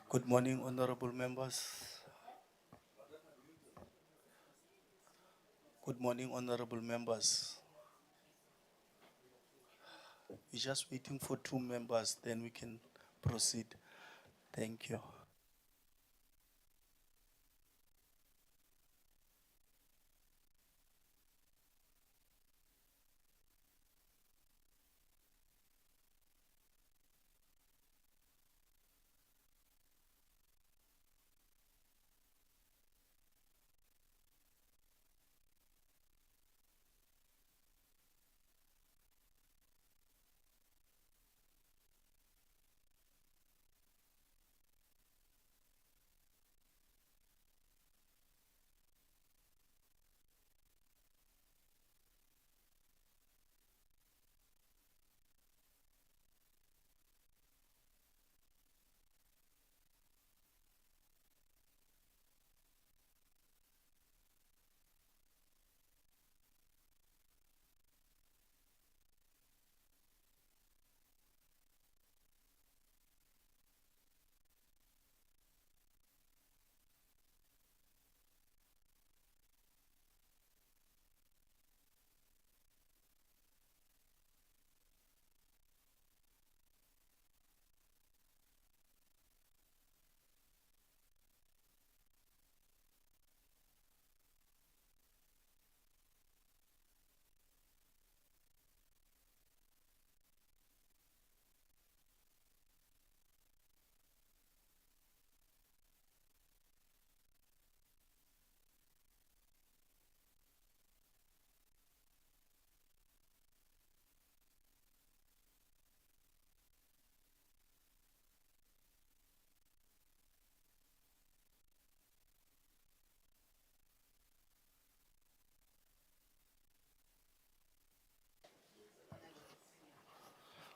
Good morning, honorable members. Good morning, honorable members. We're just waiting for two members, then we can proceed. Thank you.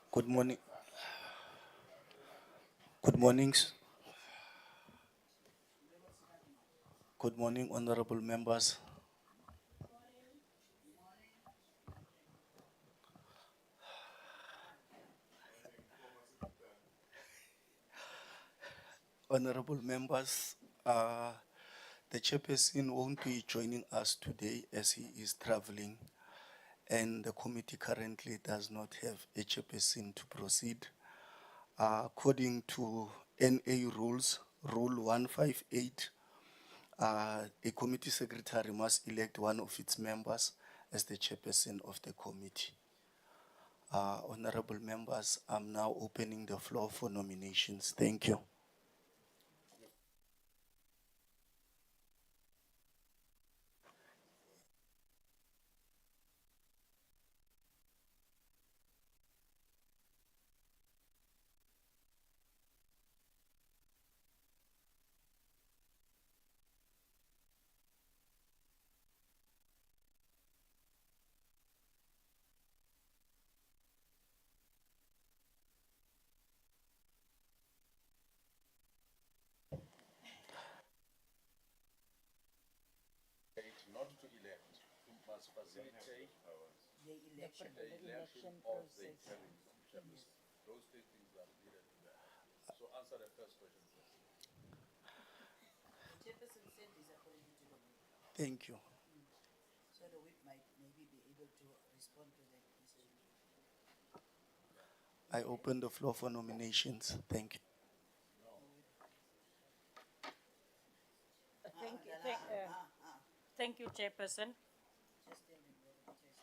Good morning. Good mornings. Good morning, honorable members. Honorable members, the chairperson won't be joining us today as he is traveling, and the committee currently does not have a chairperson to proceed. According to NA rules, Rule 158, a committee secretary must elect one of its members as the chairperson of the committee. Honorable members, I'm now opening the floor for nominations. Thank you. Not to elect, you must facilitate the election of the interim chairperson. Those three things are needed to that. So answer the first question first. The chairperson said he's apology to the board. Thank you. So the whip might maybe be able to respond to that question. I open the floor for nominations. Thank you. Thank you, Chairperson. Just tell them whether the chair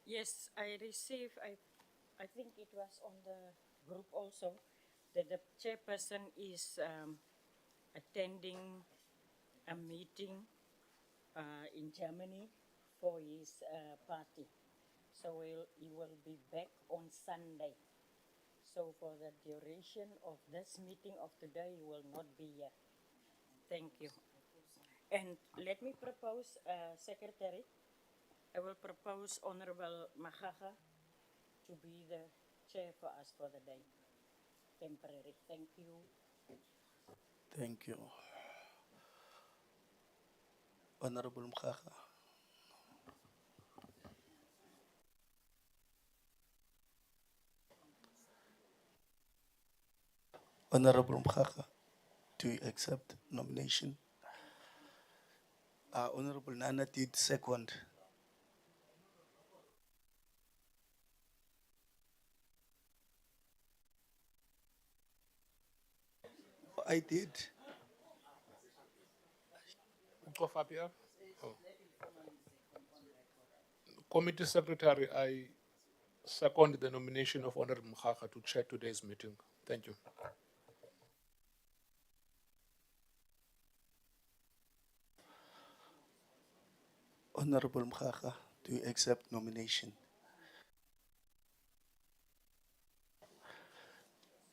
Yes, I received, I think it was on the group also, that the chairperson is attending a meeting in Germany for his party. So he will be back on Sunday. So for the duration of this meeting of today, he will not be here. Thank you. And let me propose, Secretary, I will propose Honorable Magaga to be the chair for us for the day, temporary. Thank you. Thank you. Honorable Mkhaga. Honorable Mkhaka, do you accept nomination? Honorable Nana did second. I did. Of Apia? Oh. Committee Secretary, I second the nomination of Honorable Mkhaka to chair today's meeting. Thank you. Honorable Mkhaka, do you accept nomination?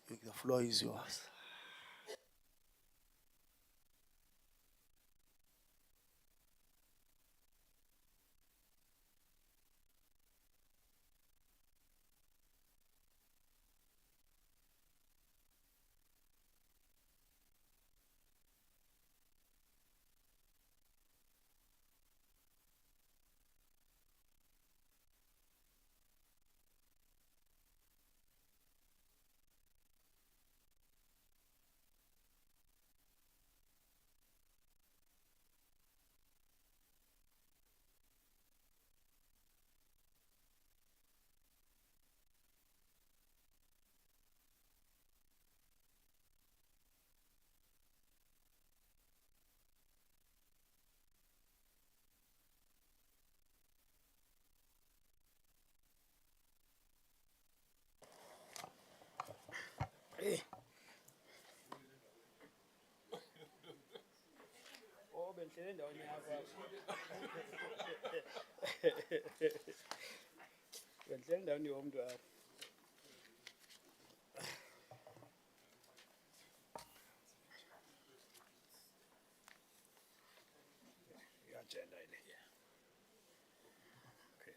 The floor is yours. Oh, benhlele endaweni yakho benhlele endaweni yomuntu wakho iyajenda ile okay.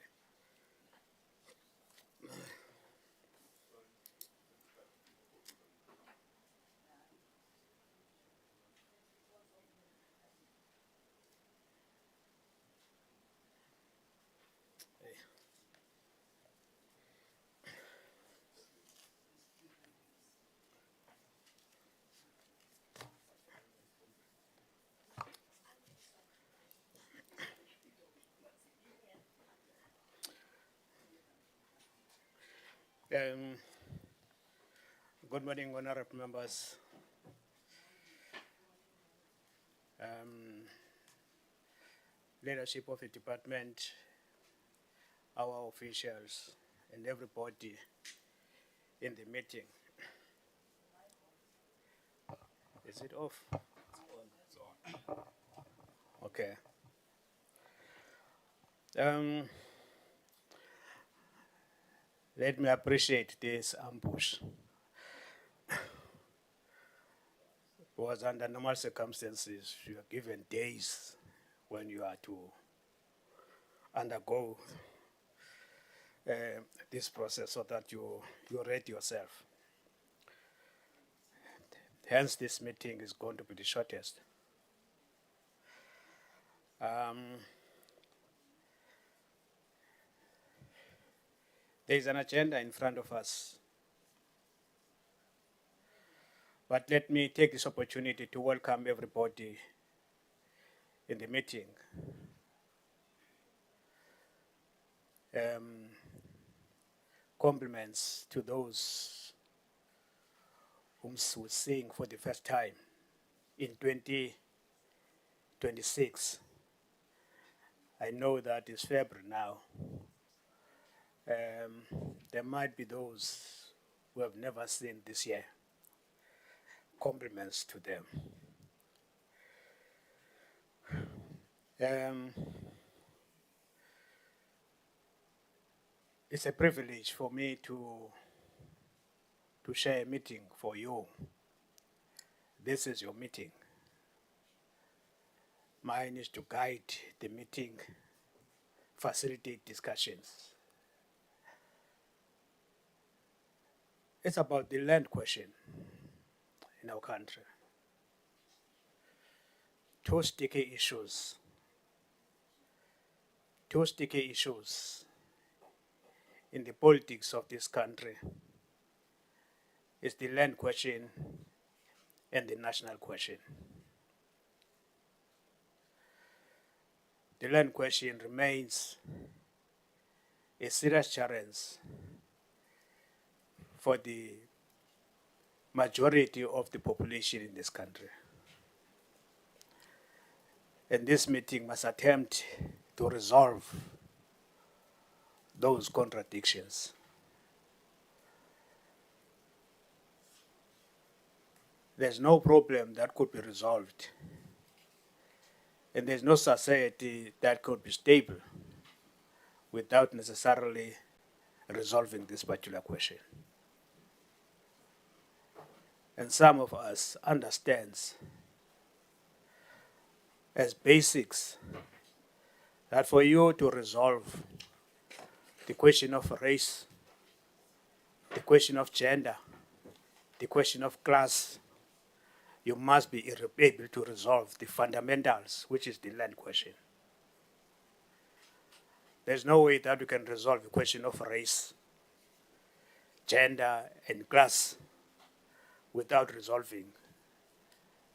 Good morning, honorable members. Leadership of the department, our officials, and everybody in the meeting. Is it off? Okay. Let me appreciate this ambush. Because under normal circumstances, you are given days when you are to undergo this process so that you ready yourself. Hence, this meeting is going to be the shortest. There is an agenda in front of us. But let me take this opportunity to welcome everybody in the meeting. Compliments to those whom we're seeing for the first time in 2026. I know that it's February now. There might be those who have never seen this year. Compliments to them. It's a privilege for me to share a meeting for you. This is your meeting. Mine is to guide the meeting, facilitate discussions. It's about the land question in our country. Two sticky issues in the politics of this country is the land question and the national question. The land question remains a serious challenge for the majority of the population in this country. And this meeting must attempt to resolve those contradictions. There's no problem that could be resolved, and there's no society that could be stable without necessarily resolving this particular question. And some of us understands as basics that for you to resolve the question of race, the question of gender, the question of class, you must be able to resolve the fundamentals, which is the land question. There's no way that we can resolve the question of race, gender, and class without resolving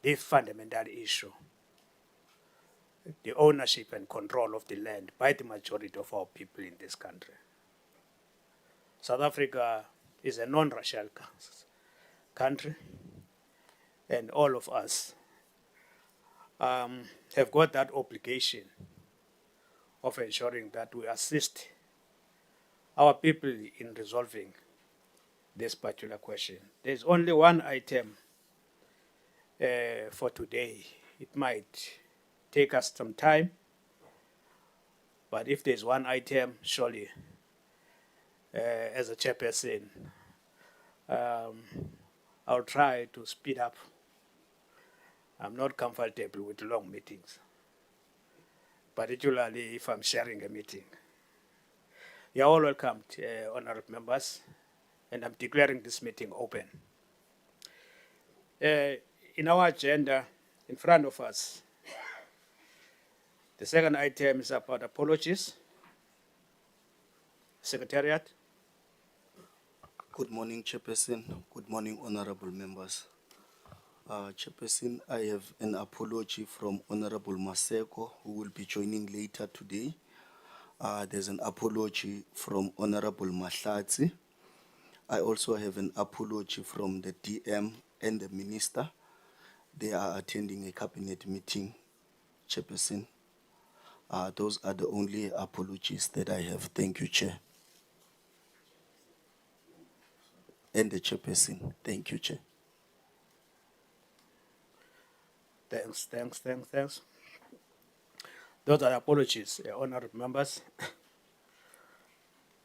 this fundamental issue, the ownership and control of the land by the majority of our people in this country. South Africa is a non-racial country, and all of us have got that obligation of ensuring that we assist our people in resolving this particular question. There's only one item for today. It might take us some time, but if there's one item, surely, as a chairperson, I'll try to speed up. I'm not comfortable with long meetings, particularly if I'm sharing a meeting. You're all welcome, honorable members, and I'm declaring this meeting open. In our agenda, in front of us, the second item is about apologies. Secretariat. Good morning, Chairperson. Good morning, honorable members. Chairperson, I have an apology from Honorable Maseko, who will be joining later today. There's an apology from Honorable Mahlatsi. I also have an apology from the DM and the Minister. They are attending a cabinet meeting, Chairperson. Those are the only apologies that I have. Thank you, Chair. And the Chairperson. Thank you, Chair. Thanks. Those are apologies, honorable members.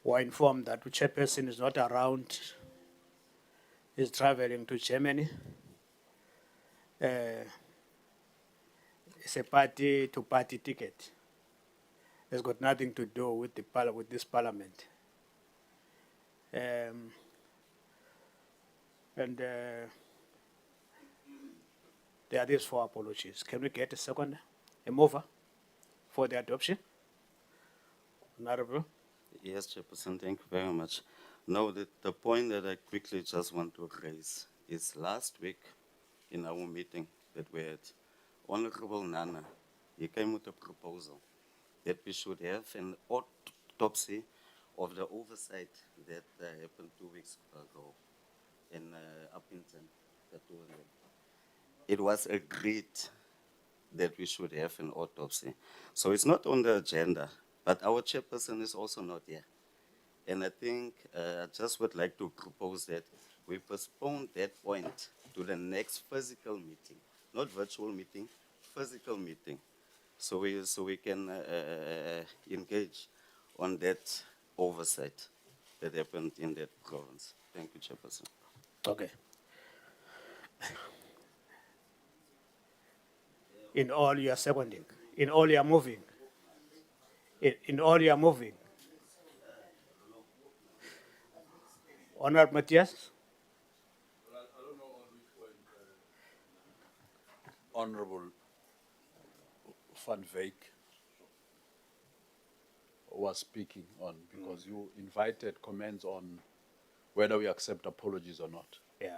We're informed that the chairperson is not around, is traveling to Germany. It's a party-to-party ticket. It's got nothing to do with with this parliament. There are these 4 apologies. Can we get a mover for the adoption? Honorable. Yes, Chairperson, thank you very much. Now, the point that I quickly just want to raise is last week in our meeting that we had, Honorable Nana, he came with a proposal that we should have an autopsy of the oversight that happened 2 weeks ago in Uppington, Pretoria. It was agreed that we should have an autopsy. So it's not on the agenda, but our chairperson is also not here. And I think I just would like to propose that we postpone that point to the next physical meeting, not virtual meeting, physical meeting. So we can engage on that oversight that happened in that province. Thank you, Chairperson. Okay. In all you are seconding, in all you are moving, in all you are moving. Honorable Matthias? I don't know on which point Honorable Van Wyk was speaking on, because you invited comments on whether we accept apologies or not. Yeah.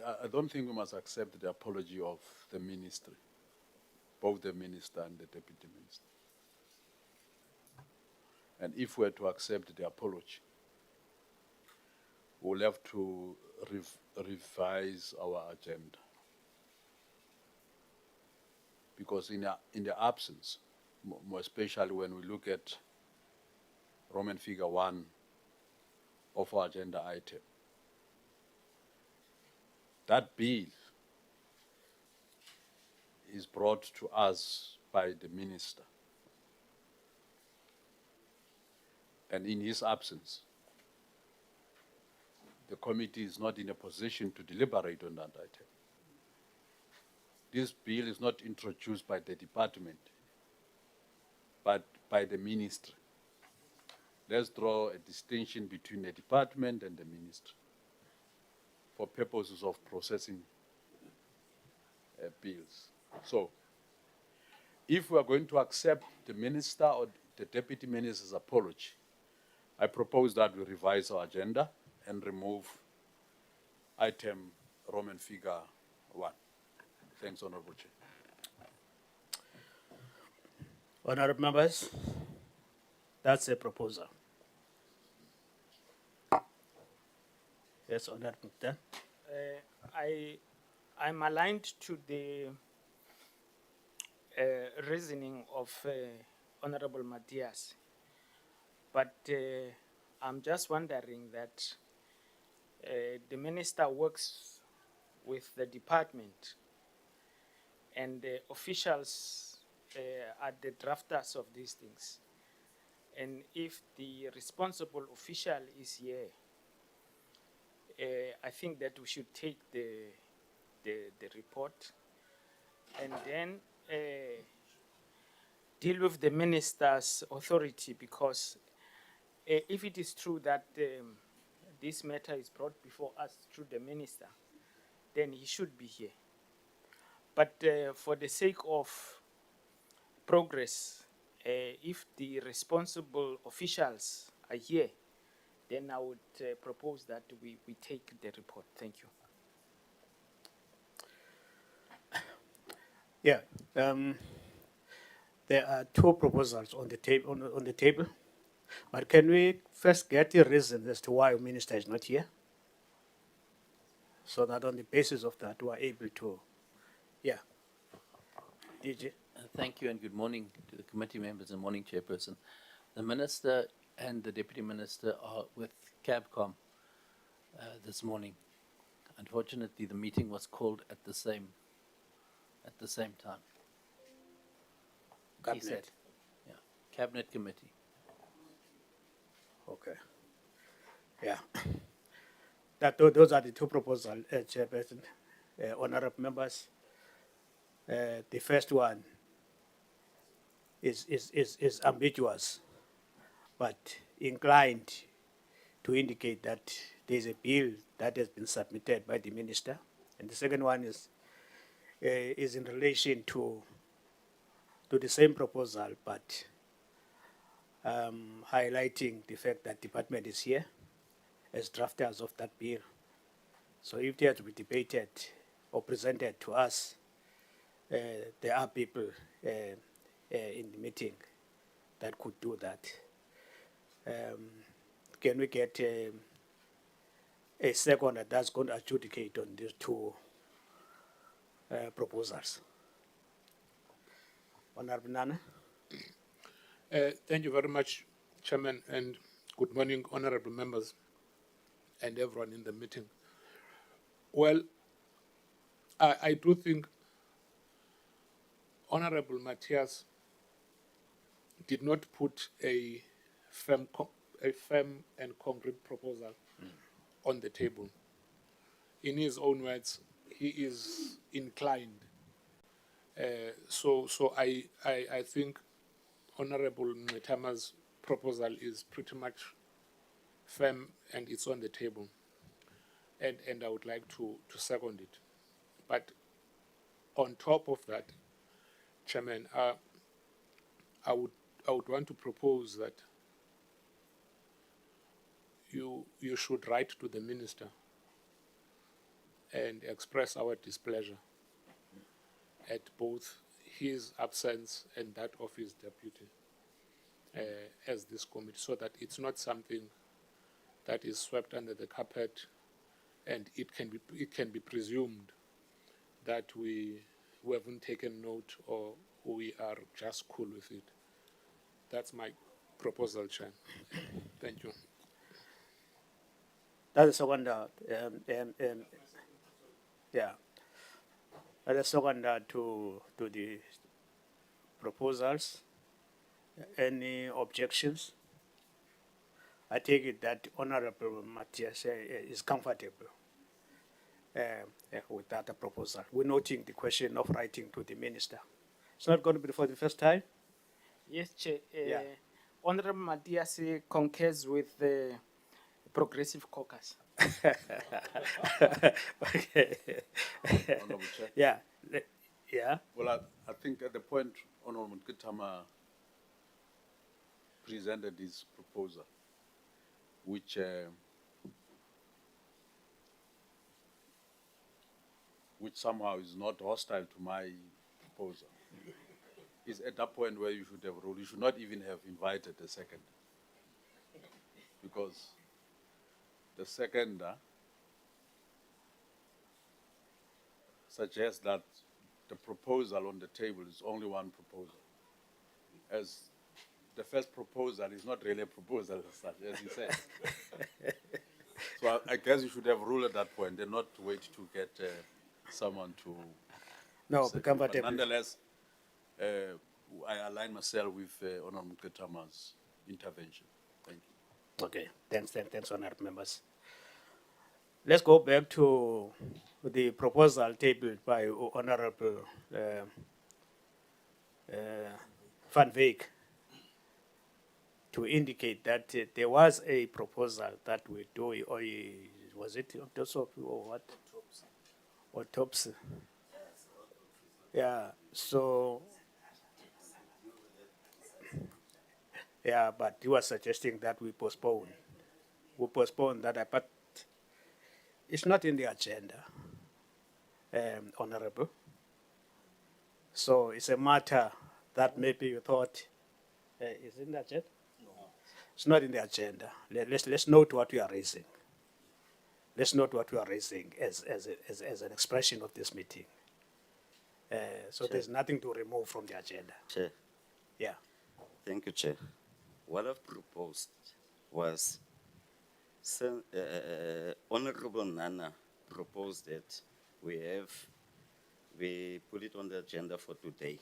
I don't think we must accept the apology of the ministry, both the minister and the deputy minister. And if we're to accept the apology, we'll have to revise our agenda. Because in the absence, more especially when we look at Roman figure 1 of our agenda item, that bill is brought to us by the minister. And in his absence, the committee is not in a position to deliberate on that item. This bill is not introduced by the department, but by the ministry. Let's draw a distinction between the department and the ministry for purposes of processing bills. So, if we are going to accept the minister or the deputy minister's apology, I propose that we revise our agenda and remove item Roman figure 1. Thanks, Honorable Chair. Honorable members, that's a proposal. Yes, Honorable Mukta. I'm aligned to the reasoning of Honorable Matthias, but I'm just wondering that the minister works with the department and the officials are the drafters of these things. And if the responsible official is here, I think that we should take the report and then deal with the minister's authority, because if it is true that this matter is brought before us through the minister, then he should be here. But for the sake of progress, if the responsible officials are here, then I would propose that we take the report. Thank you. Yeah, there are two proposals on the table. On the table, but can we first get the reason as to why the minister is not here, so that on the basis of that we are able to, yeah. DJ. Thank you and good morning to the committee members and morning chairperson. The minister and the deputy minister are with CABCOM this morning. Unfortunately, the meeting was called at the same time. He said, Cabinet. yeah, cabinet committee. Okay. Yeah. Those are the two proposals, Chairperson, honorable members. The first one is ambiguous, but inclined to indicate that there is a bill that has been submitted by the minister, and the second one is in relation to the same proposal, but highlighting the fact that department is here as drafters of that bill. So if they are to be debated or presented to us, there are people in the meeting that could do that. Can we get a second that's going to adjudicate on these two proposals? Honorable Nana. Thank you very much, Chairman, and good morning, honorable members and everyone in the meeting. Well, I do think Honorable Matthias did not put a firm and concrete proposal on the table. In his own words, he is inclined. So I think Honorable Mtama's proposal is pretty much firm and it's on the table. And I would like to second it. But on top of that, Chairman, I would want to propose that you should write to the minister and express our displeasure at both his absence and that of his deputy as this committee, so that it's not something that is swept under the carpet, and it can be presumed that we haven't taken note or we are just cool with it. That's my proposal, Chair. Thank you. That is second, yeah. That is second to the proposals. Any objections? I take it that Honorable Matthias is comfortable with that proposal. We're noting the question of writing to the minister. It's not going to be for the first time. Yes, Chair. Yeah. Honorable Matias concurs with the Progressive Caucus. Okay. Honorable Chair. Yeah. Yeah. Well, I think at the point Honorable Kitama presented his proposal, which somehow is not hostile to my proposal, is at that point where you should have ruled. You should not even have invited the second, because the seconder suggests that the proposal on the table is only one proposal, as the first proposal is not really a proposal as such, as you said. So I guess you should have ruled at that point and not wait to get someone to. No, say. be comfortable. But nonetheless, I align myself with Honorable Ketama's intervention. Thank you. Okay, thanks, honored members. Let's go back to the proposal tabled by Honorable Van Veek to indicate that there was a proposal that we do, or was it autopsy or what? Autopsy. Yeah, so. Yeah, but he was suggesting that we postpone. We postpone that, but it's not in the agenda, Honorable. So it's a matter that maybe you thought is in the agenda? No. It's not in the agenda. Let's note what we are raising. Let's note what we are raising as an expression of this meeting. So Chair. there's nothing to remove from the agenda. Chair. Yeah. Thank you, Chair. What I've proposed was, Honorable Nana proposed that we put it on the agenda for today.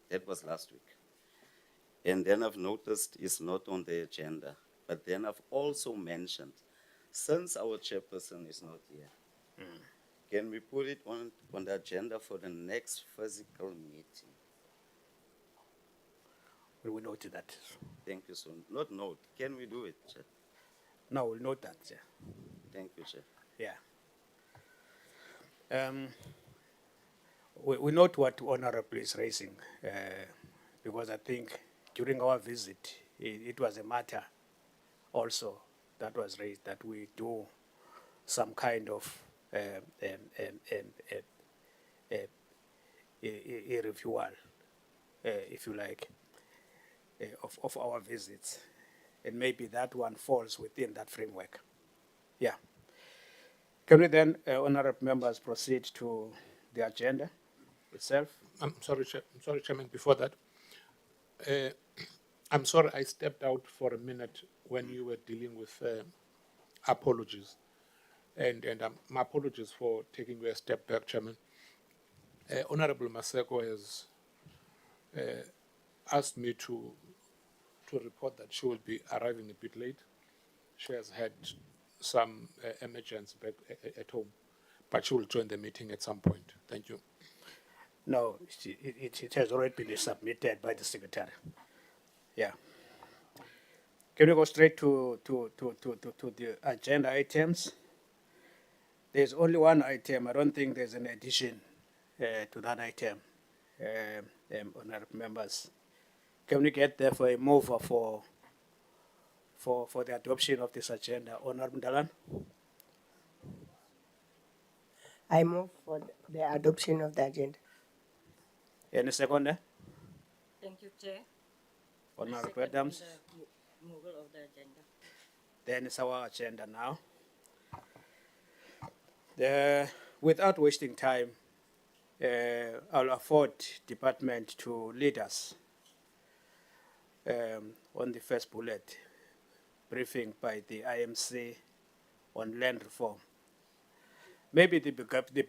That was last week. And then I've noticed it's not on the agenda. But then I've also mentioned, since our chairperson is not here, can we put it on the agenda for the next physical meeting? We note that. Thank you, sir. Not note. Can we do it, Chair? No, we'll note that, Chair. Thank you, Chair. Yeah. We note what Honorable is raising, because I think during our visit, it was a matter also that was raised that we do some kind of a reviewal, if you like, of our visits. And maybe that one falls within that framework. Yeah. Can we then, honorable members, proceed to the agenda itself? I'm sorry, Chairman, before that. I'm sorry I stepped out for a minute when you were dealing with apologies. And my apologies for taking you a step back, Chairman. Honorable Maseko has asked me to report that she will be arriving a bit late. She has had some emergency back at home, but she will join the meeting at some point. Thank you. No, it has already been submitted by the secretary. Yeah. Can we go straight to the agenda items? There's only one item. I don't think there's an addition to that item, honorable members. Can we get therefore a mover for the adoption of this agenda? Honorable Dalan? I move for the adoption of the agenda. Any second there? Thank you, Chair. Honorable Second on Adams. the removal of the agenda. Then it's our agenda now. Without wasting time, I'll afford department to lead us on the first bullet, briefing by the IMC on land reform. Maybe the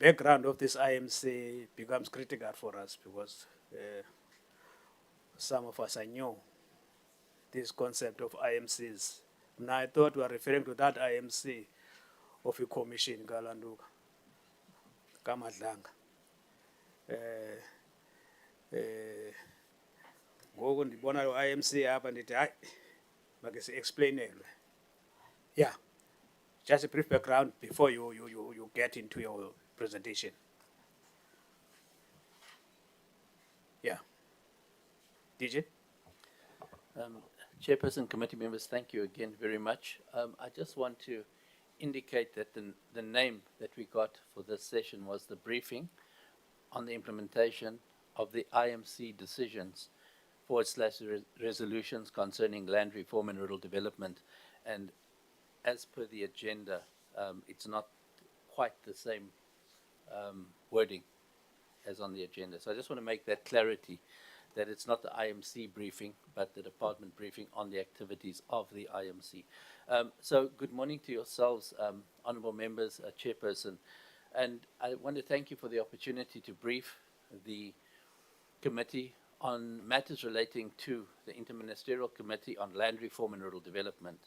background of this IMC becomes critical for us because some of us are new this concept of IMCs. Now I thought we were referring to that IMC of a commission Galanduka, Kamadlanga. Ngoku ndibona lo IMC apha ndithi hayi makhe si-explainelwe. Yeah, just a brief background before you get into your presentation. Yeah. DJ? Chairperson, committee members, thank you again very much. I just want to indicate that the name that we got for this session was the briefing on the implementation of the IMC decisions / resolutions concerning land reform and rural development. And as per the agenda, it's not quite the same wording as on the agenda. So I just want to make that clarity, that it's not the IMC briefing, but the department briefing on the activities of the IMC. So good morning to yourselves, honourable members, Chairperson. And I want to thank you for the opportunity to brief the committee on matters relating to the Interministerial Committee on Land Reform and Rural Development,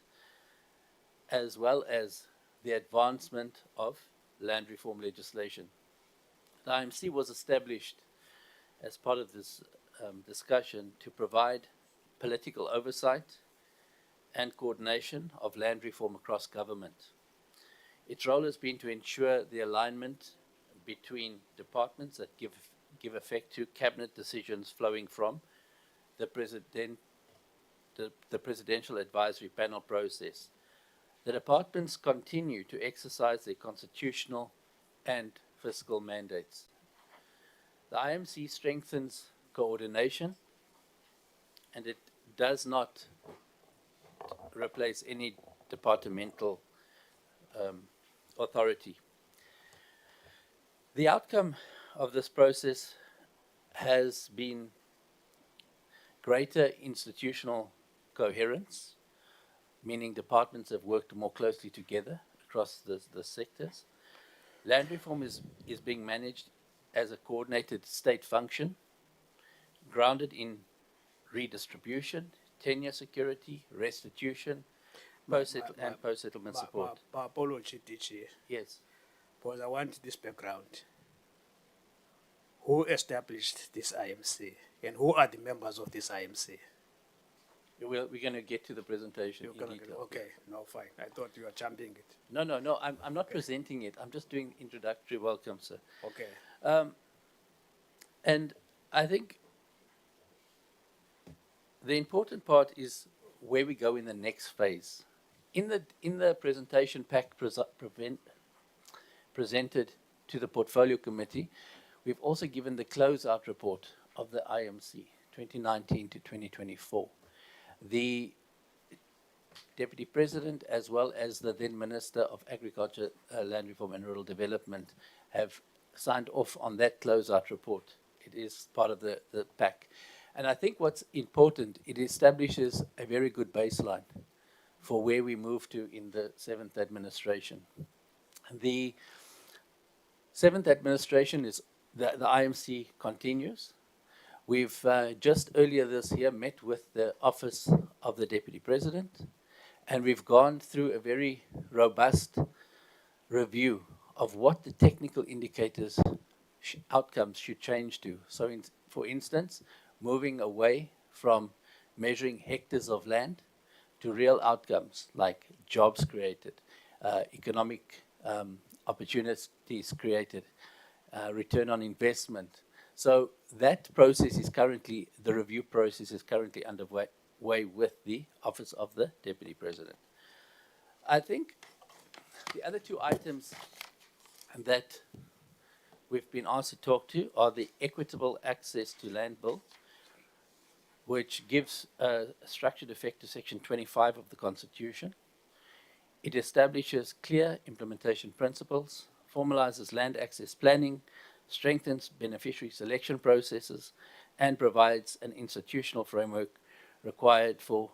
as well as the advancement of land reform legislation. The IMC was established as part of this discussion to provide political oversight and coordination of land reform across government. Its role has been to ensure the alignment between departments that give effect to cabinet decisions flowing from the presidential advisory panel process. The departments continue to exercise their constitutional and fiscal mandates. The IMC strengthens coordination, and it does not replace any departmental authority. The outcome of this process has been greater institutional coherence, meaning departments have worked more closely together across the sectors. Land reform is being managed as a coordinated state function, grounded in redistribution, tenure security, restitution, post-settlement support. Apology, DJ, Yes. because I want this background. Who established this IMC and who are the members of this IMC? We're going to get to the presentation You're in gonna detail. okay, no, fine. I thought you were jumping it. No, I'm not presenting it. I'm just doing introductory welcome, sir. Okay. And I think the important part is where we go in the next phase. In the presentation pack presented to the Portfolio Committee, we've also given the closeout report of the IMC 2019 to 2024. The Deputy President, as well as the then Minister of Agriculture, Land Reform and Rural Development, have signed off on that closeout report. It is part of the pack. And I think what's important, it establishes a very good baseline for where we move to in the 7th administration. The 7th administration is, the IMC continues. We've just earlier this year met with the Office of the Deputy President, and we've gone through a very robust review of what the technical indicators outcomes should change to. So for instance, moving away from measuring hectares of land to real outcomes like jobs created, economic opportunities created, return on investment. So that process is currently, the review process is currently underway with the Office of the Deputy President. I think the other two items that we've been asked to talk to are the Equitable Access to Land Bill, which gives a structured effect to Section 25 of the Constitution. It establishes clear implementation principles, formalizes land access planning, strengthens beneficiary selection processes, and provides an institutional framework required for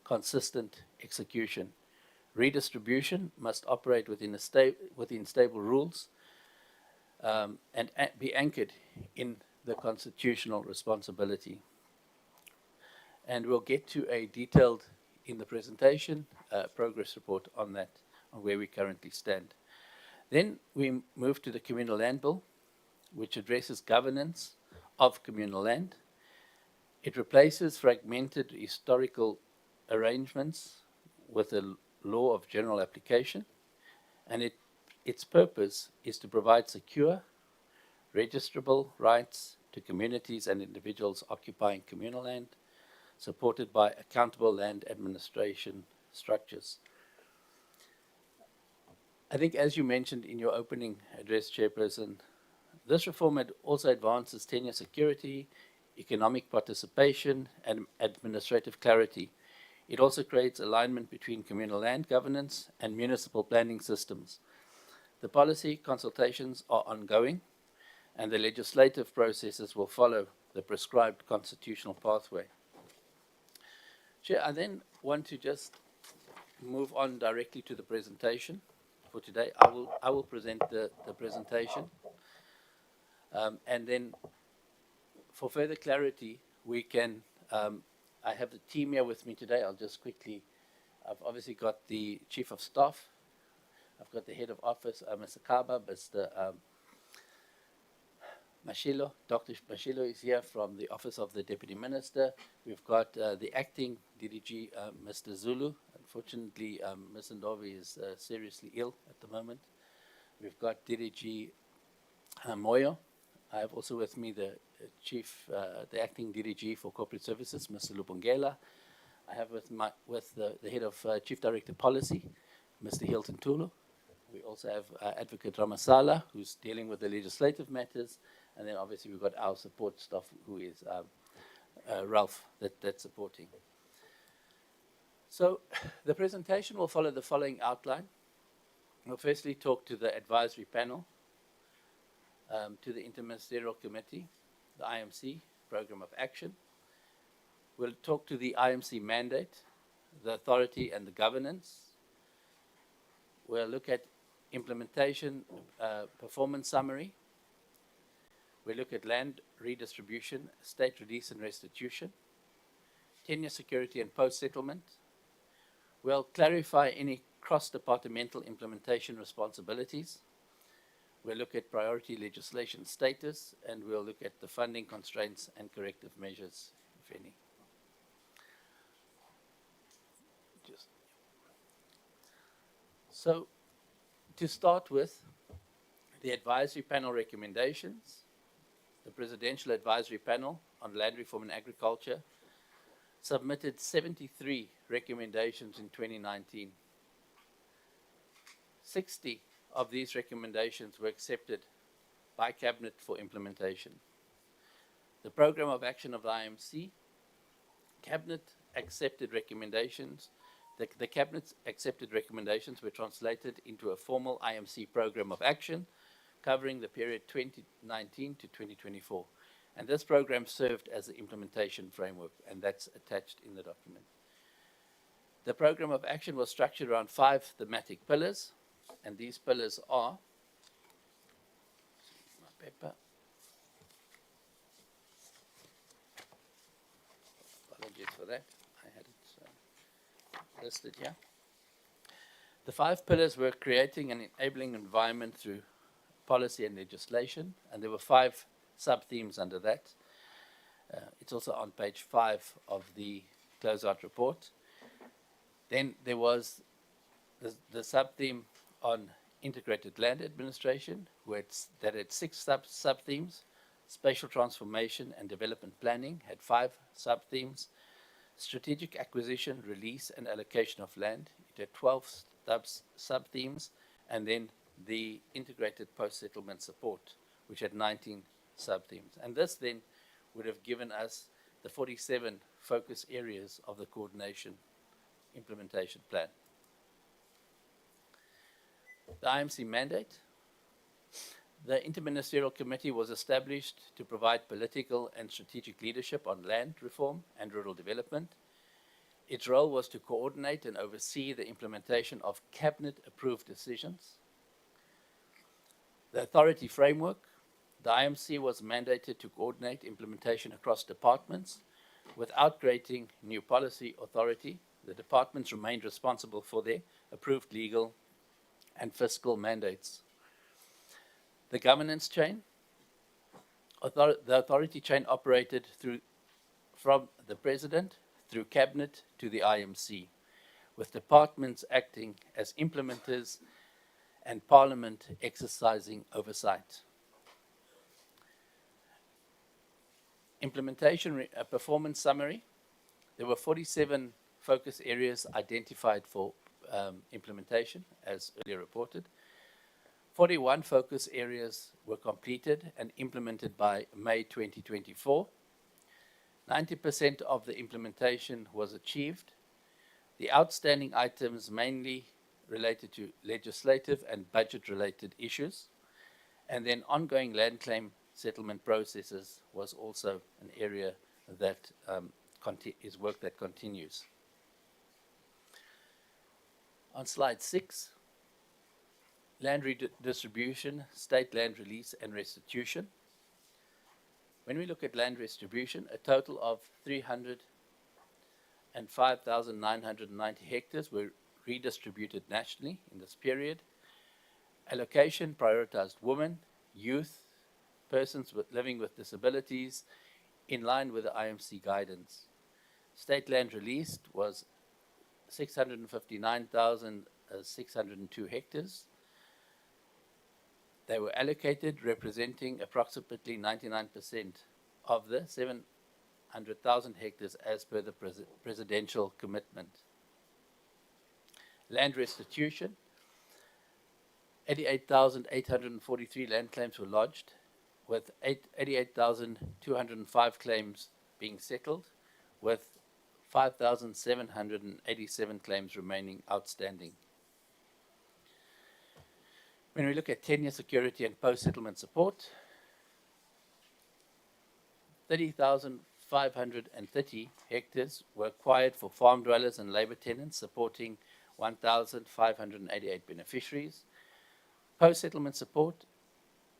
consistent execution. Redistribution must operate within stable rules and be anchored in the constitutional responsibility. And we'll get to a detailed, in the presentation, progress report on that, on where we currently stand. Then we move to the Communal Land Bill, which addresses governance of communal land. It replaces fragmented historical arrangements with a law of general application, and its purpose is to provide secure, registrable rights to communities and individuals occupying communal land, supported by accountable land administration structures. I think, as you mentioned in your opening address, Chairperson, this reform also advances tenure security, economic participation, and administrative clarity. It also creates alignment between communal land governance and municipal planning systems. The policy consultations are ongoing, and the legislative processes will follow the prescribed constitutional pathway. Chair, I then want to just move on directly to the presentation for today. I will present the presentation, and then for further clarity, we can. I have the team here with me today. I'll just quickly. I've obviously got the Chief of Staff. I've got the Head of Office, Mr. Kaba, Mr. Mashilo. Dr. Mashilo is here from the Office of the Deputy Minister. We've got the Acting DDG, Mr. Zulu. Unfortunately, Ms. Ndovi is seriously ill at the moment. We've got DDG Moyo. I have also with me the the Acting DDG for Corporate Services, Mr. Lupongela. I have with the Head of Chief Director Policy, Mr. Hilton Tulu. We also have Advocate Ramasala, who's dealing with the legislative matters. And then obviously we've got our support staff, who is Ralph, that's supporting. So the presentation will follow the following outline. We'll firstly talk to the advisory panel, to the Interministerial Committee, the IMC Program of Action. We'll talk to the IMC mandate, the authority and the governance. We'll look at implementation performance summary. We'll look at land redistribution, state release and restitution, tenure security and post-settlement. We'll clarify any cross-departmental implementation responsibilities. We'll look at priority legislation status, and we'll look at the funding constraints and corrective measures, if any. So, to start with, the advisory panel recommendations. The Presidential Advisory Panel on Land Reform and Agriculture submitted 73 recommendations in 2019. 60 of these recommendations were accepted by Cabinet for implementation. The Program of Action of the IMC, Cabinet accepted recommendations. The Cabinet's accepted recommendations were translated into a formal IMC Program of Action covering the period 2019 to 2024. And this program served as the implementation framework, and that's attached in the document. The Program of Action was structured around 5 thematic pillars, and these pillars are, my paper. Apologies for that. I had it listed here. The 5 pillars were creating an enabling environment through policy and legislation, and there were 5 sub-themes under that. It's also on page 5 of the closeout report. Then there was the sub-theme on integrated land administration, that had 6 sub-themes. Spatial transformation and development planning had 5 sub-themes. Strategic acquisition, release, and allocation of land, it had 12 sub-themes. And then the integrated post-settlement support, which had 19 sub-themes. And this then would have given us the 47 focus areas of the coordination implementation plan. The IMC mandate. The Interministerial Committee was established to provide political and strategic leadership on land reform and rural development. Its role was to coordinate and oversee the implementation of cabinet-approved decisions. The authority framework. The IMC was mandated to coordinate implementation across departments without creating new policy authority. The departments remained responsible for their approved legal and fiscal mandates. The governance chain. The authority chain operated from the President through Cabinet to the IMC, with departments acting as implementers and Parliament exercising oversight. Implementation performance summary. There were 47 focus areas identified for implementation, as earlier reported. 41 focus areas were completed and implemented by May 2024. 90% of the implementation was achieved. The outstanding items mainly related to legislative and budget-related issues, and then ongoing land claim settlement processes was also an area that is work that continues. On slide 6, land redistribution, state land release and restitution. When we look at land restitution, a total of 305,990 hectares were redistributed nationally in this period. Allocation prioritized women, youth, persons living with disabilities, in line with the IMC guidance. State land released was 659,602 hectares. They were allocated, representing approximately 99% of the 700,000 hectares as per the presidential commitment. Land restitution, 88,843 land claims were lodged, with 88,205 claims being settled, with 5,787 claims remaining outstanding. When we look at tenure, security and post-settlement support, 30,530 hectares were acquired for farm dwellers and labor tenants, supporting 1,588 beneficiaries. Post-settlement support,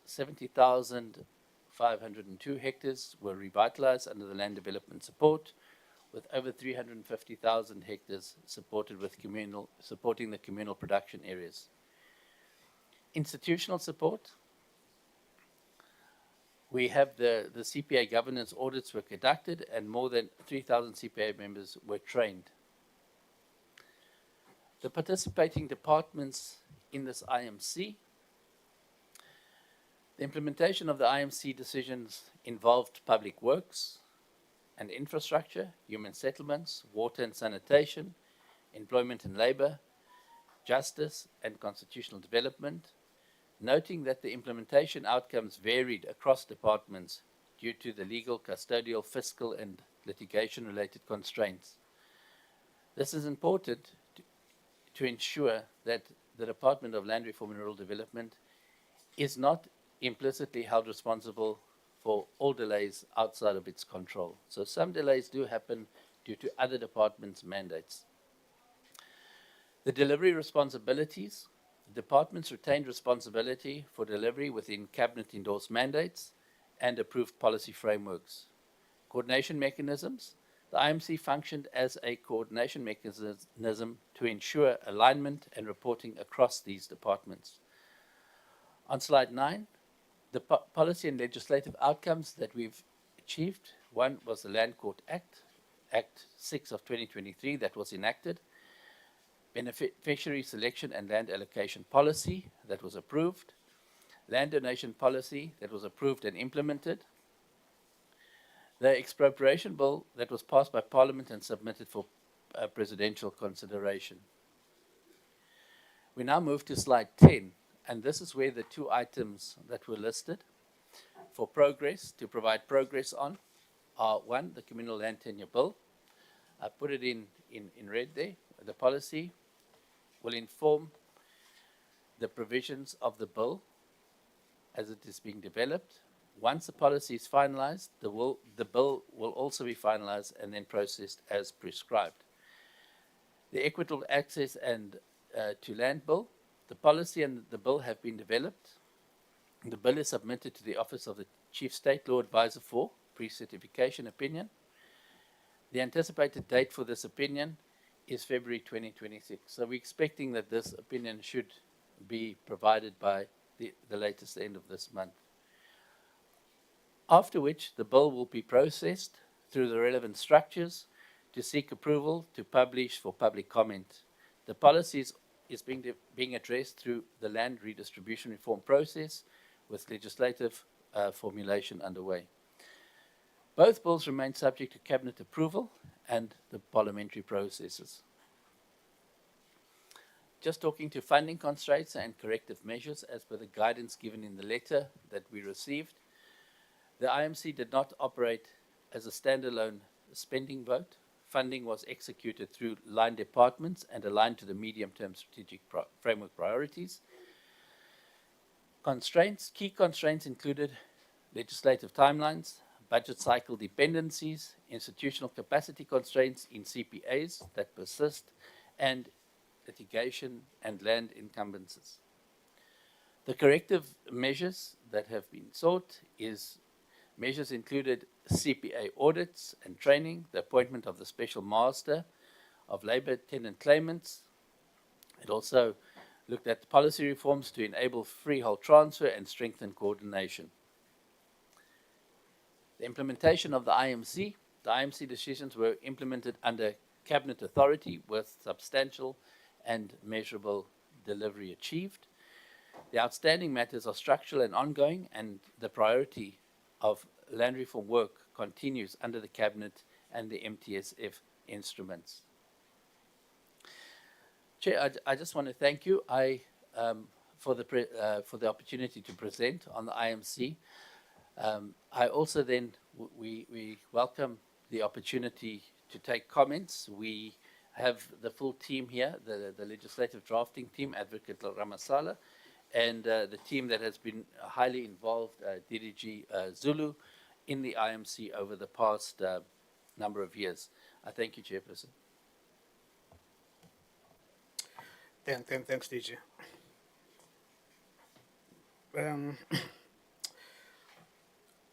70,502 hectares were revitalized under the land development support, with over 350,000 hectares supported with supporting the communal production areas. Institutional support. We have the CPA governance audits were conducted and more than 3,000 CPA members were trained. The participating departments in this IMC. The implementation of the IMC decisions involved public works and infrastructure, human settlements, water and sanitation, employment and labor, justice and constitutional development, noting that the implementation outcomes varied across departments due to the legal, custodial, fiscal and litigation-related constraints. This is important to ensure that the Department of Land Reform and Rural Development is not implicitly held responsible for all delays outside of its control. So some delays do happen due to other departments' mandates. The delivery responsibilities. Departments retained responsibility for delivery within cabinet-endorsed mandates and approved policy frameworks. Coordination mechanisms. The IMC functioned as a coordination mechanism to ensure alignment and reporting across these departments. On slide 9, the policy and legislative outcomes that we've achieved. One was the Land Court Act, Act 6 of 2023 that was enacted. Beneficiary selection and land allocation policy that was approved. Land donation policy that was approved and implemented. The expropriation bill that was passed by Parliament and submitted for presidential consideration. We now move to slide 10, and this is where the two items that were listed for progress, to provide progress on, are one, the Communal Land Tenure Bill. I put it in red there. The policy will inform the provisions of the bill as it is being developed. Once the policy is finalized, the bill will also be finalized and then processed as prescribed. The Equitable Access and to Land Bill, the policy and the bill have been developed. The bill is submitted to the Office of the Chief State Law Advisor for pre-certification opinion. The anticipated date for this opinion is February 2026. So we're expecting that this opinion should be provided by the latest end of this month. After which, the bill will be processed through the relevant structures to seek approval to publish for public comment. The policy is being addressed through the land redistribution reform process with legislative formulation underway. Both bills remain subject to cabinet approval and the parliamentary processes. Just talking to funding constraints and corrective measures as per the guidance given in the letter that we received, the IMC did not operate as a standalone spending vote. Funding was executed through line departments and aligned to the medium-term strategic framework priorities. Key constraints included legislative timelines, budget cycle dependencies, institutional capacity constraints in CPAs that persist, and litigation and land encumbrances. The corrective measures that have been sought is measures included CPA audits and training, the appointment of the Special Master of Labour Tenant Claimants. It also looked at policy reforms to enable freehold transfer and strengthen coordination. The implementation of the IMC decisions were implemented under cabinet authority with substantial and measurable delivery achieved. The outstanding matters are structural and ongoing, and the priority of land reform work continues under the cabinet and the MTSF instruments. Chair, I just want to thank you for the opportunity to present on the IMC. I also then, we welcome the opportunity to take comments. We have the full team here, the legislative drafting team, Advocate Ramasala, and the team that has been highly involved, DDG Zulu, in the IMC over the past number of years. I thank you, Chairperson. Thanks, DG.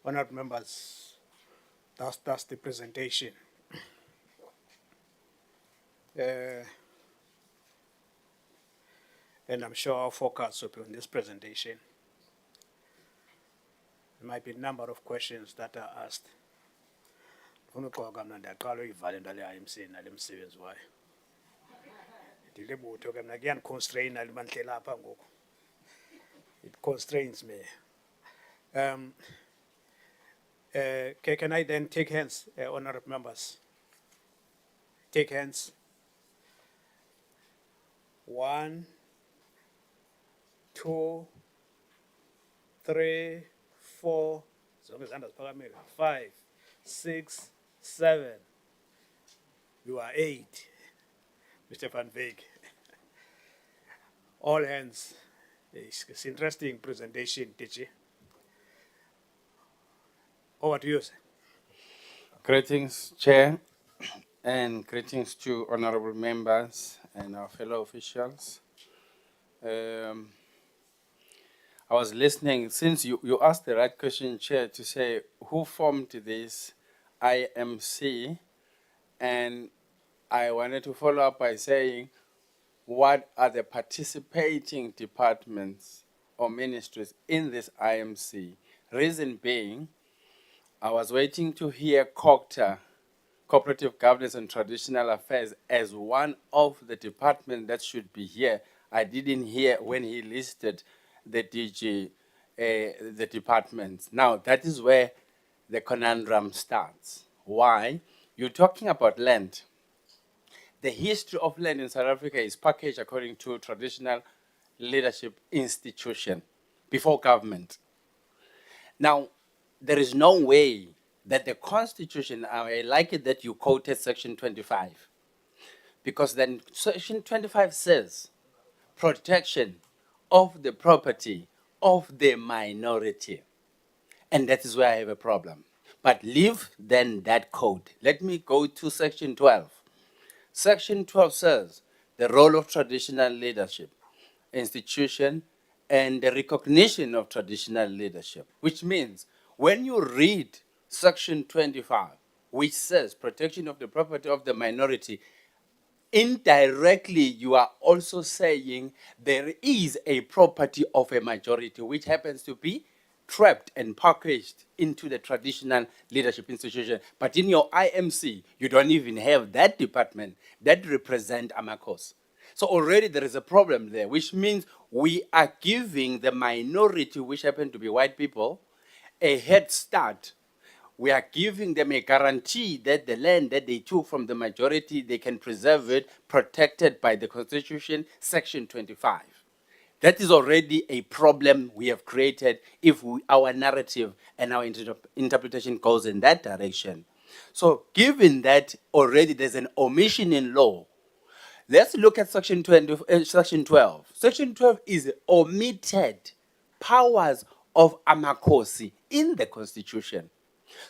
Honourable members, that's the presentation. And I'm sure our focus will be on this presentation. There might be a number of questions that are asked. It constrains me. Can I then take hands, honourable members? Take hands. 1, 2, 3, 4, 5, 6, 7. You are 8. Mr. Van Veek. All hands. It's interesting presentation, Tichi. Over to you, sir. Greetings, Chair, and greetings to honorable members and our fellow officials. I was listening, since you asked the right question, Chair, to say who formed this IMC, and I wanted to follow up by saying what are the participating departments or ministries in this IMC? Reason being, I was waiting to hear COGTA, Cooperative Governance and Traditional Affairs, as one of the departments that should be here. I didn't hear when he listed the DG, the departments. Now, that is where the conundrum starts. Why? You're talking about land. The history of land in South Africa is packaged according to traditional leadership institution before government. Now, there is no way that the Constitution, I like it that you quoted Section 25, because then Section 25 says protection of the property of the minority. And that is where I have a problem. But leave then that code. Let me go to Section 12. Section 12 says the role of traditional leadership, institution, and the recognition of traditional leadership, which means when you read Section 25, which says protection of the property of the minority, indirectly you are also saying there is a property of a majority which happens to be trapped and packaged into the traditional leadership institution. But in your IMC, you don't even have that department that represent Amakos. So already there is a problem there, which means we are giving the minority, which happen to be white people, a head start. We are giving them a guarantee that the land that they took from the majority, they can preserve it, protected by the Constitution, Section 25. That is already a problem we have created if our narrative and our interpretation goes in that direction. So given that already there's an omission in law, let's look at Section 12. Section 12 is omitted powers of Amakosi in the Constitution.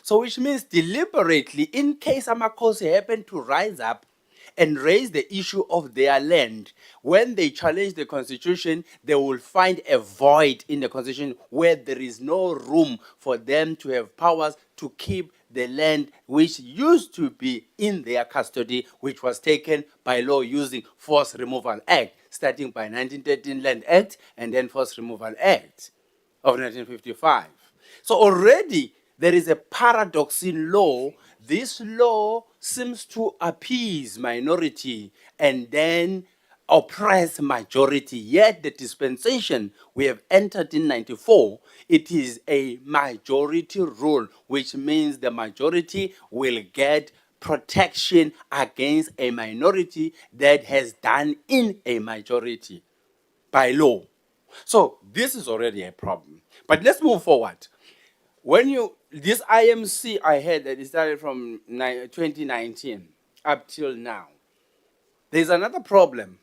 So which means deliberately, in case Amakosi happen to rise up and raise the issue of their land, when they challenge the Constitution, they will find a void in the Constitution where there is no room for them to have powers to keep the land which used to be in their custody, which was taken by law using Force Removal Act, starting by 1913 Land Act and then Force Removal Act of 1955. So already there is a paradox in law. This law seems to appease minority and then oppress majority. Yet the dispensation we have entered in 94, it is a majority rule, which means the majority will get protection against a minority that has done in a majority by law. So this is already a problem. But let's move forward. This IMC I heard that it started from 2019 up till now. There's another problem.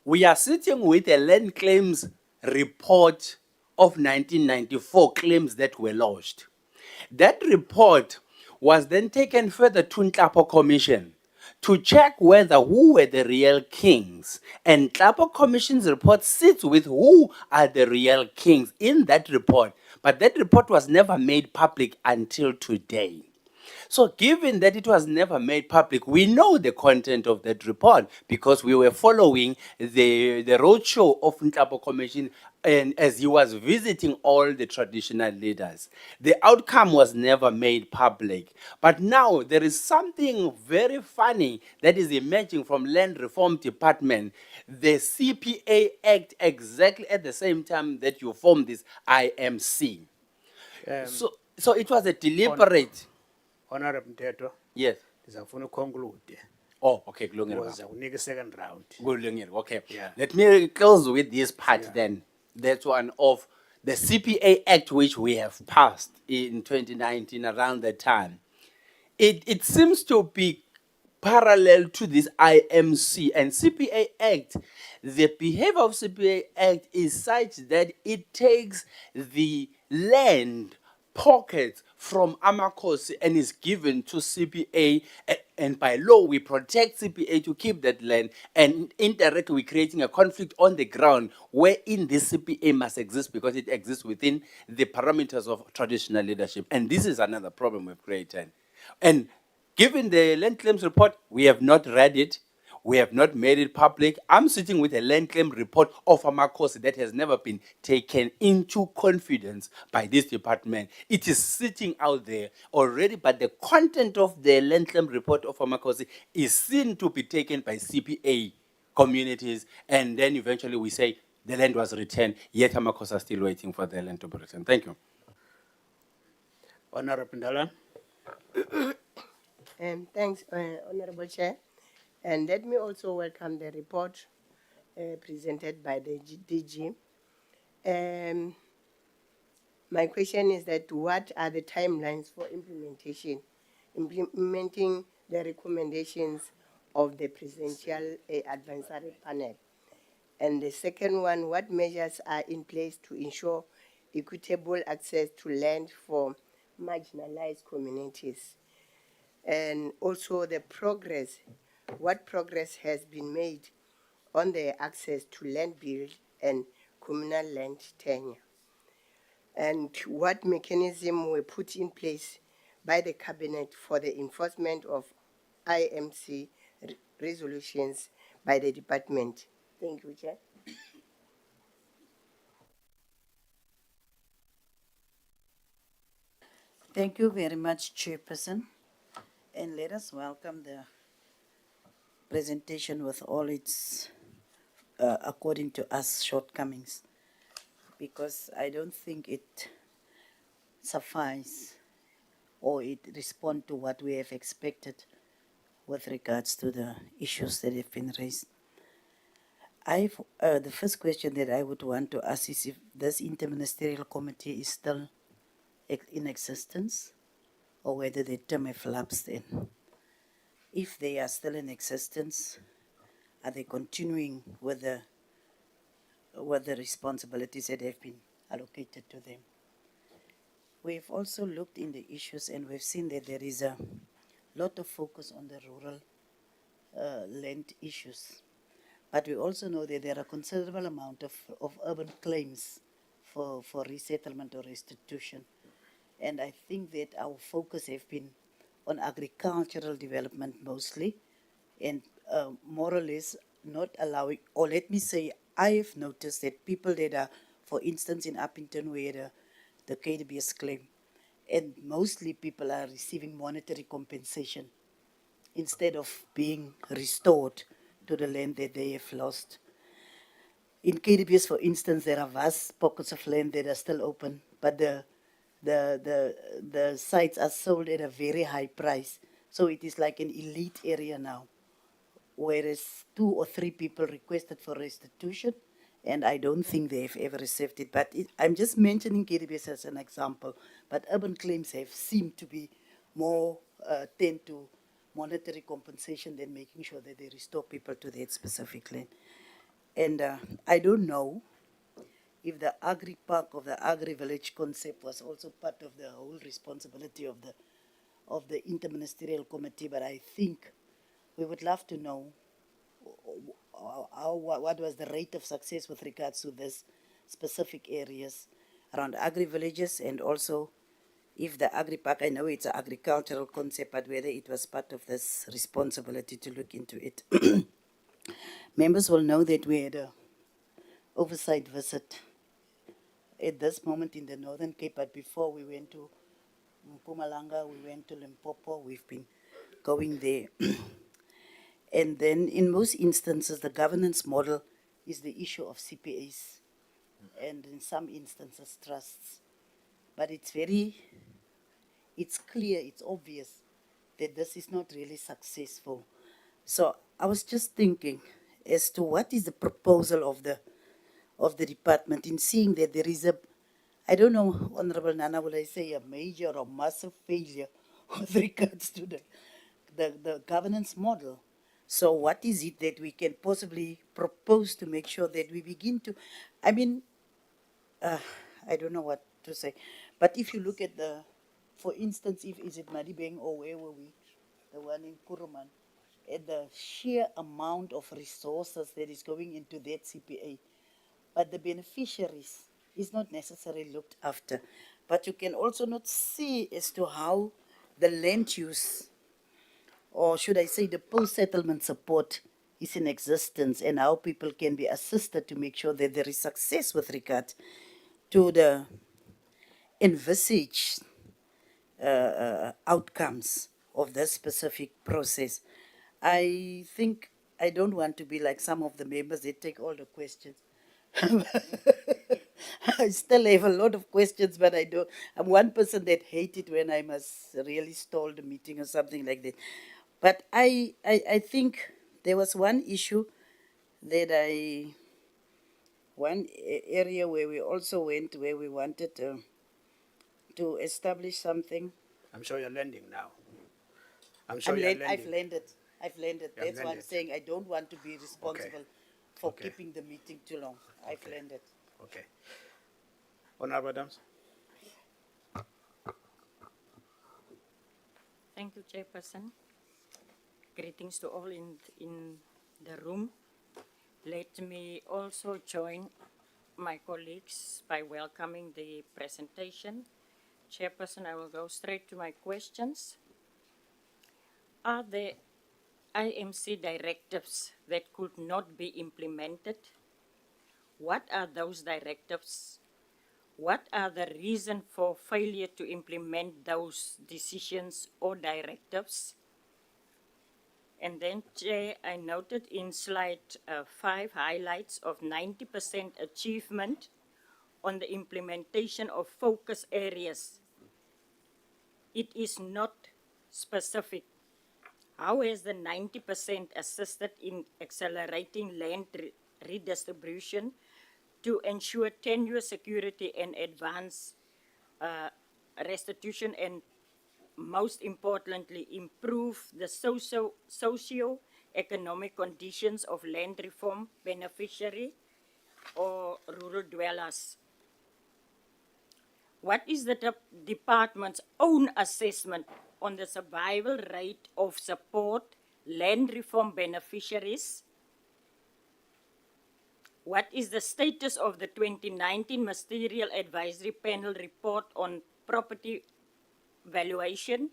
We are sitting with a land claims report of 1994 claims that were lodged. That report was then taken further to Nhlapo Commission to check whether who were the real kings. And Nhlapo Commission's report sits with who are the real kings in that report. But that report was never made public until today. So given that it was never made public, we know the content of that report because we were following the roadshow of Nhlapo Commission and as he was visiting all the traditional leaders. The outcome was never made public. But now there is something very funny that is emerging from Land Reform Department, the CPA Act, exactly at the same time that you formed this IMC. So it was a deliberate... Honorable Mteto, Yes. ndizafuna conclude. Oh, okay, kulungile Because baba. unika second round. Kulungile, okay. Yeah. Let me close with this part then. That one of the CPA Act which we have passed in 2019 around that time. It seems to be parallel to this IMC and CPA Act. The behavior of CPA Act is such that it takes the land pockets from Amakosi and is given to CPA, and by law we protect CPA to keep that land, and indirectly we're creating a conflict on the ground wherein this CPA must exist because it exists within the parameters of traditional leadership. And this is another problem we've created. And given the land claims report, we have not read it. We have not made it public. I'm sitting with a land claim report of Amakosi that has never been taken into confidence by this department. It is sitting out there already, but the content of the land claim report of Amakosi is seen to be taken by CPA communities, and then eventually we say the land was returned, yet Amakosi are still waiting for the land to be returned. Thank you. Honorable Ndalan. Thanks, Honorable Chair. And let me also welcome the report presented by the DG. My question is that what are the timelines for implementing the recommendations of the Presidential Advisory Panel? And the second one, what measures are in place to ensure equitable access to land for marginalized communities? And also the progress, what progress has been made on the access to land bill and communal land tenure? And what mechanism were put in place by the cabinet for the enforcement of IMC resolutions by the department? Thank you, Chair. Thank you very much, Chairperson. And let us welcome the presentation with all its, according to us, shortcomings, because I don't think it suffices or it responds to what we have expected with regards to the issues that have been raised. The first question that I would want to ask is if this interministerial committee is still in existence or whether the term have lapsed in. If they are still in existence, are they continuing with the responsibilities that have been allocated to them? We've also looked in the issues and we've seen that there is a lot of focus on the rural land issues. But we also know that there are a considerable amount of urban claims for resettlement or restitution. And I think that our focus has been on agricultural development mostly, and more or less not allowing, or let me say, I have noticed that people that are, for instance, in Uppington where the KDBS claim, and mostly people are receiving monetary compensation instead of being restored to the land that they have lost. In KDBS, for instance, there are vast pockets of land that are still open, but the sites are sold at a very high price. So it is like an elite area now, whereas 2 or 3 people requested for restitution, and I don't think they have ever received it. But I'm just mentioning KDBS as an example, but urban claims have seemed to be more tend to monetary compensation than making sure that they restore people to that specific land. And I don't know if the agri-park or the agri-village concept was also part of the whole responsibility of the interministerial committee, but I think we would love to know what was the rate of success with regards to this specific areas around agri-villages, and also if the agri-park, I know it's an agricultural concept, but whether it was part of this responsibility to look into it. Members will know that we had an oversight visit at this moment in the Northern Cape, but before we went to Mpumalanga, we went to Limpopo, we've been going there. And then in most instances, the governance model is the issue of CPAs, and in some instances, trusts. But it's clear, it's obvious that this is not really successful. So I was just thinking as to what is the proposal of the department in seeing that there is I don't know, Honorable Nana, will I say a major or massive failure with regards to the governance model. So what is it that we can possibly propose to make sure that we begin to, I don't know what to say, but if you look at for instance, is it Madibeng or where were we, the one in Kuruman, and the sheer amount of resources that is going into that CPA, but the beneficiaries is not necessarily looked after. But you can also not see as to how the land use, or should I say the post-settlement support, is in existence, and how people can be assisted to make sure that there is success with regard to the envisaged outcomes of this specific process. I think I don't want to be like some of the members that take all the questions. I still have a lot of questions, but I'm one person that hates it when I must really stall the meeting or something like that. But I think there was one issue one area where we also went, where we wanted to establish something. I'm sure you're landing now. I'm sure you're I've landing. landed. I've landed. You have That's why I'm landed. saying I don't want to be responsible for Okay. keeping the meeting too long. I've Okay. landed. Okay. Honorable Adams. Thank you, Chairperson. Greetings to all in the room. Let me also join my colleagues by welcoming the presentation. Chairperson, I will go straight to my questions. Are there IMC directives that could not be implemented? What are those directives? What are the reasons for failure to implement those decisions or directives? And then, Chair, I noted in slide 5 highlights of 90% achievement on the implementation of focus areas. It is not specific. How has the 90% assisted in accelerating land redistribution to ensure tenure security and advance restitution, and most importantly, improve the socio-economic conditions of land reform beneficiary or rural dwellers? What is the department's own assessment on the survival rate of support land reform beneficiaries? What is the status of the 2019 Ministerial Advisory Panel report on property valuation?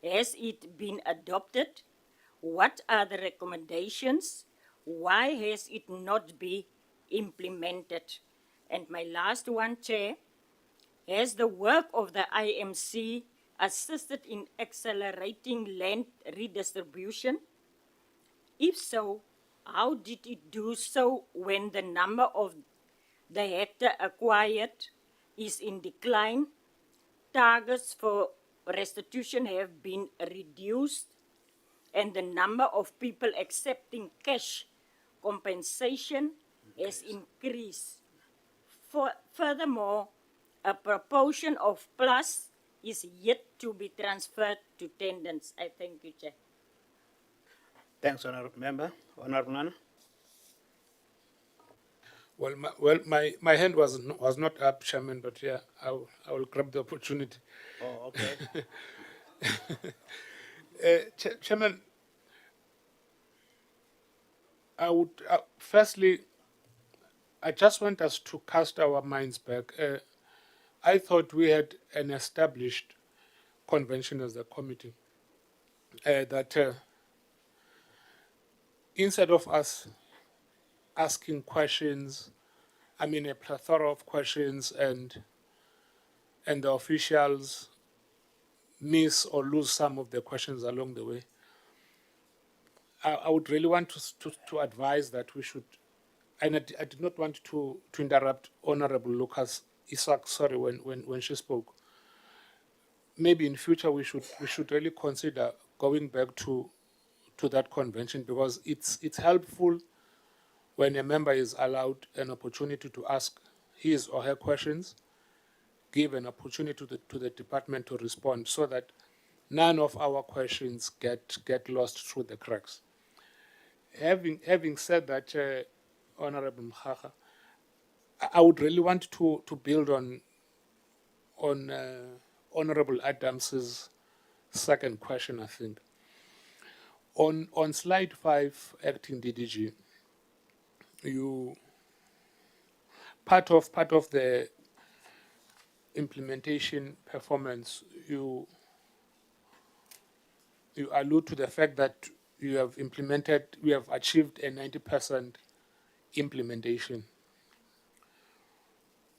Has it been adopted? What are the recommendations? Why has it not been implemented? And my last one, Chair, has the work of the IMC assisted in accelerating land redistribution? If so, how did it do so when the number of the hectare acquired is in decline, targets for restitution have been reduced, and the number of people accepting cash compensation has increased? Furthermore, a proportion of plus is yet to be transferred to tenants. I thank you, Chair. Thanks, Honorable Member. Honorable Nana. My hand was not up, Chairman, but yeah, I will grab the opportunity. Oh, okay. Chairman, firstly, I just want us to cast our minds back. I thought we had an established convention as a committee that instead of us asking questions, I mean a plethora of questions, and the officials miss or lose some of the questions along the way, I would really want to advise that we should, and I did not want to interrupt Honorable Lucas Isaac, sorry, when she spoke. Maybe in future we should really consider going back to that convention, because it's helpful when a member is allowed an opportunity to ask his or her questions, give an opportunity to the department to respond, so that none of our questions get lost through the cracks. Having said that, Honorable Mkhaga, I would really want to build on Honorable Adams's second question, I think. On slide 5, acting DDG, you part of the implementation performance, you allude to the fact that we have achieved a 90% implementation.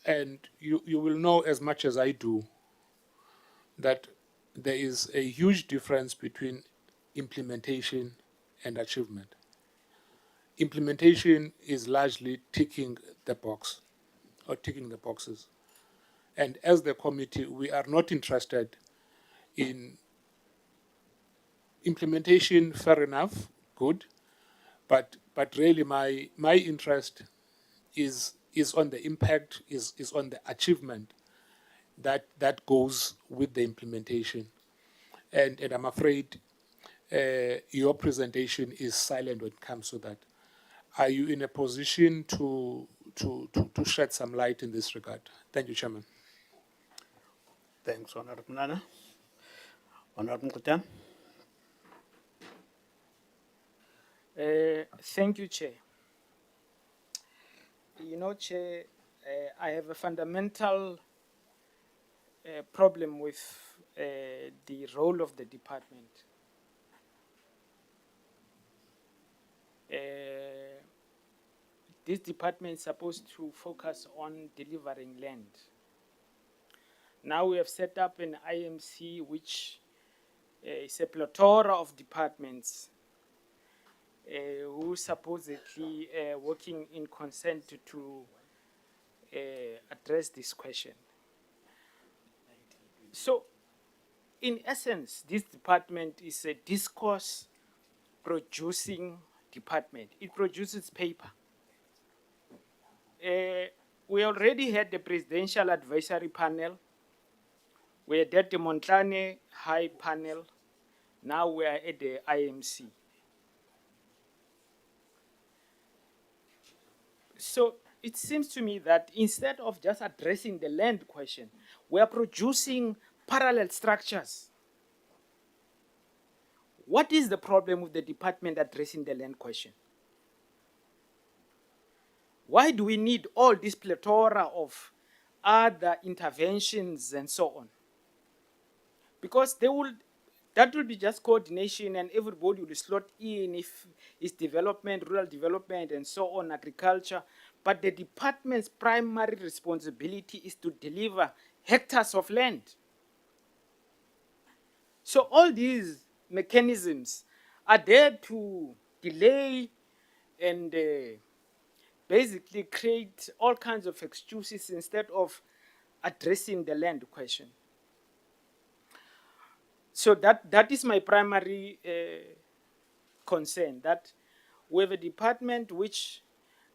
And you will know as much as I do that there is a huge difference between implementation and achievement. Implementation is largely ticking the box, or ticking the boxes. And as the committee, we are not interested in implementation, fair enough, good, but but really my interest is on the impact, is on the achievement that goes with the implementation. And I'm afraid your presentation is silent when it comes to that. Are you in a position to shed some light in this regard? Thank you, Chairman. Thanks, Honorable Nana. Honorable Kutan. Thank you, Chair. You know, Chair, I have a fundamental problem with the role of the department. This department is supposed to focus on delivering land. Now we have set up an IMC which is a plethora of departments who supposedly working in consent to address this question. So, in essence, this department is a discourse producing department. It produces paper. We already had the Presidential Advisory Panel. We had the Montlane High Panel. Now we are at the IMC. So it seems to me that instead of just addressing the land question, we are producing parallel structures. What is the problem with the department addressing the land question? Why do we need all this plethora of other interventions and so on? Because that will be just coordination and everybody will slot in if it's development, rural development and so on, agriculture. But the department's primary responsibility is to deliver hectares of land. So all these mechanisms are there to delay and basically create all kinds of excuses instead of addressing the land question. So that is my primary concern, that we have a department which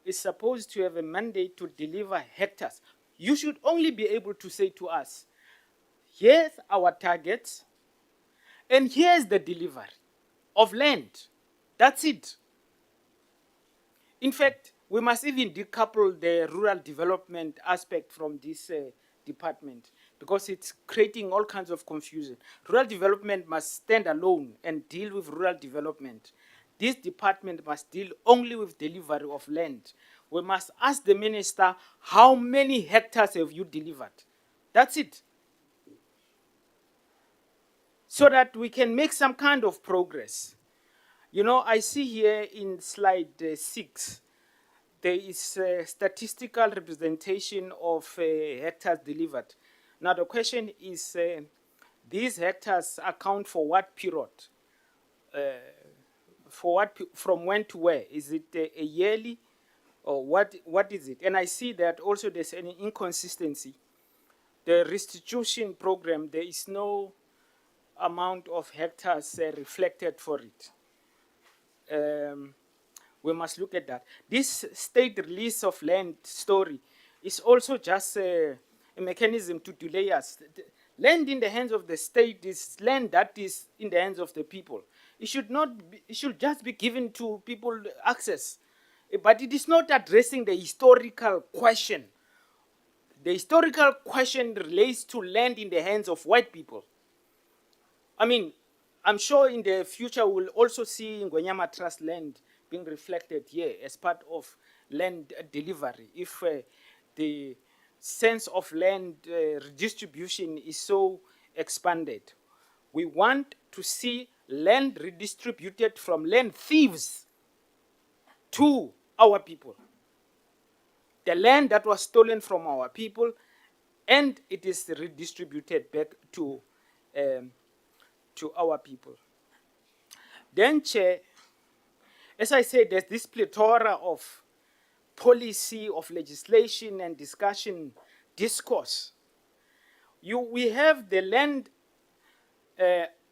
is supposed to have a mandate to deliver hectares. You should only be able to say to us, here's our targets, and here's the delivery of land. That's it. In fact, we must even decouple the rural development aspect from this department because it's creating all kinds of confusion. Rural development must stand alone and deal with rural development. This department must deal only with delivery of land. We must ask the minister, how many hectares have you delivered? That's it. So that we can make some kind of progress. You know, I see here in slide 6, there is a statistical representation of hectares delivered. Now the question is, these hectares account for what period? From when to where? Is it a yearly or what is it? And I see that also there's an inconsistency. The restitution program, there is no amount of hectares reflected for it. We must look at that. This state release of land story is also just a mechanism to delay us. Land in the hands of the state is land that is in the hands of the people. It should not be, it should just be given to people access. But it is not addressing the historical question. The historical question relates to land in the hands of white people. I mean, I'm sure in the future we'll also see Ngonyama Trust land being reflected here as part of land delivery. If the sense of land redistribution is so expanded, we want to see land redistributed from land thieves to our people. The land that was stolen from our people, and it is redistributed back to our people. Then, Chair, as I said, there's this plethora of policy, of legislation and discussion, discourse. We have the land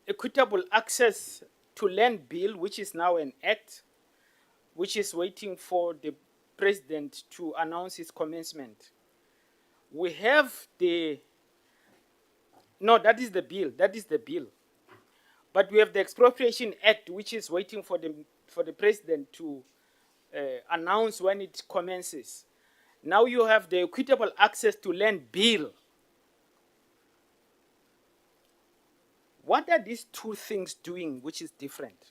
equitable access to land bill, which is now an act. which is waiting for the president to announce his commencement. We have the, no, that is the bill, But we have the Expropriation Act, which is waiting for the president to announce when it commences. Now you have the Equitable Access to Land Bill. What are these two things doing which is different?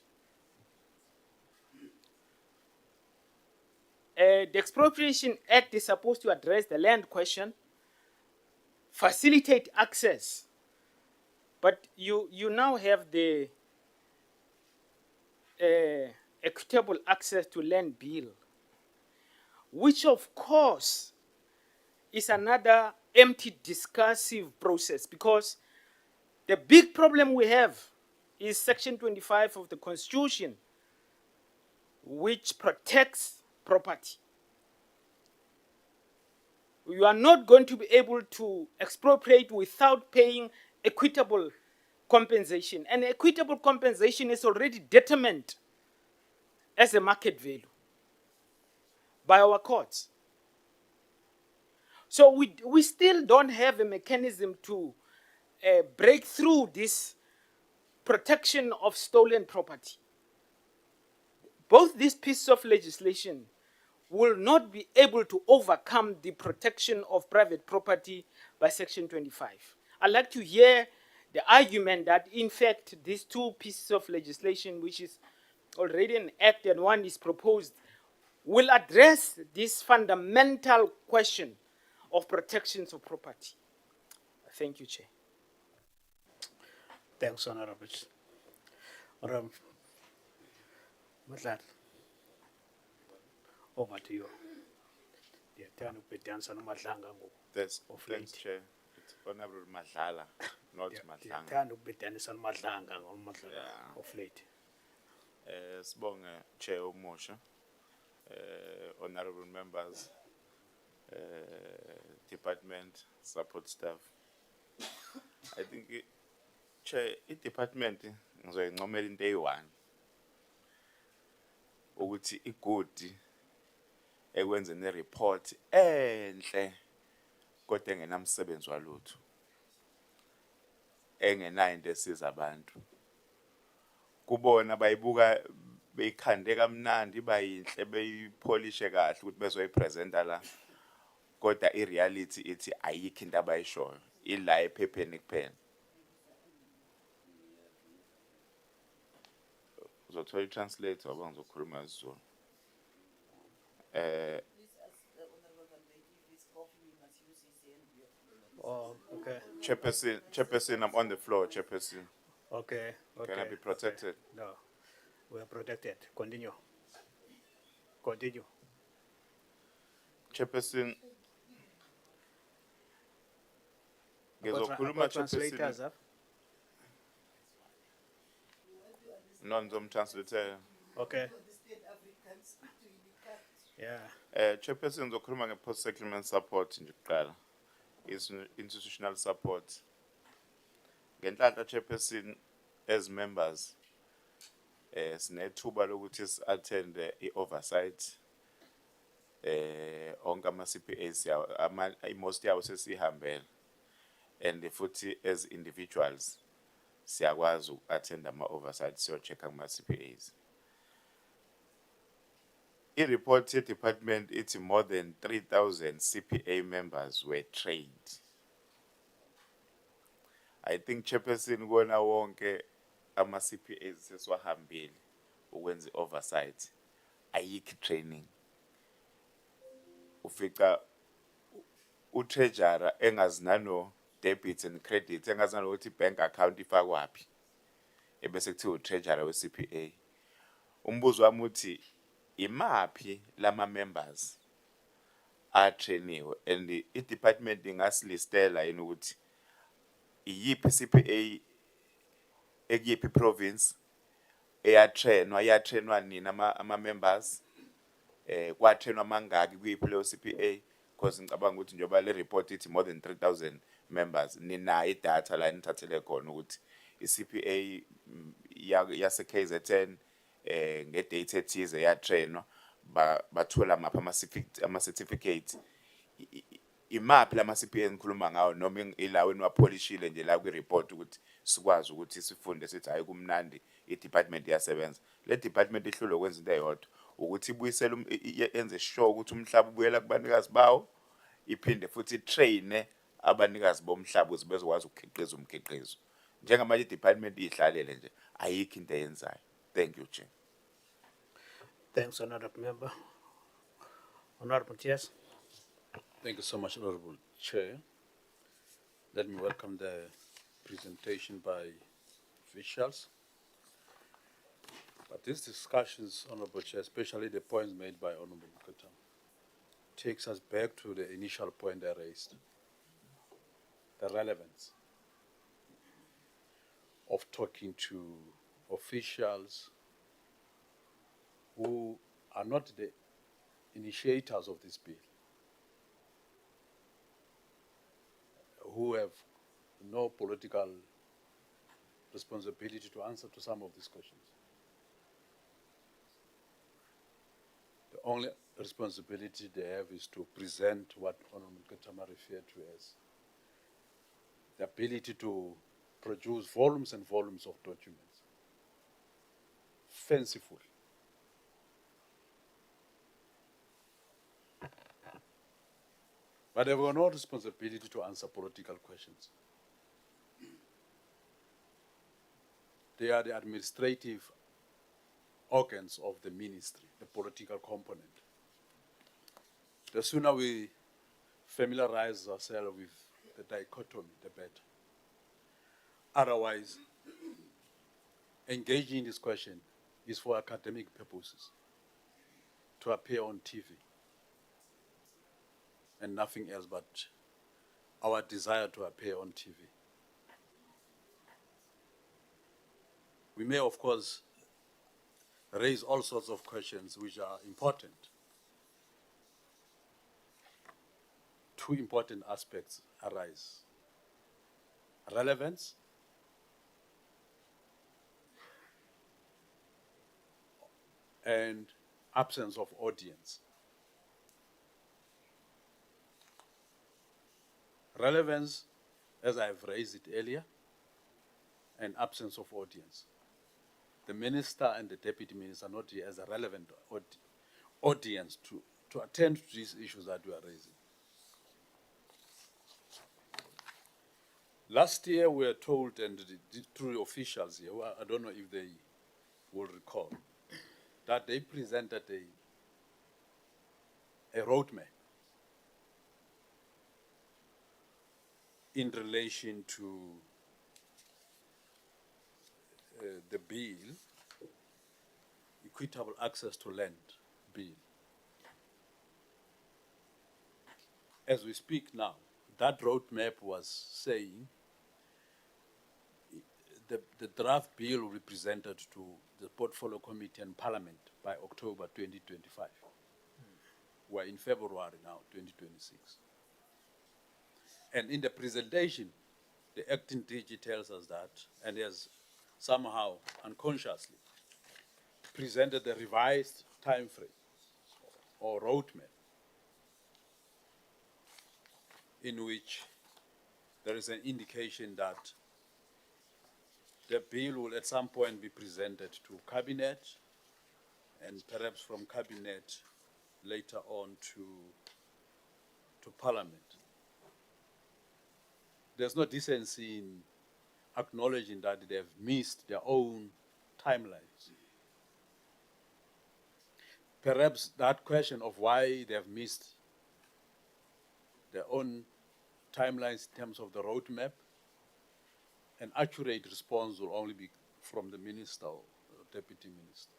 The Expropriation Act is supposed to address the land question, facilitate access, but you now have the Equitable Access to Land Bill, which of course is another empty discursive process, because the big problem we have is Section 25 of the Constitution, which protects property. You are not going to be able to expropriate without paying equitable compensation. And equitable compensation is already determined as a market value by our courts. So we still don't have a mechanism to break through this protection of stolen property. Both these pieces of legislation will not be able to overcome the protection of private property by Section 25. I'd like to hear the argument that, in fact, these two pieces of legislation, which is already an act and one is proposed, will address this fundamental question of protections of property. Thank you, Chair. Thanks, Honorable. Honorable Matlat, over to you. Thanks, Of thanks, late. Chair. It's Honorable Madlala, not Madlanga. Ndiyethanda ukubhidanisa noMadlanga ngoMadlanga Yeah. of late. Sibonge Chair omusha, honorable members, department, support staff. I think Chair, department ngizoyincomela into eyi-1 ukuthi igudi ekwenzeni report enhle kodwa engenamsebenzi walutho, engenayo into esiza abantu. Kubona bayibuka beyikhande kamnandi bayinhle beyipolishe kahle ukuthi bezoyipresenta la, kodwa ireality ithi ayikho into abayishoyo, ila ephepheni kuphela. Uzothola i-translator waba ngizokhuluma isiZulu. Oh, okay. Chairperson, I'm on the floor, Chairperson. Okay. Can I be protected? No, we are protected. Continue. Continue. Chairperson, About translators, huh? no ngizomtranslator. Okay. Yeah. Chairperson, ngizokhuluma nge-post settlement support nje kuqala. Is institutional support. Ngenhlanhla Chairperson, as members, sinethuba lokuthi si-attend i-oversight. Onke ama-CPAs most yawo sesihambele, and futhi as individuals siyakwazi uku-attend ama-oversight siyo-check-a kuma-CPAs. I-report ye-department ithi more than 3,000 CPA members were trained. I think Chairperson kuwona wonke ama-CPAs sesiwahambile ukwenza i-oversight, ayikho training. Ufica u-treasurer engazi nano debits and credits, engazi nanokuthi bank account ifakwaphi, ebese kuthiwa u-treasurer we-CPA. Umbuzo wami uthi imaphi lama members atrainiwe, and i-department ingasilistela yini ukuthi iyiphi CPA ekuyiphi province yatrainwa nini ama members, kwatrainwa mangaki kuyiphi leyo CPA, because ngicabanga ukuthi njengoba le report ithi more than 3,000 members, ninayo idata la nithathele khona ukuthi i-CPA yase KZN ngedate ethize yatrainwa, bathola maphi ama-certificate imaphi lama-CPA engikhuluma ngawo noma ilawo eniwapholishile nje la kwi-report ukuthi sikwazi ukuthi sifunde sithi hayi kumnandi i-department iyasebenza. Le department ihlulwe ukwenza into eyodwa ukuthi ibuyisele yenze sure ukuthi umhlaba ubuyela kubanikazi bawo, iphinde futhi traine abanikazi bomhlaba ukuze bezokwazi ukukhiqiza umkhiqizo. Njengamanje i-department ihlalele nje ayikho into eyenzayo. Thank you, Chair. Thanks, Honorable Member. Honorable Tias. Thank you so much, Honorable Chair. Let me welcome the presentation by officials. But these discussions, Honorable Chair, especially the points made by Honorable Mkata, takes us back to the initial point I raised, the relevance of talking to officials who are not the initiators of this bill, who have no political responsibility to answer to some of these questions. The only responsibility they have is to present what Honorable Katama referred to as the ability to produce volumes and volumes of documents, fanciful. But they have no responsibility to answer political questions. They are the administrative organs of the ministry, the political component. The sooner we familiarize ourselves with the dichotomy, the better. Otherwise, engaging in this question is for academic purposes, to appear on TV, and nothing else but our desire to appear on TV. We may, of course, raise all sorts of questions which are important. Two important aspects arise: relevance and absence of audience. Relevance, as I've raised it earlier, and absence of audience. The minister and the deputy minister are not here as a relevant audience to attend to these issues that we are raising. Last year we were told, and through the officials here, I don't know if they will recall, that they presented a roadmap in relation to the bill, Equitable Access to Land bill. As we speak now, that roadmap was saying the draft bill will be presented to the Portfolio Committee and Parliament by October 2025. We're in February now, 2026. And in the presentation, the acting DG tells us that, and has somehow unconsciously presented the revised time frame or roadmap in which there is an indication that the bill will at some point be presented to Cabinet, and perhaps from Cabinet later on to Parliament. There's no decency in acknowledging that they have missed their own timelines. Perhaps that question of why they have missed their own timelines in terms of the roadmap, an accurate response will only be from the minister or deputy minister.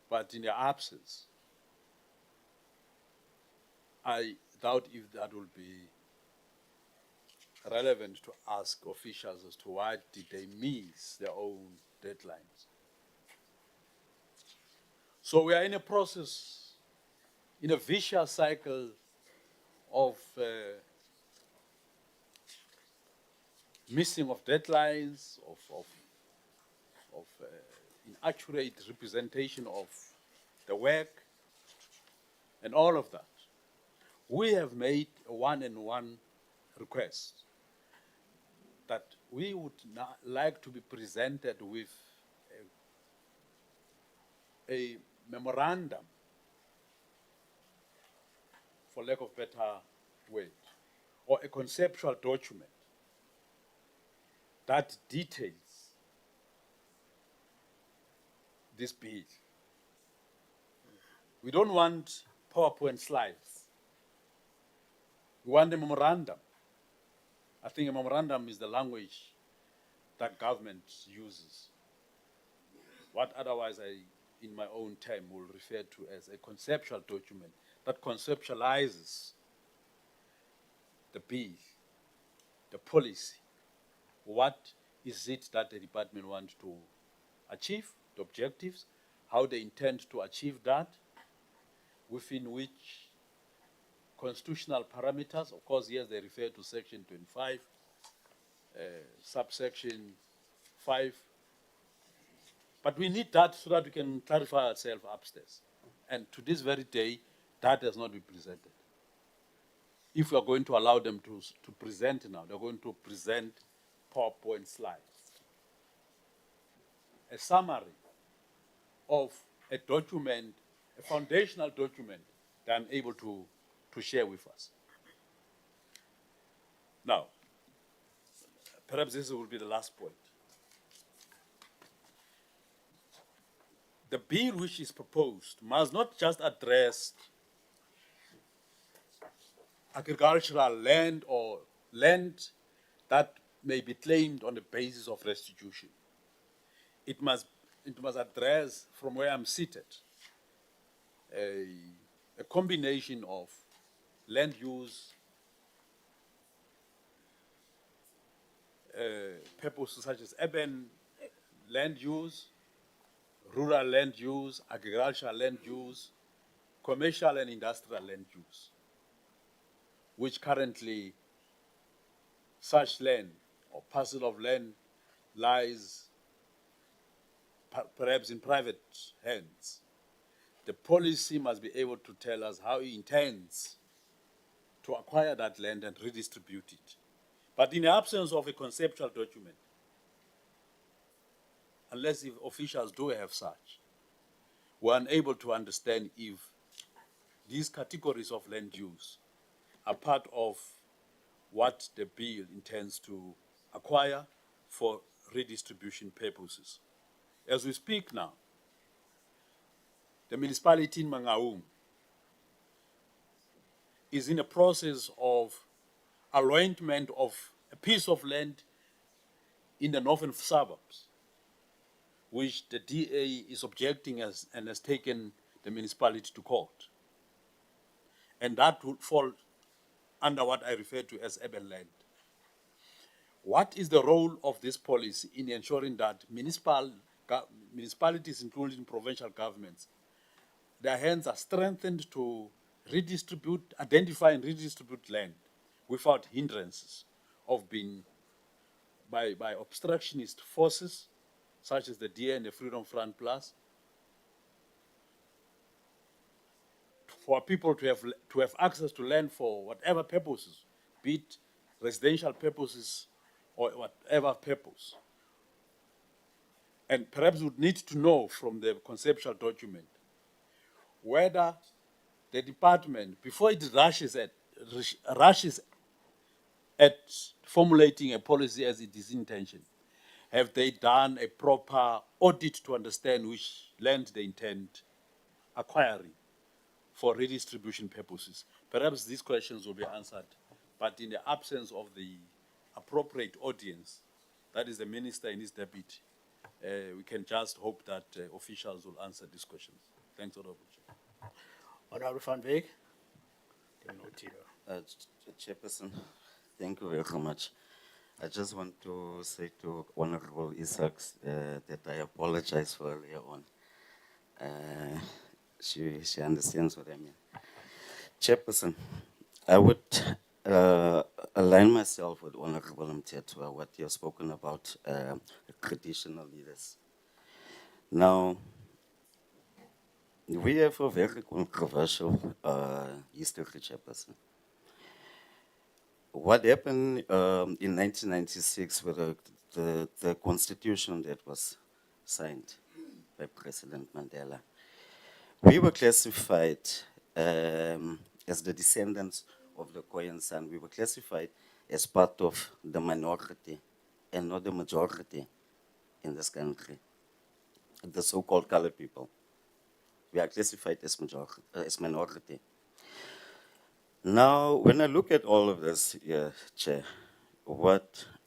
But in their absence, I doubt if that will be relevant to ask officials as to why did they miss their own deadlines. So we are in a process, in a vicious cycle of missing of deadlines, of inaccurate representation of the work, and all of that. We have made a one-and-one request that we would like to be presented with a memorandum, for lack of better word, or a conceptual document that details this bill. We don't want PowerPoint slides. We want a memorandum. I think a memorandum is the language that government uses. What otherwise I, in my own term, will refer to as a conceptual document that conceptualizes the bill, the policy. What is it that the department wants to achieve, the objectives, how they intend to achieve that, within which constitutional parameters, of course, yes, they refer to section 25, subsection 5, but we need that so that we can clarify ourselves upstairs. And to this very day, that has not been presented. If we are going to allow them to present now, they're going to present PowerPoint slides. A summary of a document, a foundational document they're unable to share with us. Now, perhaps this will be the last point. The bill which is proposed must not just address agricultural land or land that may be claimed on the basis of restitution. It must address, from where I'm seated, a combination of land use, purposes such as urban land use, rural land use, agricultural land use, commercial and industrial land use, which currently such land or parcel of land lies perhaps in private hands. The policy must be able to tell us how it intends to acquire that land and redistribute it. But in the absence of a conceptual document, unless if officials do have such, we're unable to understand if these categories of land use are part of what the bill intends to acquire for redistribution purposes. As we speak now, the municipality in Mangaung is in a process of allotment of a piece of land in the northern suburbs, which the DA is objecting and has taken the municipality to court. And that would fall under what I refer to as urban land. What is the role of this policy in ensuring that municipalities, including provincial governments, their hands are strengthened to redistribute, identify and redistribute land without hindrances of being by obstructionist forces such as the DA and the Freedom Front Plus, for people to have access to land for whatever purposes, be it residential purposes or whatever purpose. And perhaps we'd need to know from the conceptual document whether the department, before it rushes at formulating a policy as it is intention, have they done a proper audit to understand which land they intend acquiring for redistribution purposes? Perhaps these questions will be answered, but in the absence of the appropriate audience, that is the minister and his deputy, we can just hope that officials will answer these questions. Thanks, Honorable Chair. Honorable Van Wyk. Chairperson, thank you very much. I just want to say to Honorable Isaacs that I apologize for earlier on. She understands what I mean. Chairperson, I would align myself with Honorable Mtetwa, what you have spoken about traditional leaders. Now, we we have a very controversial history, Chairperson. What happened in 1996 with the constitution that was signed by President Mandela? We were classified as the descendants of the Khoisan. We were classified as part of the minority and not the majority in this country, the so-called colored people. We are classified as as minority. Now, when I look at all of this, Chair,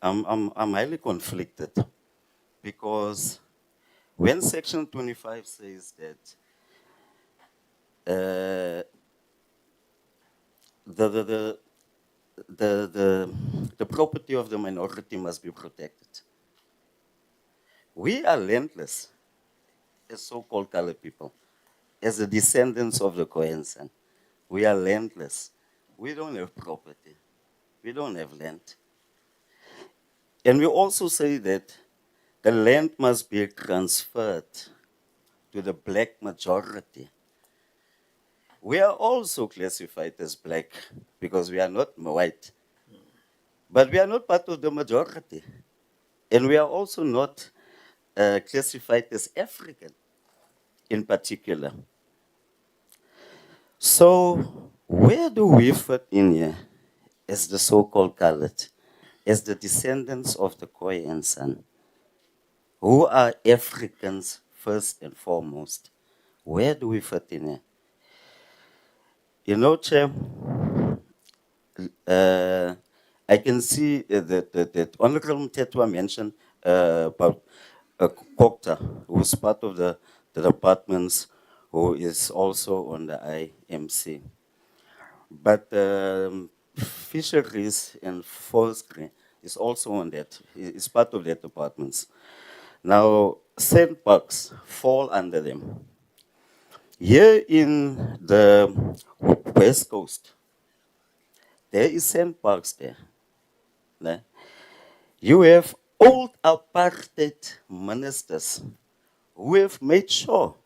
I'm highly conflicted because when Section 25 says that the property of the minority must be protected, we are landless as so-called colored people, as the descendants of the Khoisan. We are landless. We don't have property. We don't have land. And we also say that the land must be transferred to the black majority. We are also classified as black because we are not white. But we are not part of the majority. And we are also not classified as African in particular. So where do we fit in here as the so-called colored, as the descendants of the Khoisan, who are Africans first and foremost? Where do we fit in here? You know, Chair, I can see that Honorable Mtetwa mentioned about Kokta, who's part of the departments, who is also on the IMC. But fisheries and forestry is also on that, is part of that departments. Now, sandparks fall under them. Here in the West Coast, there is sandparks there. Né? You have old apartheid ministers who have made sure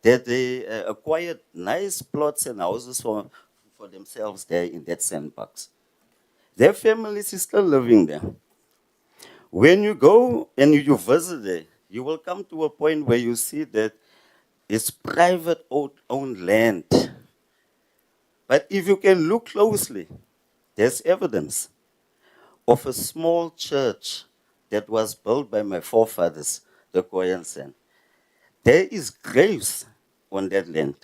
that they acquired nice plots and houses for themselves there in that sandbox. Their families is still living there. When you go and you visit there, you will come to a point where you see that it's private owned land. But if you can look closely, there's evidence of a small church that was built by my forefathers, the Khoisan. There is graves on that land,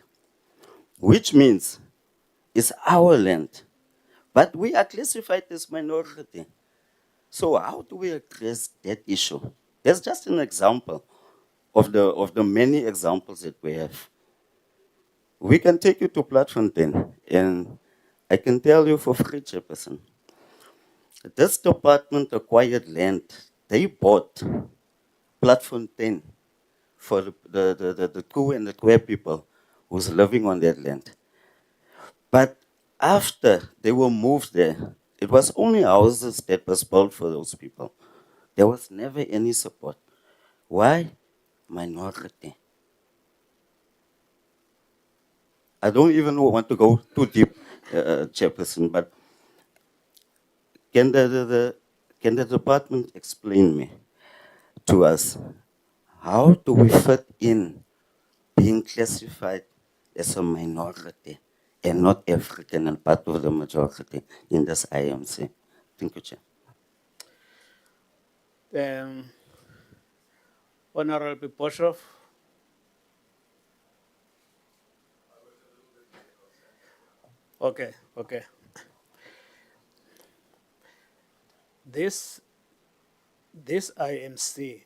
which means it's our land. But we are classified as minority. So how do we address that issue? That's just an example of the many examples that we have. We can take you to Platfontein, and I can tell you for free, Chairperson, this department acquired land. They bought Platfontein for the Koo and the Kwe people who's living on that land. But after they were moved there, it was only houses that was built for those people. There was never any support. Why? Minority. I don't even want to go too deep, Chairperson, but can the department explain me to us, how do we fit in being classified as a minority and not African and part of the majority in this IMC? Thank you, Chair. Honorable Boshoff. Okay. This IMC,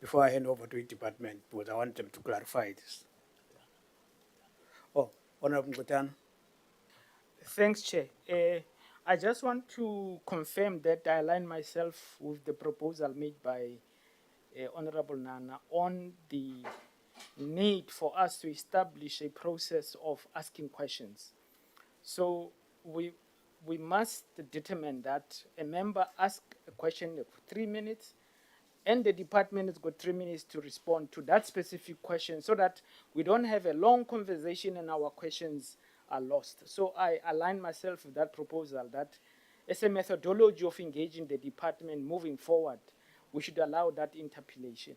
before I hand over to the department, because I want them to clarify this. Oh, Honorable Ngutan. Thanks, Chair. I just want to confirm that I align myself with the proposal made by Honorable Nana on the need for us to establish a process of asking questions. So we must determine that a member asks a question for 3 minutes, and the department has got 3 minutes to respond to that specific question so that we don't have a long conversation and our questions are lost. So I align myself with that proposal that as a methodology of engaging the department moving forward, we should allow that interpellation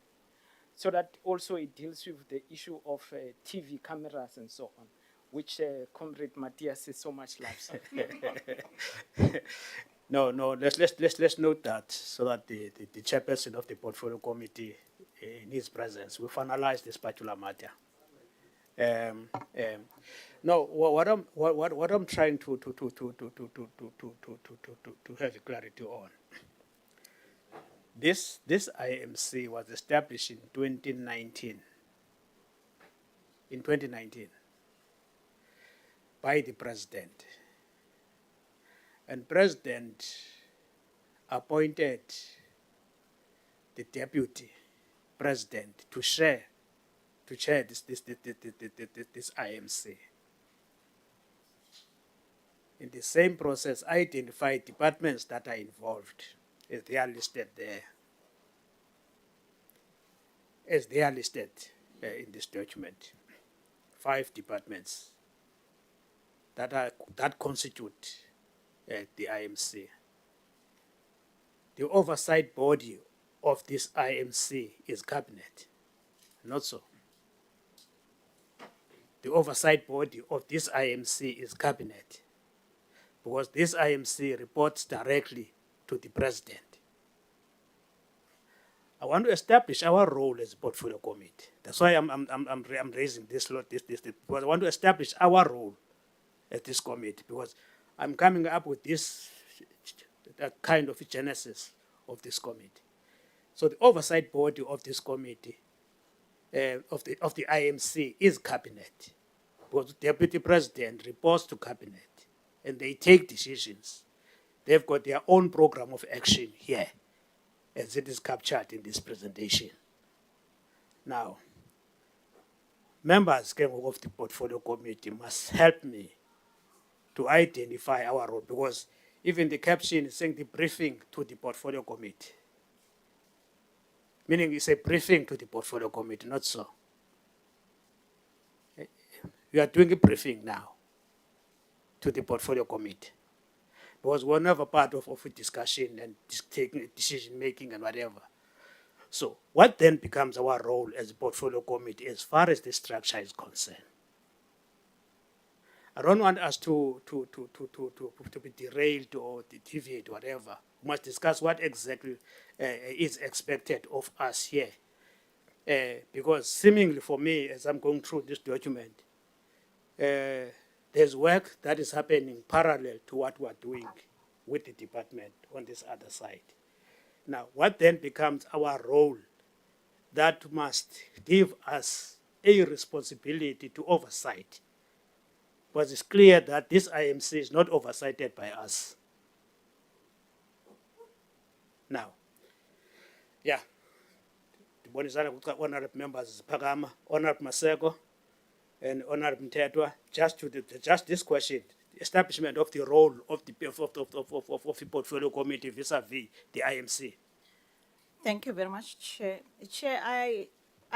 so that also it deals with the issue of TV cameras and so on, which Comrade Matthias so much loves. No, let's note that so that the chairperson of the portfolio committee, in his presence, will finalize this particular matter. No, what I'm trying to have clarity on. This IMC was established in 2019. In 2019, by the president. And president appointed the deputy president to chair this IMC. In the same process, I identified departments that are involved, as they are listed there, as they are listed in this document. 5 departments that constitute the IMC. The oversight body of this IMC is cabinet, not so. The oversight body of this IMC is cabinet, because this IMC reports directly to the president. I want to establish our role as a portfolio committee. That's why I'm raising this because I want to establish our role as this committee, because I'm coming up with this that kind of a genesis of this committee. So the oversight body of this committee, of the IMC, is cabinet, because the deputy president reports to cabinet, and they take decisions. They've got their own program of action here, as it is captured in this presentation. Now, members of the portfolio committee must help me to identify our role, because even the caption is saying the briefing to the portfolio committee. Meaning it's a briefing to the portfolio committee, not so. We are doing a briefing now to the portfolio committee, because we're never part of a discussion and taking decision making and whatever. So what then becomes our role as a portfolio committee as far as the structure is concerned? I don't want us to be derailed or deviate, whatever. We must discuss what exactly is expected of us here. Because seemingly for me, as I'm going through this document, there's work that is happening parallel to what we're doing with the department on this other side. Now, what then becomes our role that must give us a responsibility to oversight? Because it's clear that this IMC is not oversighted by us. Now, yeah, the Bonizana honorable members Pagama, honorable Maseko, and honorable Mtetwa, just this question, the establishment of the role of the portfolio committee vis-a-vis the IMC. Thank you very much, Chair. Chair, I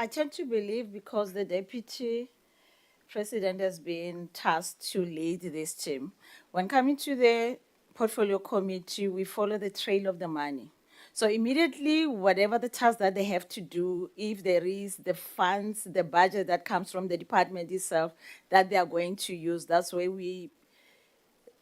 tend to believe, because the Deputy President has been tasked to lead this team, when coming to the Portfolio Committee, we follow the trail of the money. So immediately, whatever the task that they have to do, if there is the funds, the budget that comes from the department itself that they are going to use, that's where we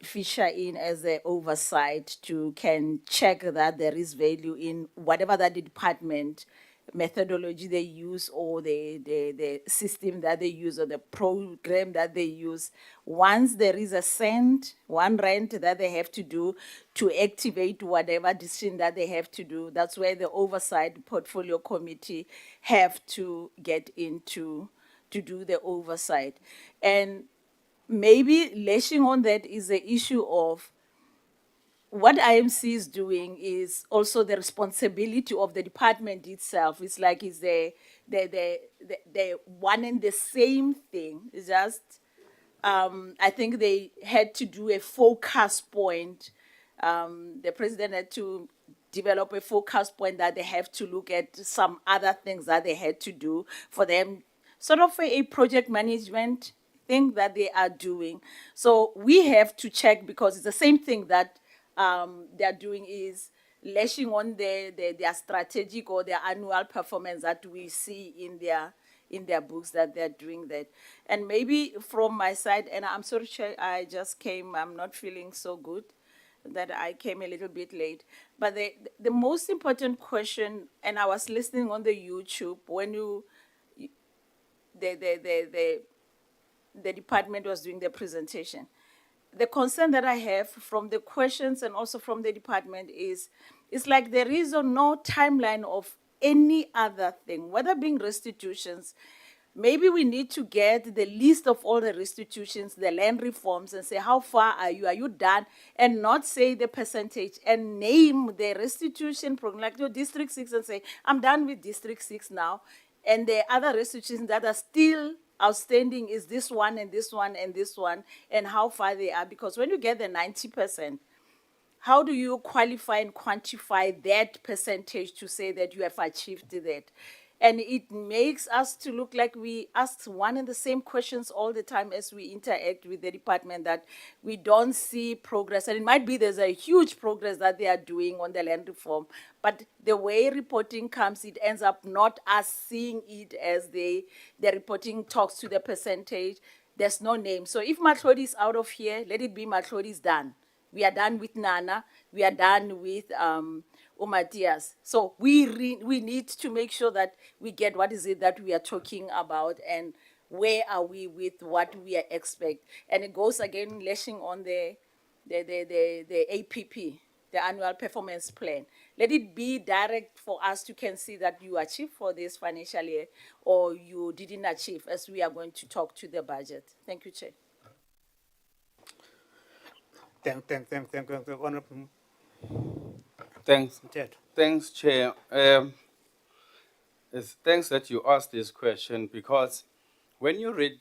feature in as an oversight to can check that there is value in whatever that the department methodology they use, or the system that they use, or the program that they use. Once there is a cent, R1 that they have to do to activate whatever decision that they have to do, that's where the oversight portfolio committee have to get into to do the oversight. And maybe lashing on that is the issue of what IMC is doing is also the responsibility of the department itself. It's like it's the one and the same thing. It's just, I think they had to do a focus point. The president had to develop a focus point that they have to look at some other things that they had to do for them, sort of a project management thing that they are doing. So we have to check, because it's the same thing that they're doing, is lashing on their strategic or their annual performance that we see in their books, that they're doing that. And maybe from my side, and I'm sorry, Chair, I just came, I'm not feeling so good, that I came a little bit late. But the most important question, and I was listening on the YouTube when the department was doing the presentation. The concern that I have from the questions and also from the department is, it's like there is no timeline of any other thing, whether being restitutions. Maybe we need to get the list of all the restitutions, the land reforms, and say, how far are you? Are you done? And not say the percentage, and name the restitution program, like your District 6, and say, I'm done with District 6 now. And the other restitutions that are still outstanding is this one and this one and this one, and how far they are. Because when you get the 90%, how do you qualify and quantify that percentage to say that you have achieved that? And it makes us to look like we ask one and the same questions all the time as we interact with the department, that we don't see progress. And it might be there's a huge progress that they are doing on the land reform, but the way reporting comes, it ends up not us seeing it as the reporting talks to the percentage. There's no name. So if Matlodi is out of here, let it be Matlodi is done. We are done with Nana. We are done with Umatias. So we need to make sure that we get what is it that we are talking about, and where are we with what we expect. And it goes again, lashing on the APP, the annual performance plan. Let it be direct for us to can see that you achieved for this financial year or you didn't achieve, as we are going to talk to the budget. Thank you, Chair. Thank you, Honorable. Thanks. Chair. Thanks, Chair. Thanks that you asked this question, because when you read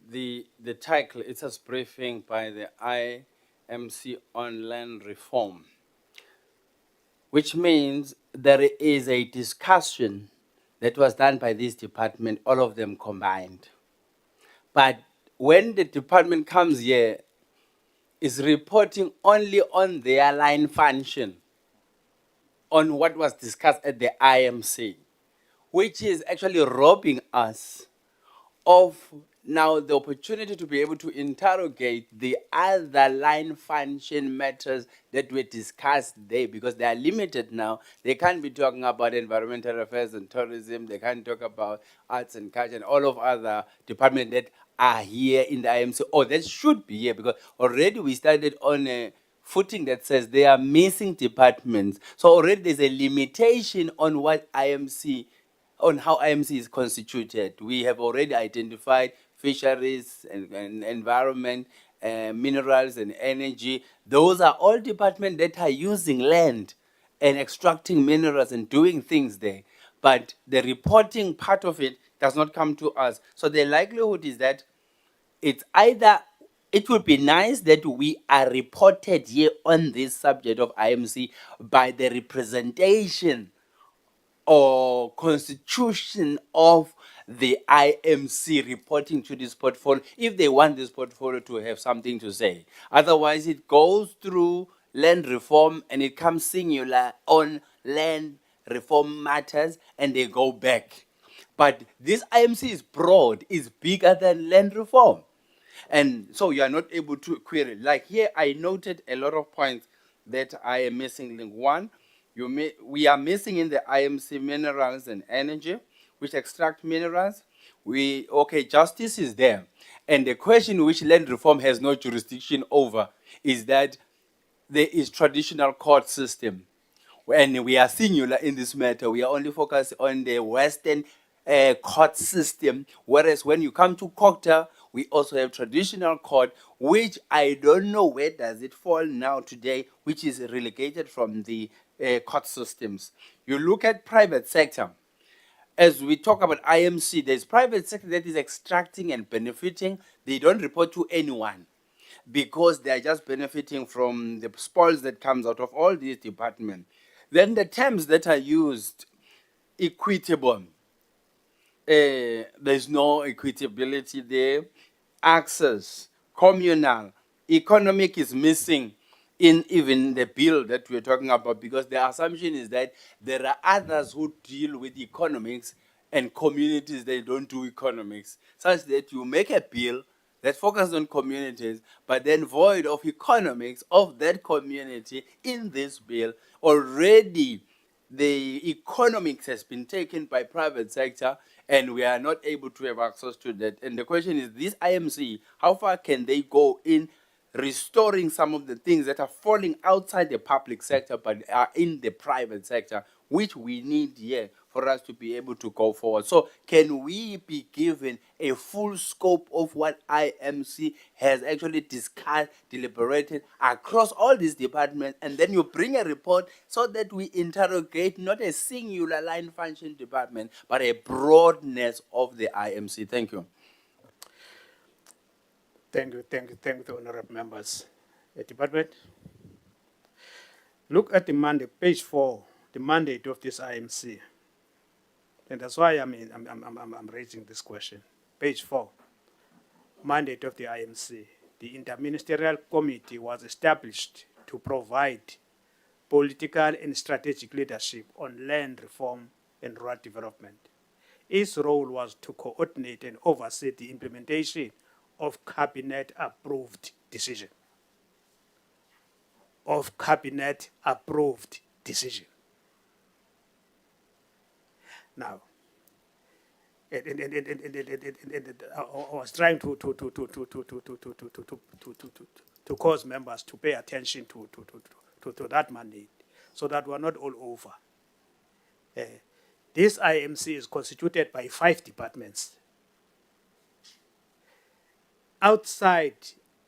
the title, it's a briefing by the IMC on land reform, which means there is a discussion that was done by this department, all of them combined. But when the department comes here, is reporting only on their line function, on what was discussed at the IMC, which is actually robbing us of now the opportunity to be able to interrogate the other line function matters that were discussed there, because they are limited now. They can't be talking about environmental affairs and tourism. They can't talk about arts and culture and all of other departments that are here in the IMC, or that should be here, because already we started on a footing that says they are missing departments. So already there's a limitation on what IMC, on how IMC is constituted. We have already identified fisheries and environment, minerals and energy. Those are all departments that are using land and extracting minerals and doing things there. But the reporting part of it does not come to us. So the likelihood is that it's either, it would be nice that we are reported here on this subject of IMC by the representation or constitution of the IMC reporting to this portfolio, if they want this portfolio to have something to say. Otherwise, it goes through land reform and it comes singular on land reform matters and they go back. But this IMC is broad, is bigger than land reform. And so you are not able to query. Like here, I noted a lot of points that I am missing. Link one, we are missing in the IMC minerals and energy, which extract minerals. Justice is there. And the question which land reform has no jurisdiction over is that there is traditional court system. When we are singular in this matter, we are only focused on the Western court system, whereas when you come to COCTA, we also have traditional court, which I don't know where does it fall now today, which is relegated from the court systems. You look at private sector. As we talk about IMC, there's private sector that is extracting and benefiting. They don't report to anyone because they are just benefiting from the spoils that comes out of all these departments. Then the terms that are used, equitable, there's no equitability there. Access, communal, economic is missing in even the bill that we're talking about, because the assumption is that there are others who deal with economics and communities that don't do economics, such that you make a bill that focuses on communities, but then void of economics of that community in this bill. Already the economics has been taken by private sector, and we are not able to have access to that. And the question is, this IMC, how far can they go in restoring some of the things that are falling outside the public sector but are in the private sector, which we need here for us to be able to go forward? So can we be given a full scope of what IMC has actually discussed, deliberated across all these departments, and then you bring a report so that we interrogate not a singular line function department, but a broadness of the IMC? Thank you. Thank you, honorable members. Department, look at the mandate, page 4, the mandate of this IMC. And that's why I'm raising this question. Page 4, mandate of the IMC. The Interministerial Committee was established to provide political and strategic leadership on land reform and rural development. Its role was to coordinate and oversee the implementation of cabinet-approved decision. Of cabinet-approved decision. Now, I was trying to cause members to pay attention to that mandate, so that we're not all over. This IMC is constituted by 5 departments.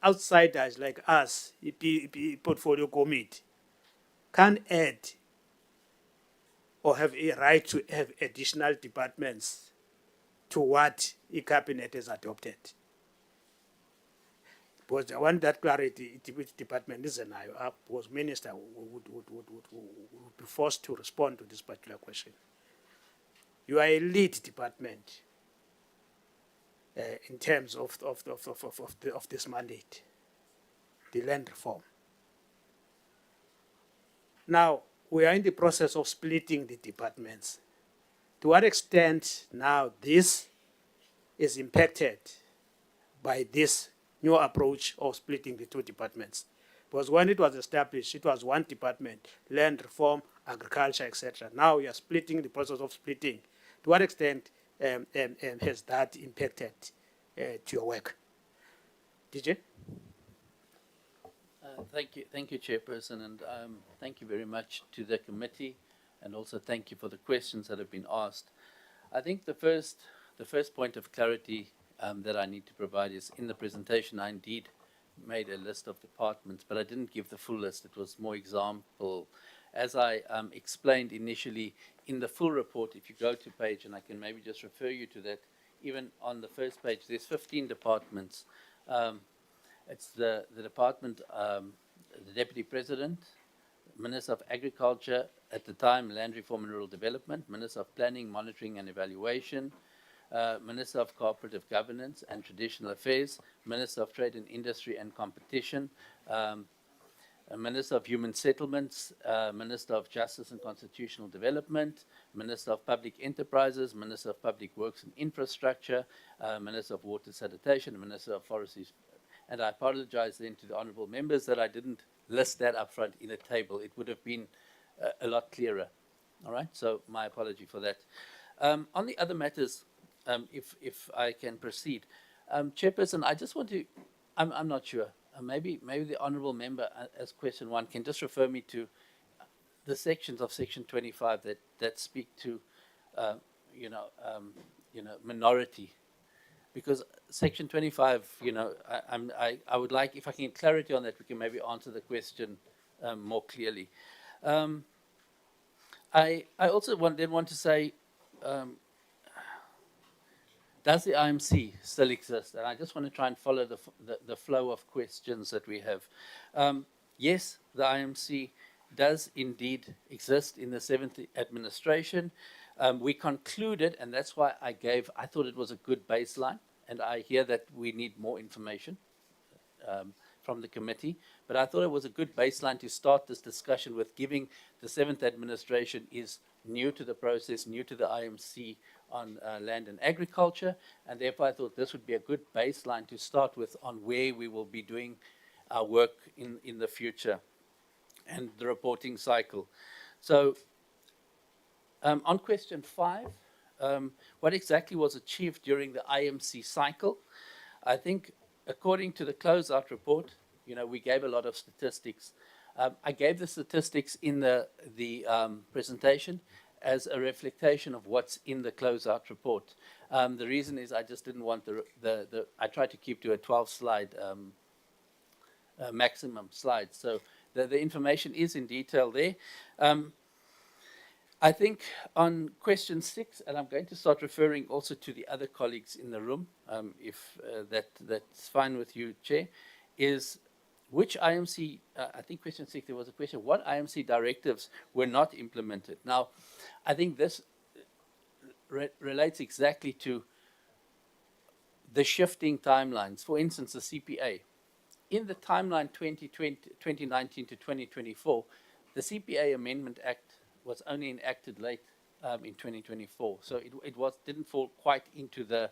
Outsiders like us, the portfolio committee, can add or have a right to have additional departments to what the cabinet has adopted. Because I want that clarity, which department is an IO, because minister would be forced to respond to this particular question. You are a lead department in terms of this mandate, the land reform. Now, we are in the process of splitting the departments. To what extent now this is impacted by this new approach of splitting the 2 departments? Because when it was established, it was 1 department, land reform, agriculture, etc. Now we are splitting, the process of splitting. To what extent has that impacted to your work? DJ? Thank you, Chairperson, and thank you very much to the committee, and also thank you for the questions that have been asked. I think the first point of clarity that I need to provide is, in the presentation I indeed made a list of departments, but I didn't give the full list. It was more example. As I explained initially, in the full report, if you go to page, and I can maybe just refer you to that, even on the first page, there's 15 departments. It's the department, the Deputy President, Minister of Agriculture, at the time, Land Reform and Rural Development, Minister of Planning, Monitoring and Evaluation, Minister of Cooperative Governance and Traditional Affairs, Minister of Trade and Industry and Competition, Minister of Human Settlements, Minister of Justice and Constitutional Development, Minister of Public Enterprises, Minister of Public Works and Infrastructure, Minister of Water Sanitation, Minister of Forestry. And I apologize then to the honourable members that I didn't list that up front in a table. It would have been a lot clearer. All right, so my apology for that. On the other matters, if I can proceed. Chairperson, I just want to, I'm not sure, maybe the honourable member as question 1 can just refer me to the sections of section 25 that speak to, minority. Because section 25, I would like, if I can get clarity on that, we can maybe answer the question more clearly. I also want to say, does the IMC still exist? And I just want to try and follow the flow of questions that we have. Yes, the IMC does indeed exist in the 7th administration. We concluded, and that's why I thought it was a good baseline, and I hear that we need more information from the committee, but I thought it was a good baseline to start this discussion with, giving the 7th administration is new to the process, new to the IMC on land and agriculture, and therefore I thought this would be a good baseline to start with on where we will be doing our work in the future and the reporting cycle. So on question 5, what exactly was achieved during the IMC cycle? I think according to the closeout report, we gave a lot of statistics. I gave the statistics in the presentation as a reflection of what's in the closeout report. The reason is I just didn't want I tried to keep to a 12-slide maximum slide. So the information is in detail there. I think on question 6, and I'm going to start referring also to the other colleagues in the room, if that's fine with you, Chair, is which IMC, I think question 6, there was a question, what IMC directives were not implemented? Now, I think this relates exactly to the shifting timelines. For instance, the CPA. In the timeline 2019 to 2024, the CPA Amendment Act was only enacted late in 2024. So it didn't fall quite into the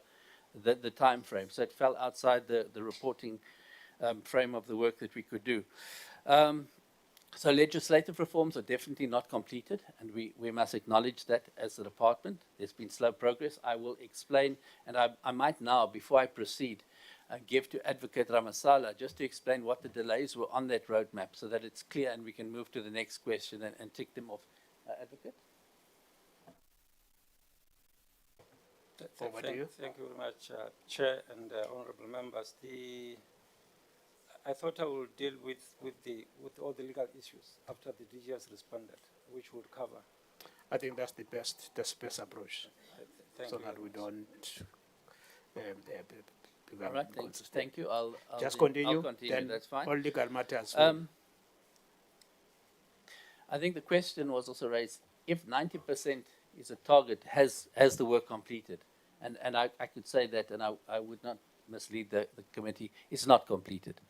time frame. So it fell outside the reporting frame of the work that we could do. So legislative reforms are definitely not completed, and we must acknowledge that as a department. There's been slow progress. I will explain, and I might now, before I proceed, give to Advocate Ramasala just to explain what the delays were on that roadmap so that it's clear and we can move to the next question and tick them off. Advocate? Over to you. Thank you very much, Chair and honourable members. I thought I would deal with all the legal issues after the DG has responded, which would cover. I think that's the best approach, so that we don't. All right, thank you. I'll just continue. I'll continue. Then that's fine. All legal matters. I think the question was also raised: if 90% is a target, has the work completed? And I could say that, and I would not mislead the committee. It's not completed.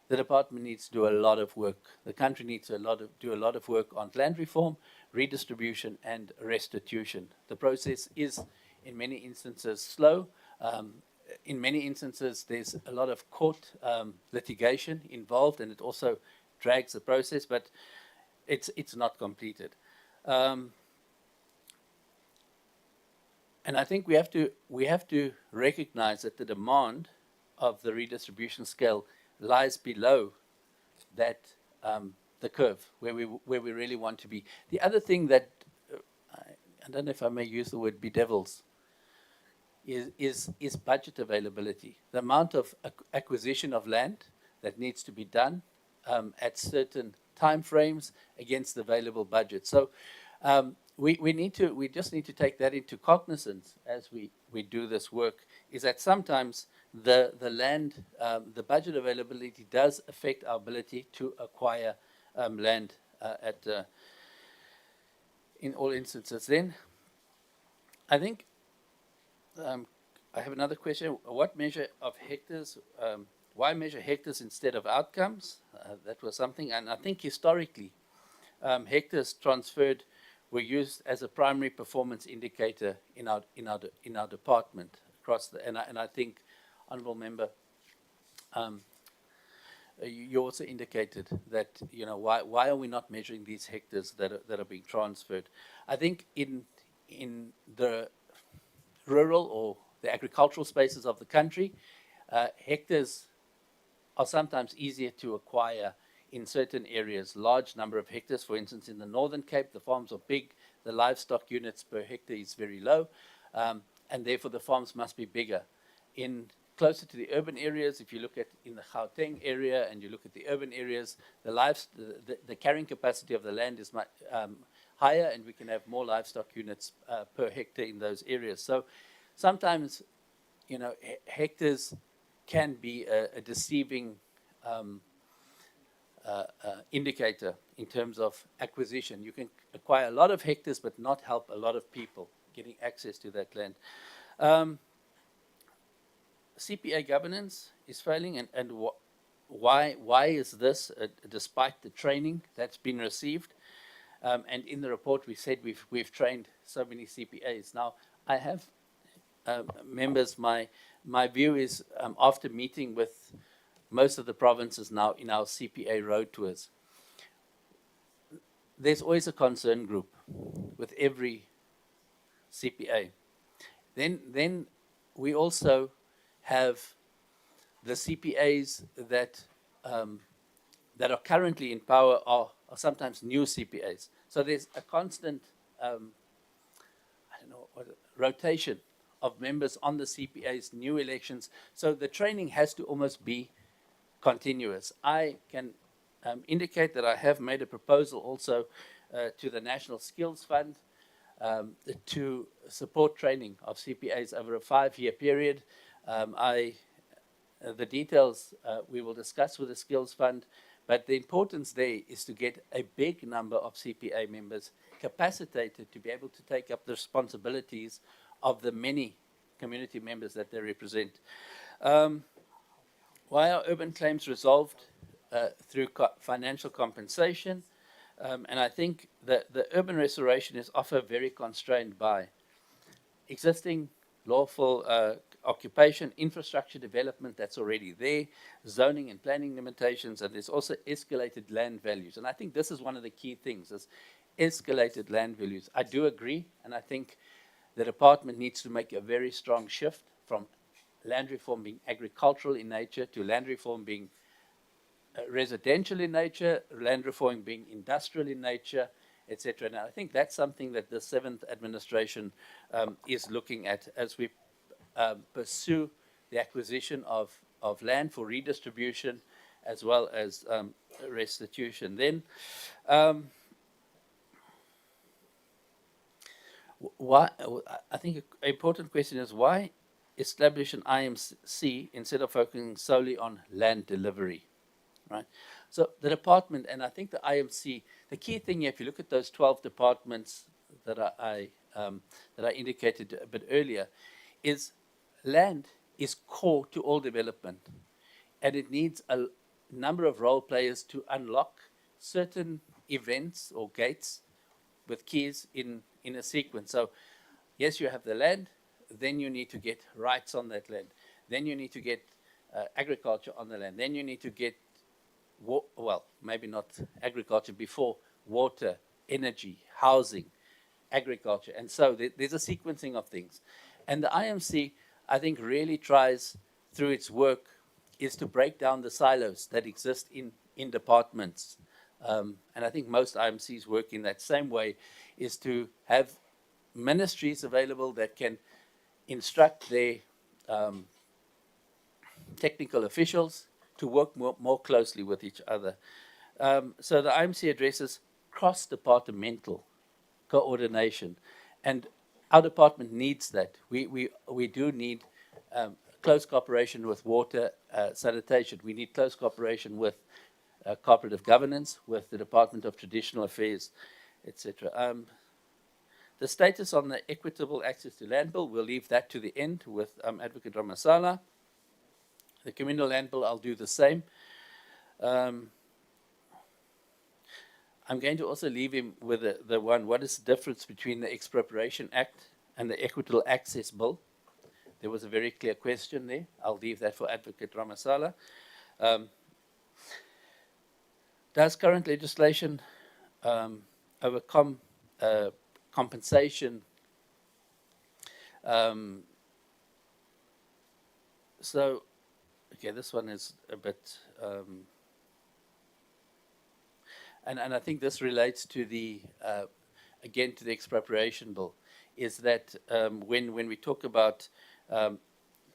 The department needs to do a lot of work. The country needs to do a lot of work on land reform, redistribution, and restitution. The process is, in many instances, slow. In many instances, there's a lot of court litigation involved, and it also drags the process, but it's not completed. And I think we have to recognize that the demand of the redistribution scale lies below that the curve where we really want to be. The other thing that I don't know if I may use the word bedevils is budget availability. The amount of acquisition of land that needs to be done at certain time frames against the available budget. So we just need to take that into cognizance as we do this work, is that sometimes the land, the budget availability does affect our ability to acquire land in all instances. Then I think I have another question. What measure of hectares, why measure hectares instead of outcomes? That was something, and I think historically hectares transferred were used as a primary performance indicator in our department across the, and I think, honourable member, you also indicated that why are we not measuring these hectares that are being transferred? I think in the rural or the agricultural spaces of the country, hectares are sometimes easier to acquire in certain areas, large number of hectares. For instance, in the Northern Cape, the farms are big, the livestock units per hectare is very low, and therefore the farms must be bigger. Closer to the urban areas, if you look at in the Gauteng area and you look at the urban areas, the carrying capacity of the land is much higher, and we can have more livestock units per hectare in those areas. So sometimes, hectares can be a deceiving indicator in terms of acquisition. You can acquire a lot of hectares but not help a lot of people getting access to that land. CPA governance is failing, and why is this, despite the training that's been received? And in the report we said we've trained so many CPAs. Now I have members, my view is, after meeting with most of the provinces now in our CPA road tours, there's always a concern group with every CPA. Then we also have the CPAs that that are currently in power are sometimes new CPAs. So there's a constant rotation of members on the CPAs, new elections. So the training has to almost be continuous. I can indicate that I have made a proposal also to the National Skills Fund to support training of CPAs over a 5-year period. The details we will discuss with the Skills Fund, but the importance there is to get a big number of CPA members capacitated to be able to take up the responsibilities of the many community members that they represent. Why are urban claims resolved through financial compensation? And I think that the urban restoration is often very constrained by existing lawful occupation, infrastructure development that's already there, zoning and planning limitations, and there's also escalated land values. And I think this is one of the key things, is escalated land values. I do agree, and I think the department needs to make a very strong shift from land reform being agricultural in nature to land reform being residential in nature, land reform being industrial in nature, etc. And I think that's something that the 7th administration is looking at as we pursue the acquisition of land for redistribution as well as restitution. Then, why? I think an important question is, why establish an IMC instead of focusing solely on land delivery, right? So the department, and I think the IMC, the key thing here, if you look at those 12 departments that I indicated a bit earlier, is land is core to all development, and it needs a number of role players to unlock certain events or gates with keys in a sequence. So yes, you have the land, then you need to get rights on that land, then you need to get agriculture on the land, then you need to get, well, maybe not agriculture before, water, energy, housing, agriculture. And so there's a sequencing of things. And the IMC, I think, really tries, through its work, is to break down the silos that exist in departments. And I think most IMCs work in that same way, is to have ministries available that can instruct their technical officials to work more closely with each other. So the IMC addresses cross-departmental coordination, and our department needs that. We do need close cooperation with water sanitation. We need close cooperation with cooperative governance, with the Department of Traditional Affairs, etc. The status on the equitable access to land bill, we'll leave that to the end with Advocate Ramasala. The communal land bill, I'll do the same. I'm going to also leave him with the one, what is the difference between the Expropriation Act and the Equitable Access Bill? There was a very clear question there. I'll leave that for Advocate Ramasala. Does current legislation overcome compensation? So, okay, this one is a bit, and I think this relates to the, again, to the expropriation bill, is that when we talk about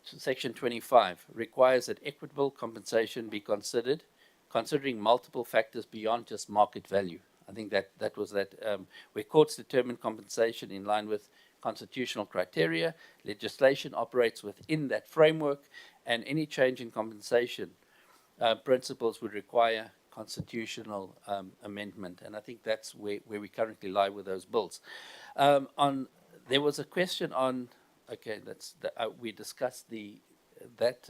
Section 25, requires that equitable compensation be considered, considering multiple factors beyond just market value. I think that was that, where courts determine compensation in line with constitutional criteria, legislation operates within that framework, and any change in compensation principles would require constitutional amendment, and I think that's where we currently lie with those bills. There was a question on, okay, we discussed that.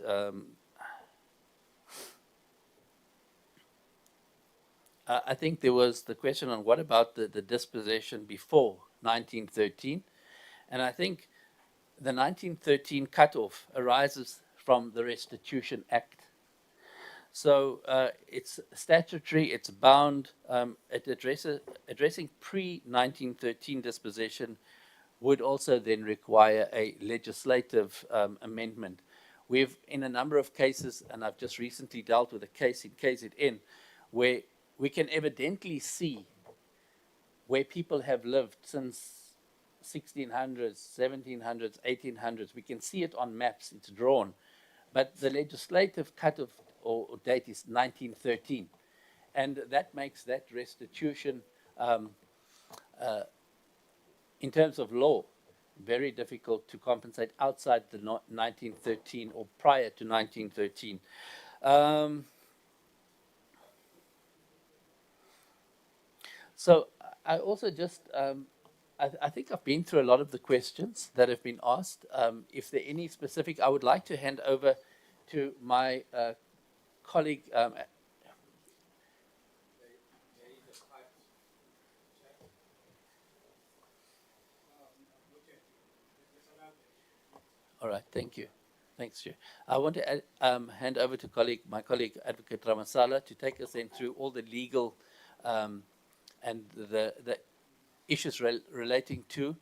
I think there was the question on what about the dispossession before 1913, and I think the 1913 cutoff arises from the Restitution Act. So it's statutory, it's bound, addressing pre-1913 dispossession would also then require a legislative amendment. We've, in a number of cases, and I've just recently dealt with a case in KZN, where we can evidently see where people have lived since 1600s, 1700s, 1800s. We can see it on maps, it's drawn. But the legislative cutoff or date is 1913. And that makes that restitution, in terms of law, very difficult to compensate outside the 1913 or prior to 1913. So I also just, I think I've been through a lot of the questions that have been asked. If there are any specific, I would like to hand over to my colleague. All right, thank you. Thanks, Chair. I want to hand over to my colleague, Advocate Ramasala, to take us then through all the legal and the issues relating to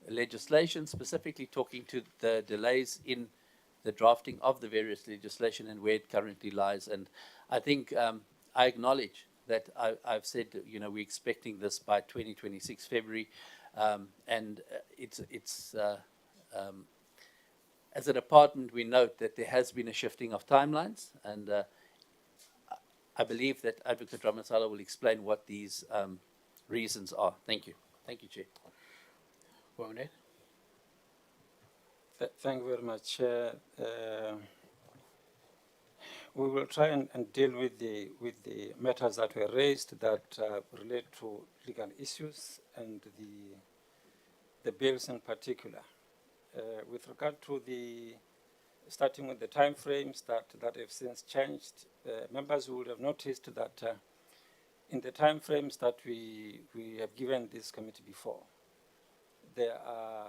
legislation, specifically talking to the delays in the drafting of the various legislation and where it currently lies. And I think I acknowledge that I've said, you know, we're expecting this by 2026 February, and as a department, we note that there has been a shifting of timelines, and I believe that Advocate Ramasala will explain what these reasons are. Thank you. Thank you, Chair. Thank you very much, Chair. We will try and deal with the matters that were raised that relate to legal issues and the bills in particular. With regard to starting with the time frames that have since changed, members would have noticed that in the time frames that we have given this committee before, there are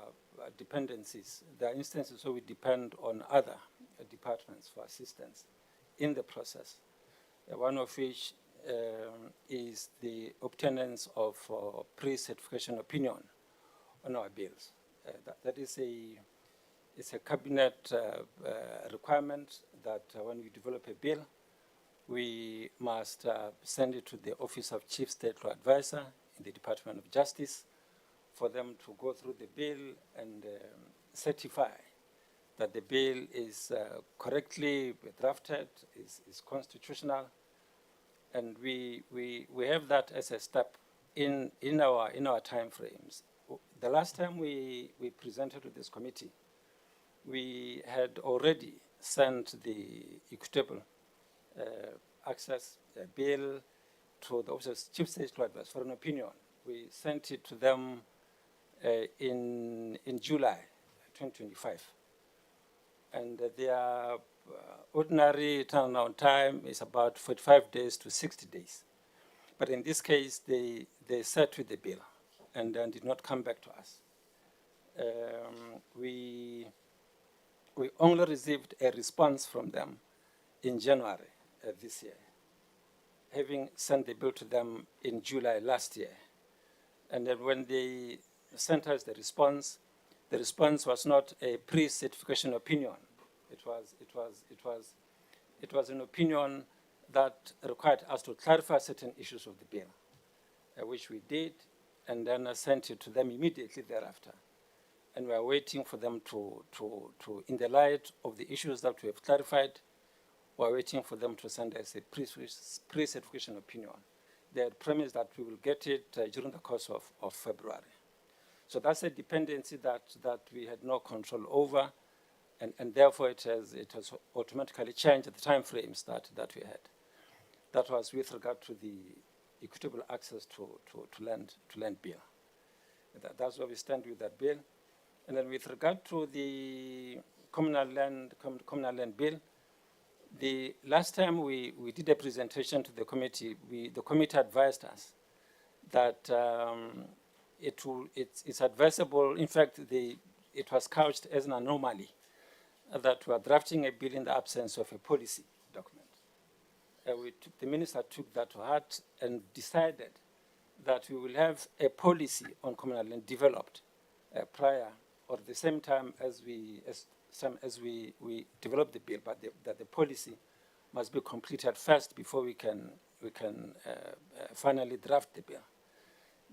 dependencies. There are instances where we depend on other departments for assistance in the process, one of which is the obtenance of pre-certification opinion on our bills. That is a cabinet requirement that when we develop a bill, we must send it to the Office of Chief State Law Advisor in the Department of Justice for them to go through the bill and certify that the bill is correctly drafted, is constitutional, and we have that as a step in our time frames. The last time we presented to this committee, we had already sent the Equitable access bill to the Office of Chief State Law Advisor for an opinion. We sent it to them in July 2025. And their ordinary turnaround time is about 45 days to 60 days. But in this case, they sat with the bill and then did not come back to us. We only received a response from them in January this year, having sent the bill to them in July last year. And then when they sent us the response was not a pre-certification opinion. It was an opinion that required us to clarify certain issues of the bill, which we did, and then I sent it to them immediately thereafter. And we are waiting for them to, in the light of the issues that we have clarified, we are waiting for them to send us a pre-certification opinion. They had promised that we will get it during the course of February. So that's a dependency that we had no control over, and therefore it has automatically changed the time frames that we had. That was with regard to the equitable access to land bill. That's where we stand with that bill. And then with regard to the communal land bill, the last time we did a presentation to the committee, the committee advised us that it's advisable. In fact, it was couched as an anomaly that we are drafting a bill in the absence of a policy document. The minister took that to heart and decided that we will have a policy on communal land developed prior or at the same time as we develop the bill, but that the policy must be completed first before we can finally draft the bill.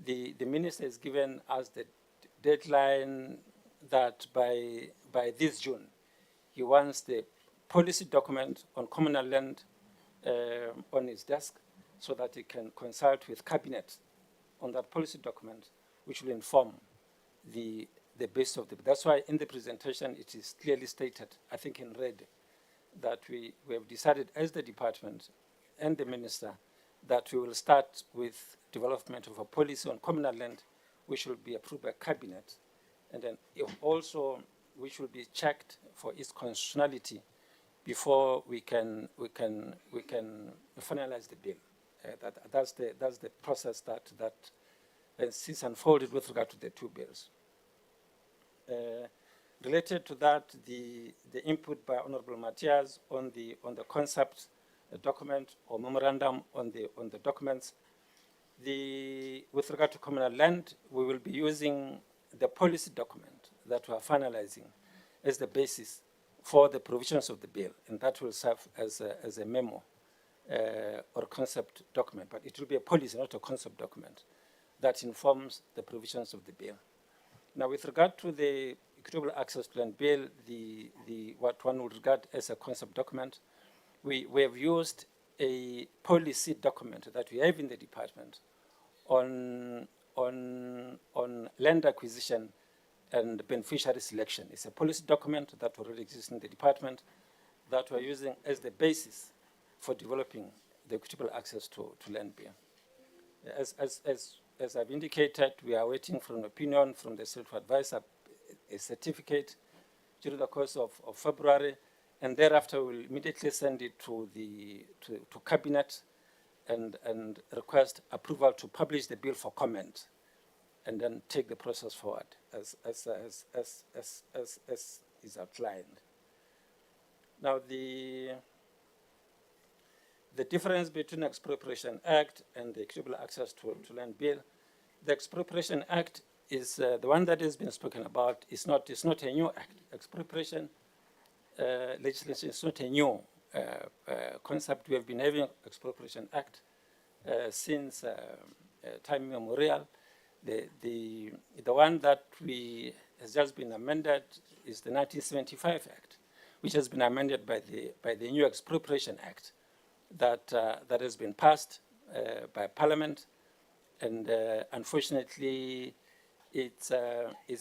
The minister has given us the deadline that by this June, he wants the policy document on communal land on his desk so that he can consult with cabinet on that policy document, which will inform the base of the. That's why in the presentation it is clearly stated, I think in red, that we have decided as the department and the minister that we will start with development of a policy on communal land, which will be approved by cabinet, and then also which will be checked for its constitutionality before we can finalize the bill. That's the process that is unfolded with regard to the two bills. Related to that, the input by Honorable Matthias on the concept document or memorandum on the documents. With regard to communal land, we will be using the policy document that we are finalizing as the basis for the provisions of the bill, and that will serve as a memo or concept document, but it will be a policy, not a concept document, that informs the provisions of the bill. Now, with regard to the Equitable Access to Land Bill, what one would regard as a concept document, we have used a policy document that we have in the department on land acquisition and beneficiary selection. It's a policy document that already exists in the department that we're using as the basis for developing the equitable access to land bill. As I've indicated, we are waiting for an opinion from the State Advisor, a certificate during the course of February, and thereafter we'll immediately send it to cabinet and request approval to publish the bill for comment, and then take the process forward as is outlined. Now, the difference between Expropriation Act and the Equitable Access to Land Bill, the Expropriation Act is the one that has been spoken about. It's not a new act. Expropriation legislation is not a new concept. We have been having Expropriation Act since time immemorial. The one that has just been amended is the 1975 Act, which has been amended by the new Expropriation Act that has been passed by Parliament, and unfortunately it's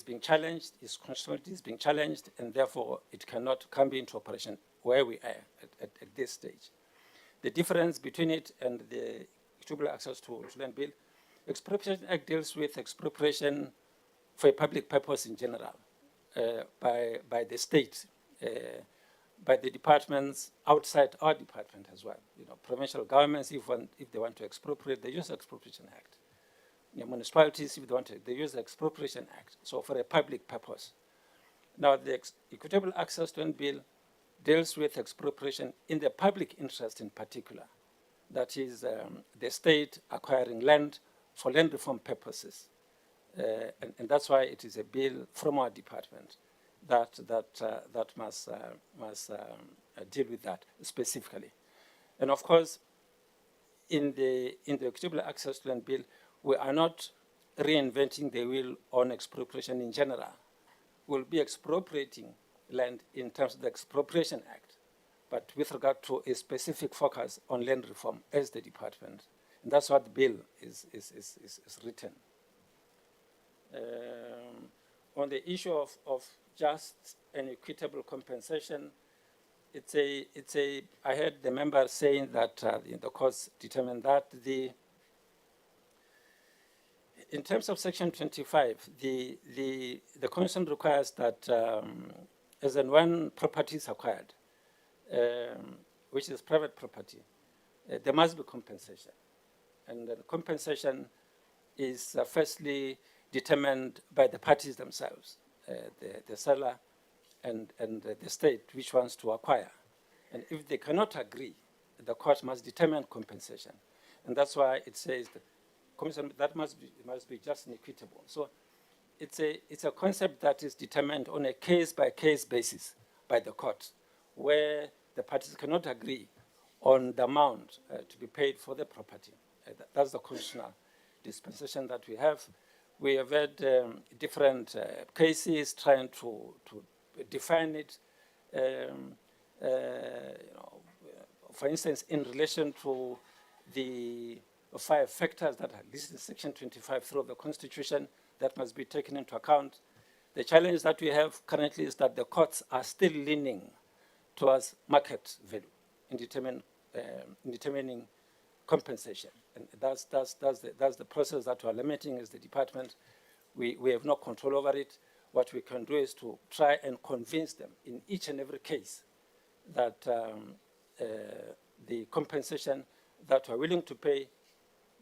being challenged, its constitutionality is being challenged, and therefore it cannot come into operation where we are at this stage. The difference between it and the Equitable Access to Land Bill, Expropriation Act deals with expropriation for a public purpose in general by the state, by the departments outside our department as well. You know, provincial governments, if they want to expropriate, they use the Expropriation Act. You know, municipalities, if they want to, they use the Expropriation Act, so for a public purpose. Now, the Equitable Access to Land Bill deals with expropriation in the public interest in particular. That is the state acquiring land for land reform purposes. And that's why it is a bill from our department that must deal with that specifically. And of course, in the Equitable Access to Land Bill, we are not reinventing the wheel on expropriation in general. We'll be expropriating land in terms of the Expropriation Act, but with regard to a specific focus on land reform as the department. And that's what the bill is written. On the issue of just and equitable compensation, I heard the member saying that the courts determined that in terms of Section 25, the Commission requires that as and when property is acquired, which is private property, there must be compensation. And the compensation is firstly determined by the parties themselves, the seller and the state, which wants to acquire. And if they cannot agree, the court must determine compensation. And that's why it says that commission that must be just and equitable. So it's a concept that is determined on a case-by-case basis by the court, where the parties cannot agree on the amount to be paid for the property. That's the constitutional dispensation that we have. We have had different cases trying to define it. For instance, in relation to the 5 factors that are listed in Section 25 through the Constitution that must be taken into account. The challenge that we have currently is that the courts are still leaning towards market value in determining compensation. And that's the process that we're limiting as the department. We have no control over it. What we can do is to try and convince them in each and every case that the compensation that we're willing to pay,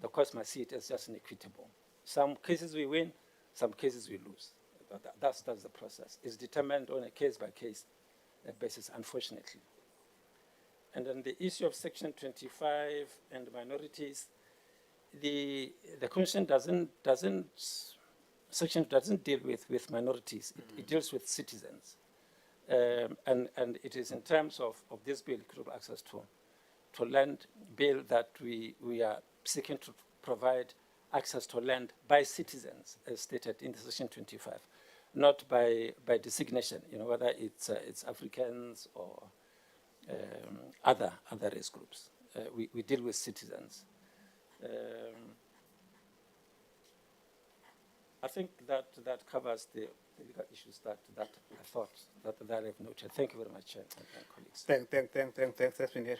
the courts must see it as just equitable. Some cases we win, some cases we lose. That's the process. It's determined on a case-by-case basis, unfortunately. And then the issue of Section 25 and minorities, the Commission Section doesn't deal with minorities. It deals with citizens. And it is in terms of this bill, Equitable Access to Land bill, that we are seeking to provide access to land by citizens, as stated in the Section 25, not by designation, whether it's Africans or other race groups. We deal with citizens. I think that covers the legal issues that I thought that I've noted. Thank you very much, Chair and colleagues. Thanks, that's been here.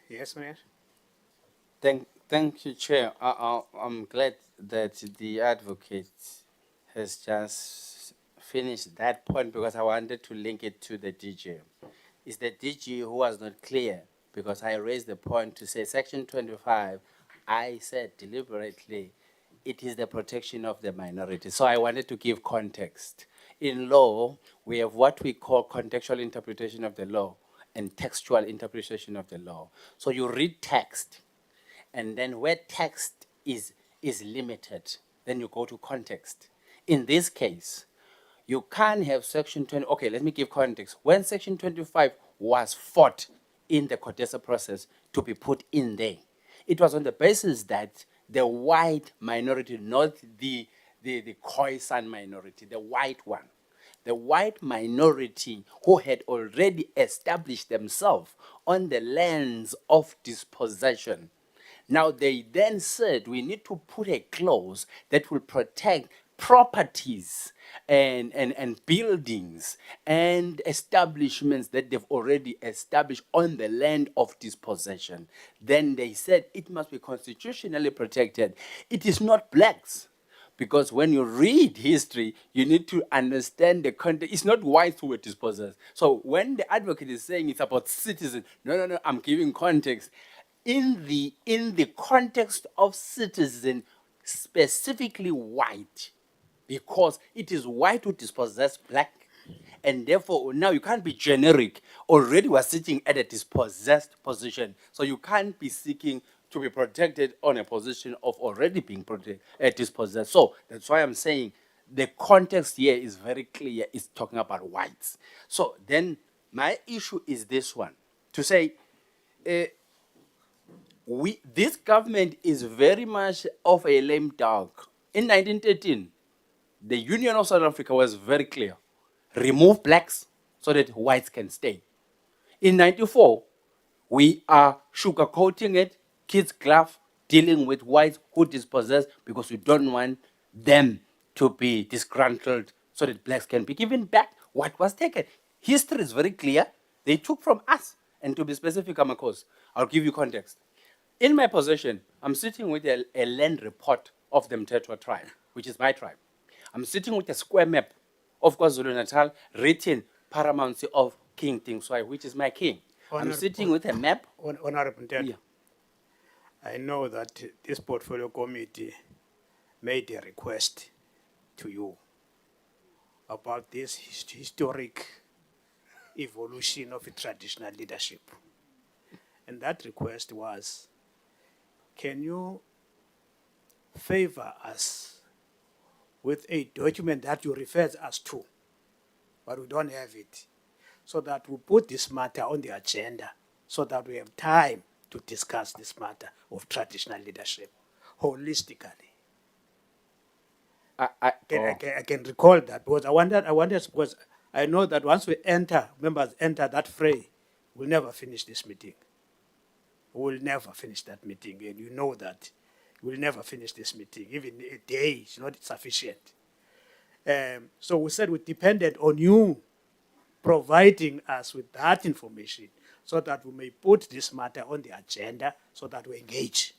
Yes, Mayor. Thank you, Chair. I'm glad that the advocate has just finished that point, because I wanted to link it to the DG. It's the DG who was not clear, because I raised the point to say Section 25, I said deliberately, it is the protection of the minority. So I wanted to give context. In law, we have what we call contextual interpretation of the law and textual interpretation of the law. So you read text, and then where text is limited, then you go to context. In this case, you can't have Section 20. Okay, let me give context. When Section 25 was fought in the Codesa process to be put in there, it was on the basis that the white minority, not the Khoisan minority, the white one, the white minority who had already established themselves on the lands of dispossession. Now they then said we need to put a clause that will protect properties and buildings and establishments that they've already established on the land of dispossession. Then they said it must be constitutionally protected. It is not blacks. Because when you read history, you need to understand the context. It's not whites who were dispossessed. So when the advocate is saying it's about citizens, no, I'm giving context. In the context of citizen, specifically white, because it is white who dispossessed black, and therefore now you can't be generic. Already we're sitting at a dispossessed position, so you can't be seeking to be protected on a position of already being dispossessed. So that's why I'm saying the context here is very clear. It's talking about whites. So then my issue is this one, to say, this government is very much of a lame dog. In 1913, the Union of South Africa was very clear. Remove blacks so that whites can stay. In 94, we are sugarcoating it, kids' glove, dealing with whites who dispossess because we don't want them to be disgruntled so that blacks can be given back what was taken. History is very clear. They took from us. And to be specific, Amakos, I'll give you context. In my possession, I'm sitting with a land report of the Mtetwa tribe, which is my tribe. I'm sitting with a square map of KwaZulu-Natal, written paramountcy of King Tingswai, which is my king. I'm sitting with a map. Honorable Ntet, Yeah. I know that this portfolio committee made a request to you about this historic evolution of a traditional leadership. And that request was, can you favor us with a document that you referred us to, but we don't have it, so that we put this matter on the agenda, so that we have time to discuss this matter of traditional leadership holistically. I can recall that because I wanted, because I know that once we members enter that fray, we'll never finish this meeting. We'll never finish that meeting, and you know that. We'll never finish this meeting. Even a day is not sufficient. So we said we depended on you providing us with that information so that we may put this matter on the agenda so that we engage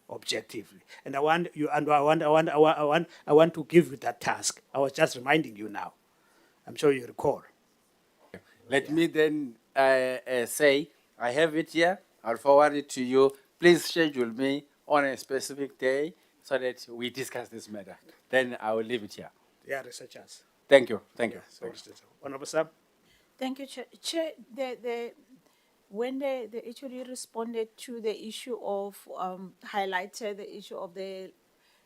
objectively. And I want you, and I want to give you that task. I was just reminding you now. I'm sure you recall. Let me then say, I have it here. I'll forward it to you. Please schedule me on a specific day so that we discuss this matter. Then I will leave it here. They are researchers. Thank you. Thank you. So, Honorable Sab. Thank you, Chair. Chair, when they actually responded to the issue of, highlighted the issue of the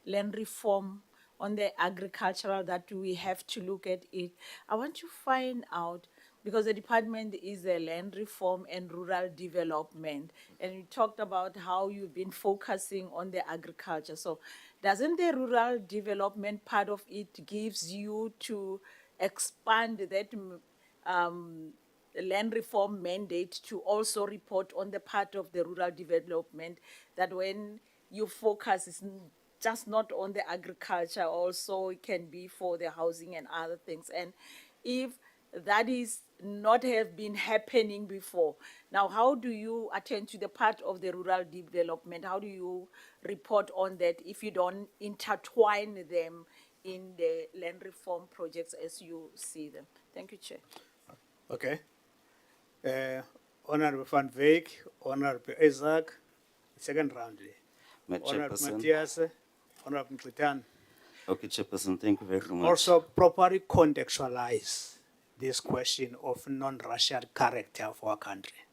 land reform on the agricultural, that we have to look at it. I want to find out, because the department is the land reform and rural development, and you talked about how you've been focusing on the agriculture. So doesn't the rural development part of it gives you to expand that land reform mandate to also report on the part of the rural development, that when you focus, it's just not on the agriculture, also it can be for the housing and other things. And if that is not have been happening before, now how do you attend to the part of the rural development? How do you report on that if you don't intertwine them in the land reform projects as you see them? Thank you, Chair. Okay. Honorable Van Veek, Honorable Isaac, second round. Honorable Chairperson. Matthias, Honorable Mkhitan. Okay, Chairperson, thank you very much. Also properly contextualize this question of non-racial character of our country.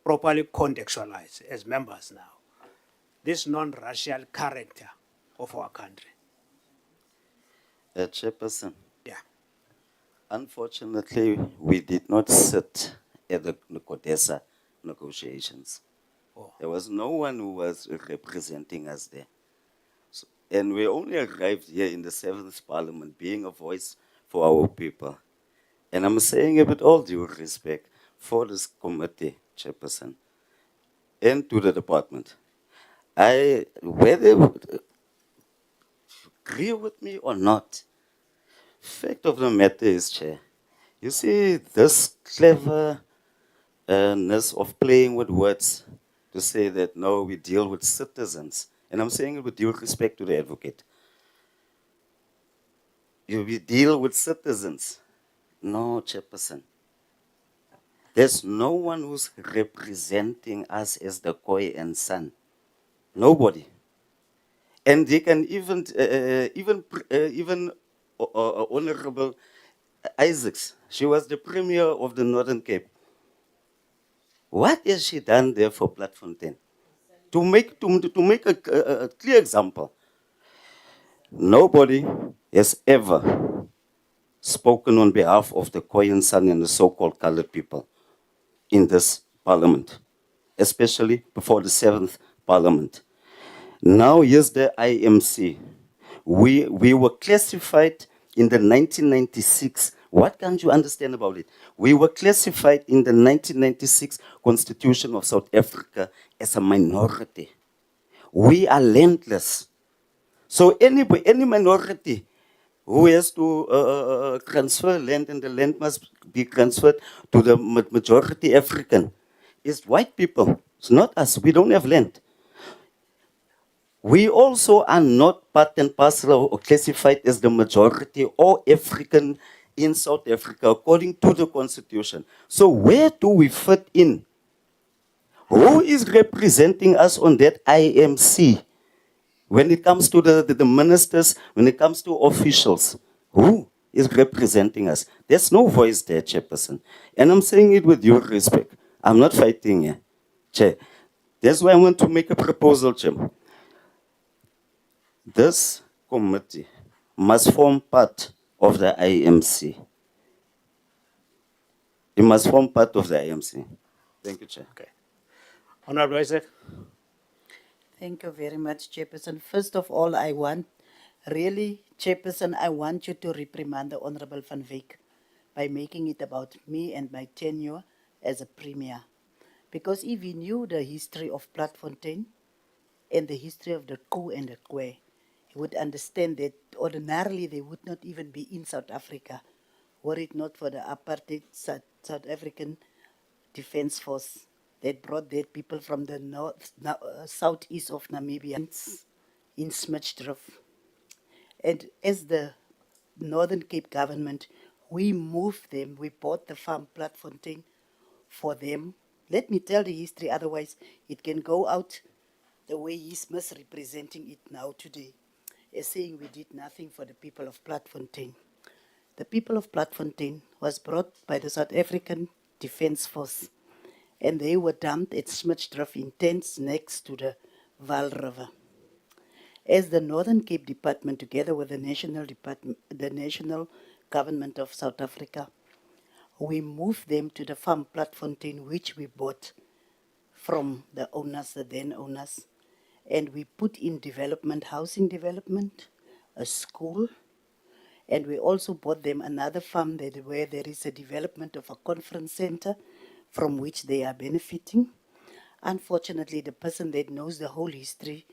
Properly contextualize as members now this non-racial character of our country. Chairperson. Yeah. Unfortunately, we did not sit at the CODESA negotiations. Oh. There was no one who was representing us there. So, and we only arrived here in the 7th Parliament, being a voice for our people. And I'm saying it with all due respect for this committee, Chairperson, and to the department. Whether they agree with me or not, fact of the matter is, Chair, you see this cleverness of playing with words to say that, no, we deal with citizens. And I'm saying it with due respect to the advocate. We deal with citizens. No, Chairperson. There's no one who's representing us as the Koi and Son. Nobody. And they can even Honorable Isaacs, she was the Premier of the Northern Cape. What has she done there for Platfontein? To make a clear example, nobody has ever spoken on behalf of the Koyan San and the so-called colored people in this parliament, especially before the 7th Parliament. Now, here's the IMC. We were classified in the 1996. What can't you understand about it? We were classified in the 1996 Constitution of South Africa as a minority. We are landless. So any minority who has to transfer land, and the land must be transferred to the majority African. It's white people. It's not us. We don't have land. We also are not part and parcel or classified as the majority or African in South Africa according to the constitution. So where do we fit in? Who is representing us on that IMC? When it comes to the ministers, when it comes to officials, who is representing us? There's no voice there, Chairperson. And I'm saying it with due respect. I'm not fighting here, Chair. That's why I want to make a proposal, Chair. This committee must form part of the IMC. It must form part of the IMC. Thank you, Chair. Okay. Honorable Isaac. Thank you very much, Chairperson. First of all, I want you to reprimand the Honorable Van Wyk by making it about me and my tenure as a premier. Because if he knew the history of Platfontein and the history of the coup and the Kwe, he would understand that ordinarily they would not even be in South Africa were it not for the apartheid South African Defence Force that brought their people from the southeast of Namibia in Smutsdrift. And as the Northern Cape government, we moved them, we bought the farm Platfontein for them. Let me tell the history, otherwise it can go out the way he's misrepresenting it now today, as saying we did nothing for the people of Platfontein. The people of Platfontein was brought by the South African Defence Force, and they were dumped at Smutsdrift in tents next to the Vaal River. As the Northern Cape Department, together with the national government of South Africa, we moved them to the farm Platfontein, which we bought from the owners, the then owners, and we put in development, housing development, a school, and we also bought them another farm where there is a development of a conference center from which they are benefiting. Unfortunately, the person that knows the whole history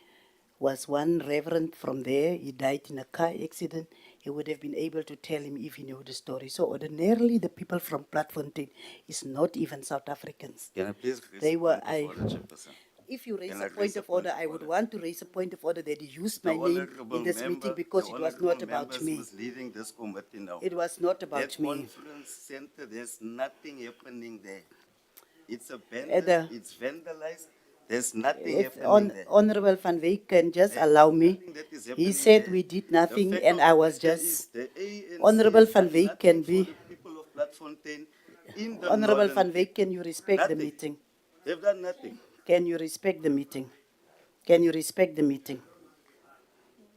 was one reverend from there. He died in a car accident. He would have been able to tell him if he knew the story. So ordinarily, the people from Platfontein is not even South Africans. Can I please raise They a were, point of order, Chairperson? If you raise Can a I point raise a of order, point of I would order? want to raise a point of order that he used The my name honorable in this member- meeting because the it was honorable not about members me. who's leading this committee now. It was not about That me. conference center, there's nothing happening there. It's At abandoned, the- it's vandalized, there's nothing If happening there. Honorable Van Wyk can just There's allow me, nothing that is he happening said there. we did The nothing fact and of I the was matter just. is the ANC Honorable has Van done Wyk can nothing be. for the people of Platfontein in the Honorable Northern Van Cape. Wyk, can you respect the Nothing. meeting? They've done nothing. Can you respect the meeting? Can you respect the meeting?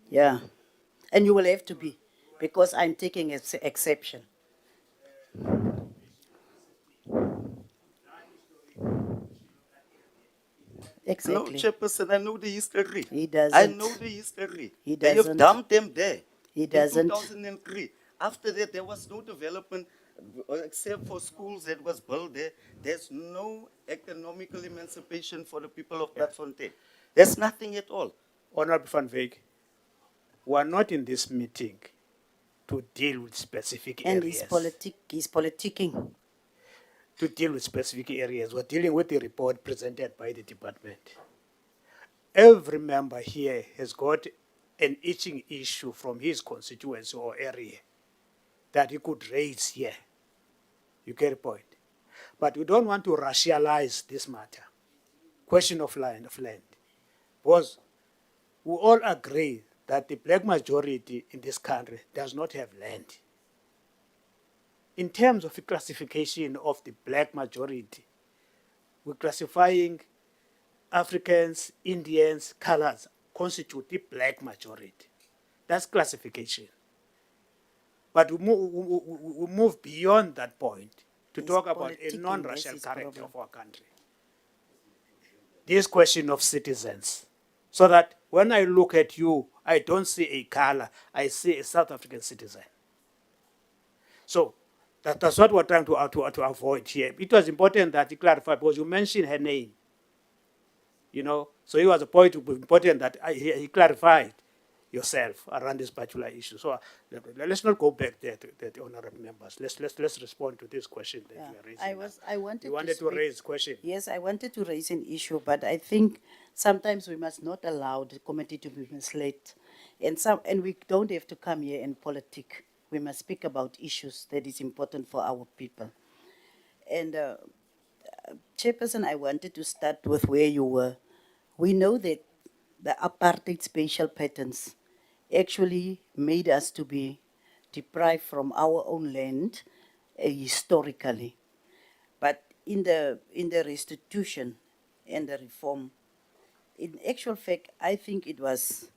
Yeah. And you will have to be, because I'm taking exception. No, Exactly. Chairperson, I know the history. He doesn't. I know the history. He They have doesn't. dumped them there. He doesn't. In 2003. After that, there was no development except for schools that was built there. There's no economical emancipation for the people of Platfontein. There's nothing at all. Honorable Van Wyk, we are not in this meeting to deal with specific And areas. he's politicking. To deal with specific areas. We're dealing with the report presented by the department. Every member here has got an itching issue from his constituency or area that he could raise here. You get a point. But we don't want to racialize this matter. Question of land. Because we all agree that the black majority in this country does not have land. In terms of the classification of the black majority, we're classifying Africans, Indians, colors constitute the black majority. That's classification. But we move beyond that point to It's talk about a politicking, non-racial that's his character problem. of our country. This question of citizens. So that when I look at you, I don't see a color, I see a South African citizen. So that's what we're trying to avoid here. It was important that you clarify because you mentioned her name. You know, so it was a point important that he clarified. yourself around this particular issue. So let's not go back there to the honorable members. Let's respond to this question that Yeah, you are raising. I wanted You wanted to speak- raise question. Yes, I wanted to raise an issue, but I think sometimes we must not allow the committee to be misled. And we don't have to come here and politic. We must speak about issues that is important for our people. And Chairperson, I wanted to start with where you were. We know that the apartheid spatial patterns actually made us to be deprived from our own land historically. But in the restitution and the reform, in actual fact, I think it was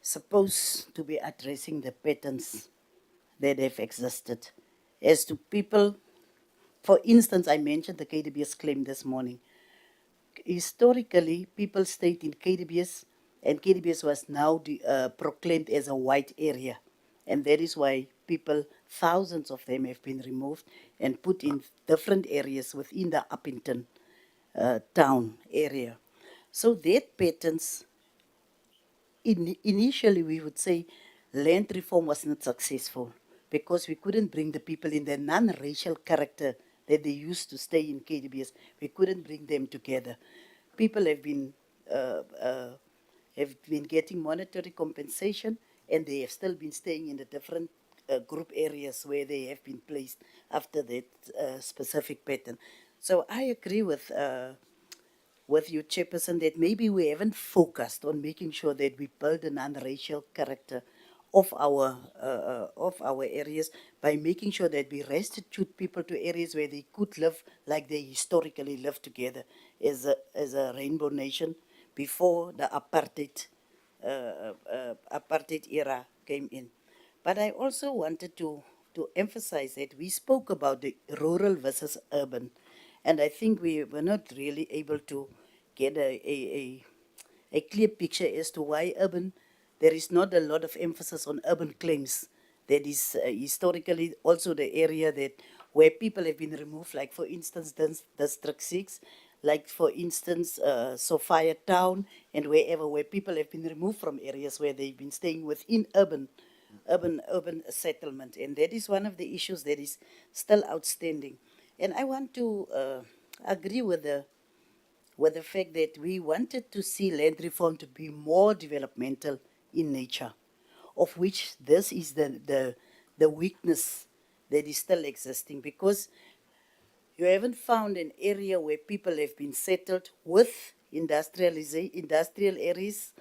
supposed to be addressing the patterns that have existed. As to people, for instance, I mentioned the KDBS claim this morning. Historically, people stayed in KDBS, and KDBS was now proclaimed as a white area. And that is why people, thousands of them, have been removed and put in different areas within the Uppington town area. So that patterns, initially we would say land reform was not successful because we couldn't bring the people in the non-racial character that they used to stay in KDBS. We couldn't bring them together. People have been getting monetary compensation, and they have still been staying in the different group areas where they have been placed after that specific pattern. So I agree with you, Chairperson, that maybe we haven't focused on making sure that we build a non-racial character of our areas by making sure that we restitute people to areas where they could live like they historically lived together as a rainbow nation before the apartheid era came in. But I also wanted to emphasize that we spoke about the rural versus urban, and I think we were not really able to get a clear picture as to why urban, there is not a lot of emphasis on urban claims. That is historically also the area that where people have been removed, like for instance, District 6, like for instance, Sophia Town, and wherever where people have been removed from areas where they've been staying within urban settlement. And that is one of the issues that is still outstanding. And I want to agree with the fact that we wanted to see land reform to be more developmental in nature, of which this is the weakness that is still existing, because you haven't found an area where people have been settled with industrial areas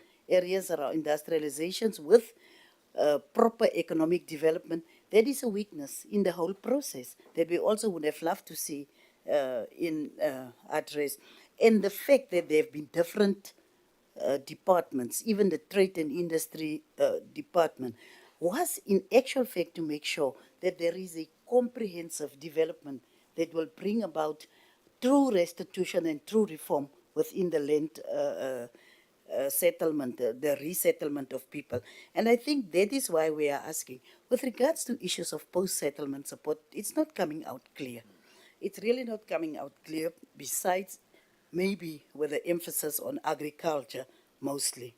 around industrializations with proper economic development. That is a weakness in the whole process that we also would have loved to see addressed. And the fact that there have been different departments, even the trade and industry department, was in actual fact to make sure that there is a comprehensive development that will bring about true restitution and true reform within the land settlement, the resettlement of people. And I think that is why we are asking. With regards to issues of post-settlement support, it's not coming out clear. It's really not coming out clear, besides maybe with the emphasis on agriculture mostly.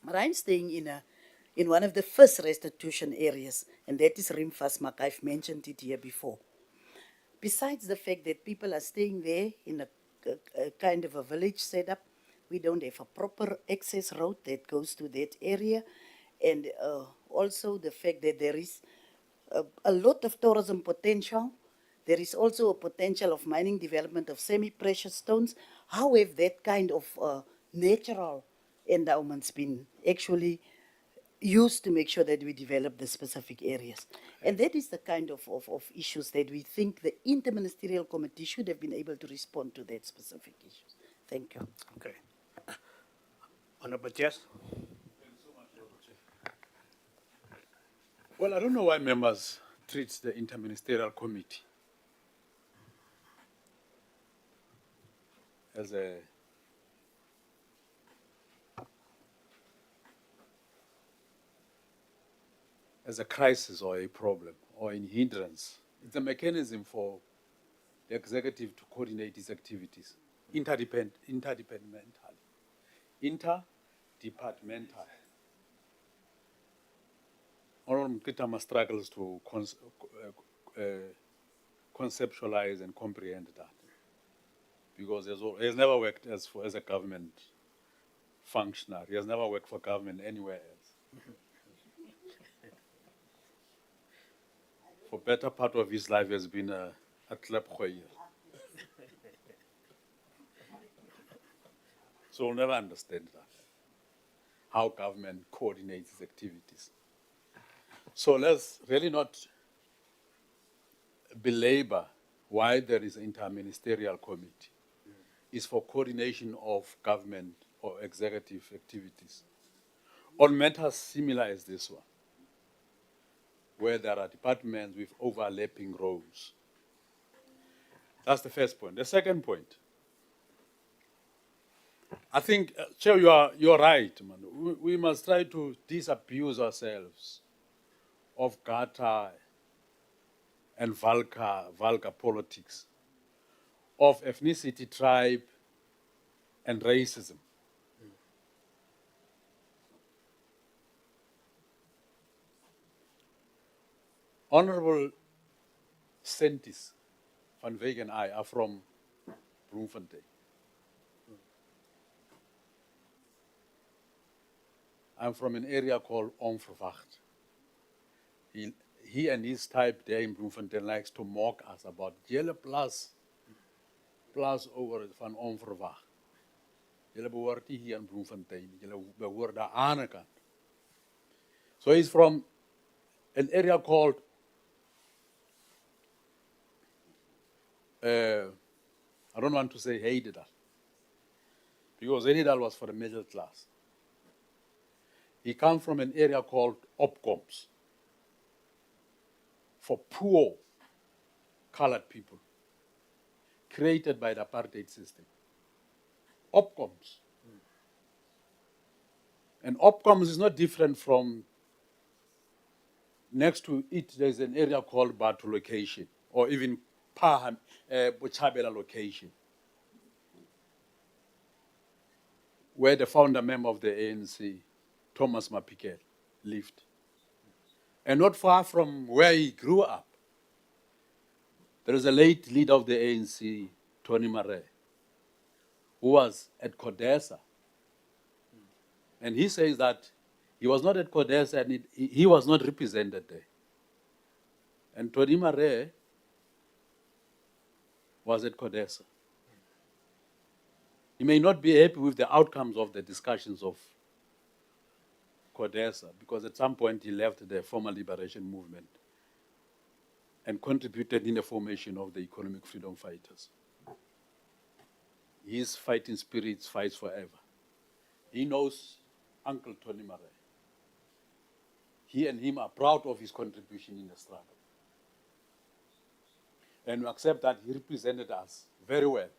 But I'm staying in one of the first restitution areas, and that is Rimfasmak. I've mentioned it here before. Besides the fact that people are staying there in a kind of a village setup, we don't have a proper access road that goes to that area, and also the fact that there is a lot of tourism potential. There is also a potential of mining development of semi-precious stones. How have that kind of natural endowments been actually used to make sure that we develop the specific areas? And that is the kind of issues that we think the Interministerial Committee should have been able to respond to that specific issues. Thank you. Okay. Honorable Chair. Well, I don't know why members treat the interministerial committee as a crisis or a problem or a hindrance. It's a mechanism for the executive to coordinate its activities interdepartmental. Mkitama struggles to conceptualize and comprehend that. Because he has never worked as a government functionary. He has never worked for government anywhere else. For better part of his life, he has been a klepkoyer. So we'll never understand that, how government coordinates its activities. So let's really not belabor why there is an interministerial committee. It's for coordination of government or executive activities. On matters similar as this one, where there are departments with overlapping roles. That's the first point. The second point, I think, Chair, you're right, man. We must try to disabuse ourselves of Gata and vulgar politics, of ethnicity, tribe, and racism. Honorable Sentis van Wyk and I are from Bloemfontein. I'm from an area called Onverwacht. He and his type there in Bloemfontein likes to mock us about Jelle plus over van Onverwacht. Jelle behoort hier in Bloemfontein. Jelle behoort daar aan de kant. So he's from an area called I don't want to say Heidedal, because Heidedal was for the middle class. He comes from an area called Opcoms, for poor colored people, created by the apartheid system. Opcoms. And Opcoms is not different from, next to it, there's an area called Batu location, or even Bochabela location, where the founder member of the ANC, Thomas Mapikel, lived. And not far from where he grew up, there is a late leader of the ANC, Tony Mare, who was at Codesa. And he says that he was not at Codesa and he was not represented there. And Tony Mare was at Codesa. He may not be happy with the outcomes of the discussions of Codesa, because at some point he left the former liberation movement and contributed in the formation of the economic freedom fighters. His fighting spirit fights forever. He knows Uncle Tony Mare. He and him are proud of his contribution in the struggle. And we accept that he represented us very well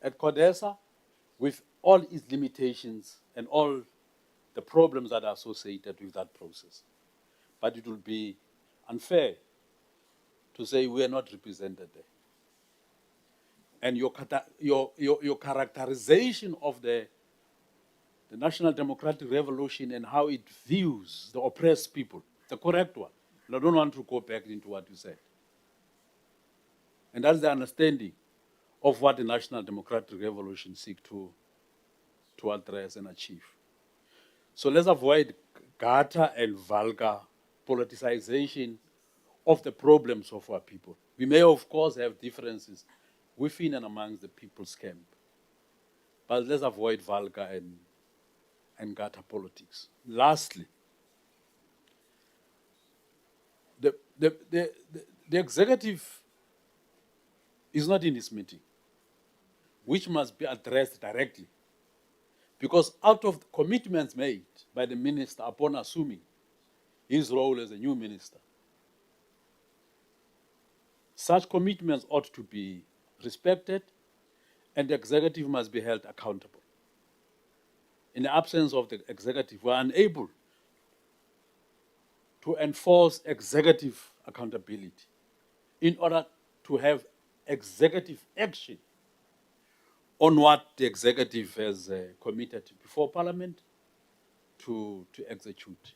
at Codesa, with all its limitations and all the problems that are associated with that process. But it would be unfair to say we are not represented there. And your characterization of the National Democratic Revolution and how it views the oppressed people, the correct one. And I don't want to go back into what you said. And that's the understanding of what the National Democratic Revolution seeks to address and achieve. So let's avoid gata and vulgar politicization of the problems of our people. We may, of course, have differences within and amongst the people's camp, but let's avoid vulgar and gata politics. Lastly, the executive is not in this meeting, which must be addressed directly. Because out of the commitments made by the minister upon assuming his role as a new minister, such commitments ought to be respected and the executive must be held accountable. In the absence of the executive, we are unable to enforce executive accountability in order to have executive action on what the executive has committed before Parliament to execute.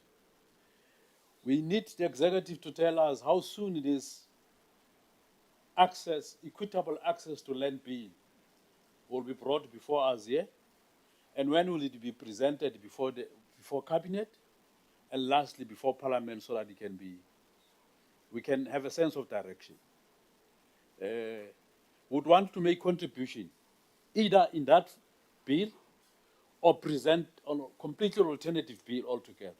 We need the executive to tell us how soon it is equitable access to land bill will be brought before us here, and when will it be presented before cabinet, and lastly before parliament, so that we can have a sense of direction. Would want to make contribution either in that bill or present on a completely alternative bill altogether.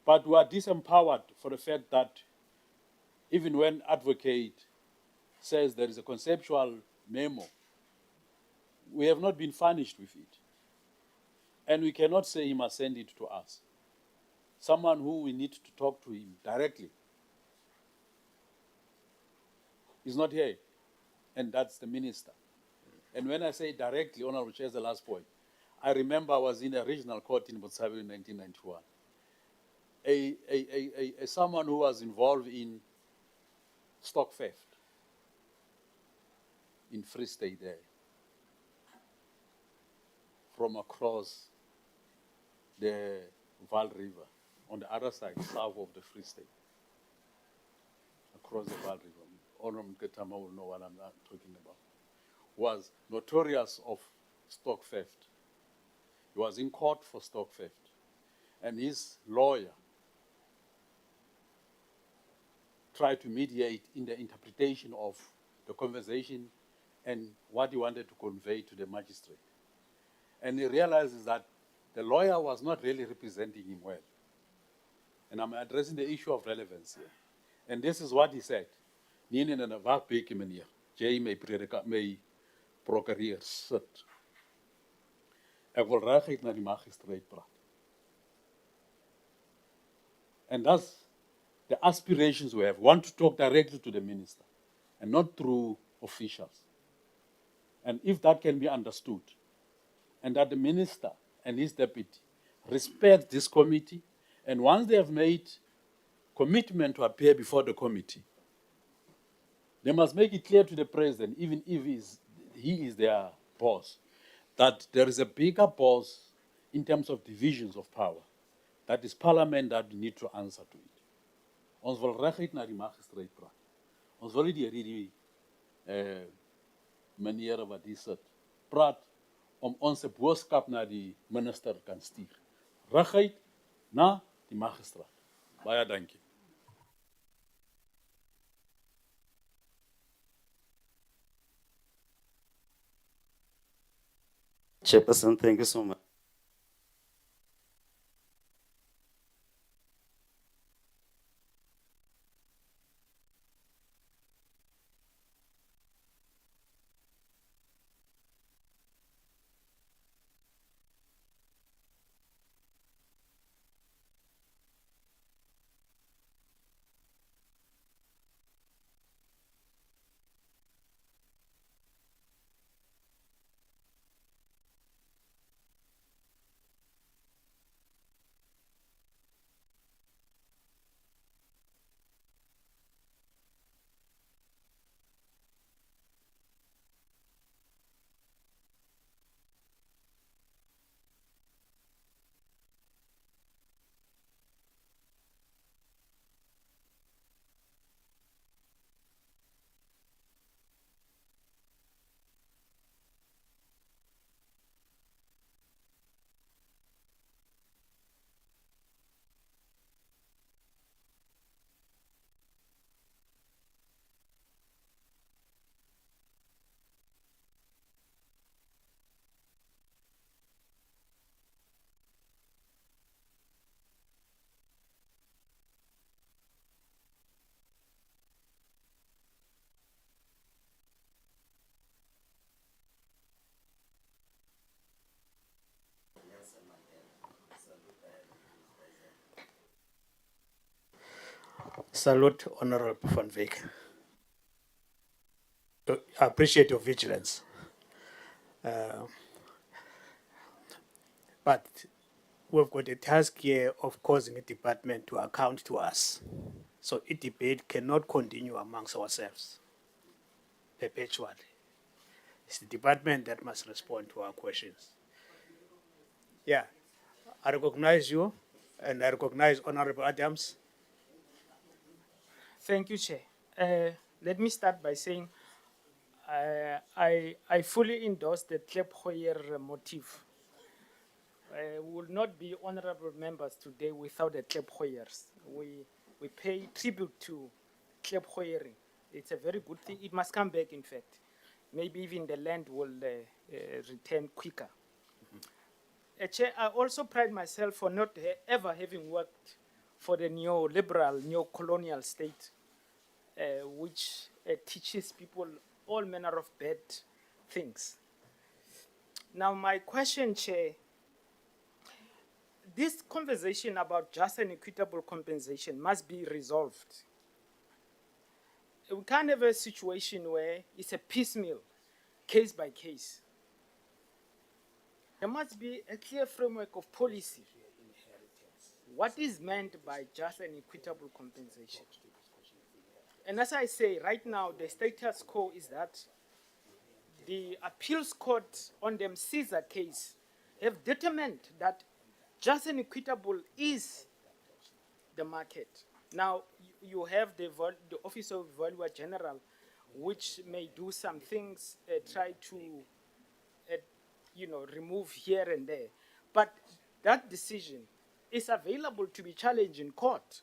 But we are disempowered for the fact that even when advocate says there is a conceptual memo, we have not been furnished with it. And we cannot say he must send it to us. Someone who we need to talk to him directly is not here, and that's the minister. And when I say directly, Honorable Chair, is the last point. I remember I was in a regional court in Botswana in 1991. Someone who was involved in stock theft in Free State there, from across the Val River, on the other side, south of the Free State, across the Val River. Honorable Ketama will know what I'm talking about. Was notorious of stock theft. He was in court for stock theft. And his lawyer tried to mediate in the interpretation of the conversation and what he wanted to convey to the magistrate. And he realizes that the lawyer was not really representing him well. And I'm addressing the issue of relevance here. And this is what he said. Nien en 'n wagbekie meneer, jy my prokureur sit. Ek wil reguit na die magistraat praat. And that's the aspirations we have. We want to talk directly to the minister and not through officials. And if that can be understood, and that the minister and his deputy respect this committee, and once they have made commitment to appear before the committee, they must make it clear to the president, even if he is their boss, that there is a bigger boss in terms of divisions of power. That is parliament that we need to answer to it. Ons wil reguit na die magistraat praat. Ons wil nie deur hierdie meneere wat hier sit praat om ons boodskap na die minister kan stuur. Reguit na die magistraat. Baie dankie. Chairperson, thank you so much. Salute, Honorable Van Wyk. I appreciate your vigilance. But we've got a task here of causing a department to account to us. So a debate cannot continue amongst ourselves perpetually. It's the department that must respond to our questions. Yeah, I recognize you And I recognize Honorable Adams. Thank you, Chair. Let me start by saying I fully endorse the Klep-Hoyer motive. We will not be honorable members today without the Klep-Hoyers. We pay tribute to Klep-Hoyering. It's a very good thing. It must come back, in fact. Maybe even the land will return quicker. Chair, I also pride myself for not ever having worked for the neoliberal, neo-colonial state, which teaches people all manner of bad things. Now, my question, Chair, this conversation about just and equitable compensation must be resolved. We can't have a situation where it's a piecemeal, case by case. There must be a clear framework of policy. What is meant by just and equitable compensation? And as I say, right now, the status quo is that the appeals court on the Caesar case have determined that just and equitable is the market. Now, you have the Office of Valuer General, which may do some things, try to, remove here and there. But that decision is available to be challenged in court.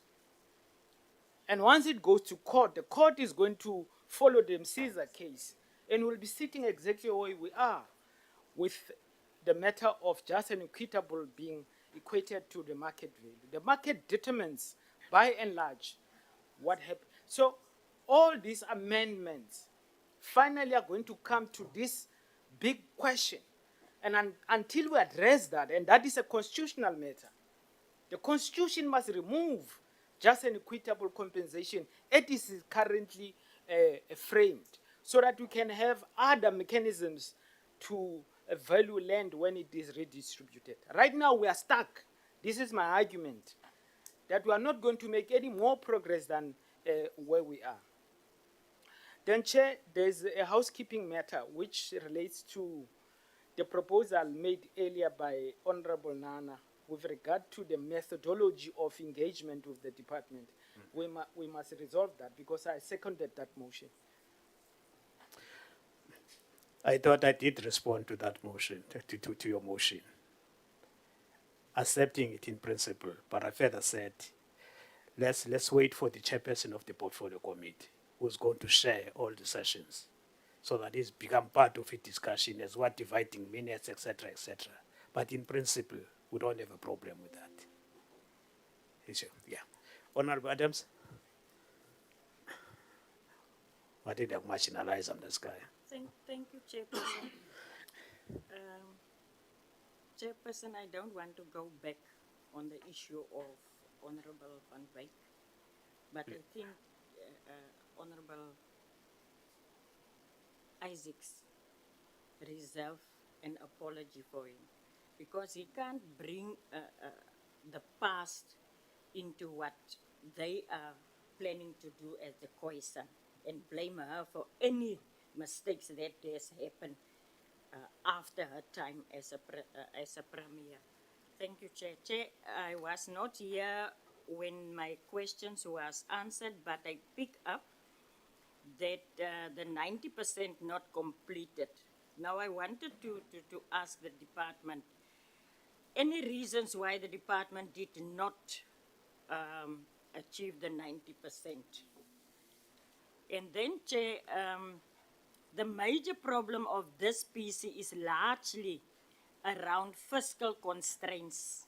And once it goes to court, the court is going to follow the Caesar case and will be sitting exactly where we are with the matter of just and equitable being equated to the market value. The market determines, by and large, what happens. So all these amendments finally are going to come to this big question. And until we address that, and that is a constitutional matter, the Constitution must remove just and equitable compensation as it is currently framed, so that we can have other mechanisms to value land when it is redistributed. Right now we are stuck. This is my argument, that we are not going to make any more progress than where we are. Then, Chair, there's a housekeeping matter which relates to the proposal made earlier by Honorable Nana with regard to the methodology of engagement with the department. We must resolve that, because I seconded that motion. I thought I did respond to that motion, to your motion, accepting it in principle. But I further said, let's wait for the chairperson of the portfolio committee, who's going to share all the sessions, so that it's become part of a discussion as what dividing minutes, etc., etc. But in principle, we don't have a problem with that. Yeah. Honorable Adams? I think they're marginalized on this guy. Thank you, Chairperson. Chairperson, I don't want to go back on the issue of Honorable Van Wyk, but I think Honorable Isaacs reserve an apology for him, because he can't bring the past into what they are planning to do as the Khoisan and blame her for any mistakes that has happened after her time as a premier. Thank you, Chair. Chair, I was not here when my questions was answered, but I pick up that the 90% not completed. Now I wanted to ask the department, any reasons why the department did not achieve the 90%? And then, Chair, the major problem of this PC is largely around fiscal constraints.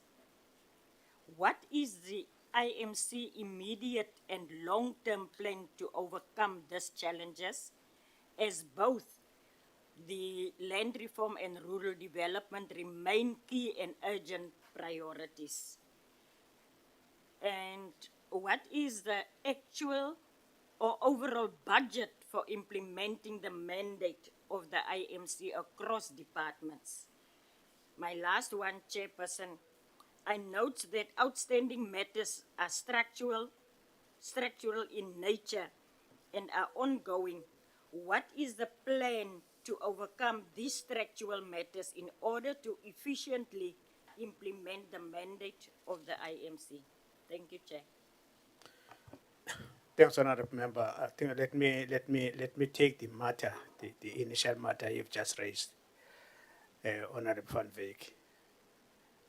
What is the IMC immediate and long-term plan to overcome these challenges, as both the land reform and rural development remain key and urgent priorities? And what is the actual or overall budget for implementing the mandate of the IMC across departments? My last one, Chairperson, I note that outstanding matters are structural in nature and are ongoing. What is the plan to overcome these structural matters in order to efficiently implement the mandate of the IMC. Thank you, Chair. Thanks, Honorable Member. I think let me take the matter, the initial matter you've just raised, Honorable Van Veek,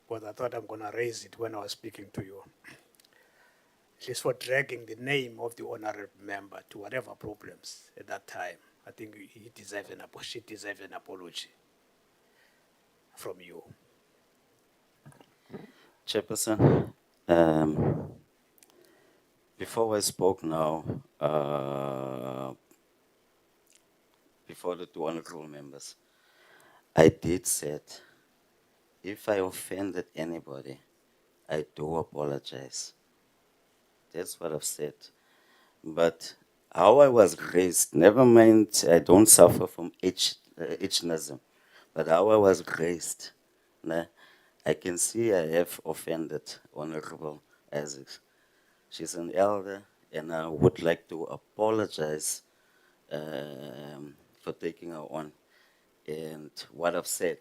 because I thought I'm going to raise it when I was speaking to you. At least for dragging the name of the honorable member to whatever problems at that time. I think she deserves an apology from you. Chairperson, before I spoke now, before the two honorable members, I did said, if I offended anybody, I do apologize. That's what I've said. But how I was raised, never mind, I don't suffer from H-nism, but how I was raised, nah, I can see I have offended Honorable Isaac. She's an elder, and I would like to apologize for taking her on. And what I've said,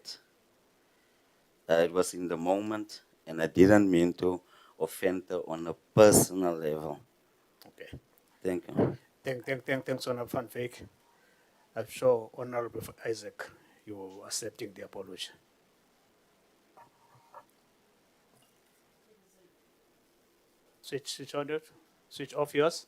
it was in the moment, and I didn't mean to offend her on a personal level. Okay. Thank you. Thanks, Honorable Van Veek. I'm sure Honorable Isaac, you're accepting the apology. Switch on it. Switch off yours.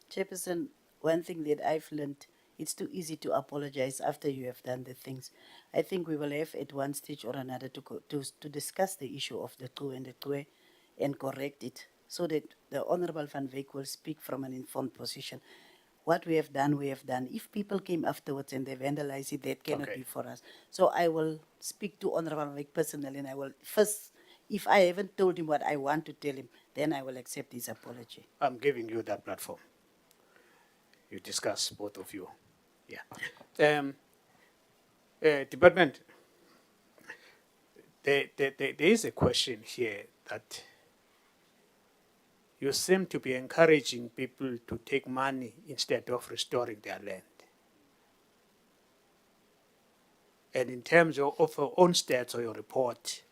Chairperson, one thing that I've learned, it's too easy to apologize after you have done the things. I think we will have at one stage or another to discuss the issue of the true and the true and correct it so that the Honorable Van Veek will speak from an informed position. What we have done, we have done. If people came afterwards and they vandalize it, that cannot Okay. be for us. So I will speak to Honorable Van Veek personally, and I will first, if I haven't told him what I want to tell him, then I will accept his apology. I'm giving you that platform. You discuss, both of you. Yeah. Department, there is a question here that you seem to be encouraging people to take money instead of restoring their land. And in terms of your own stats or your report,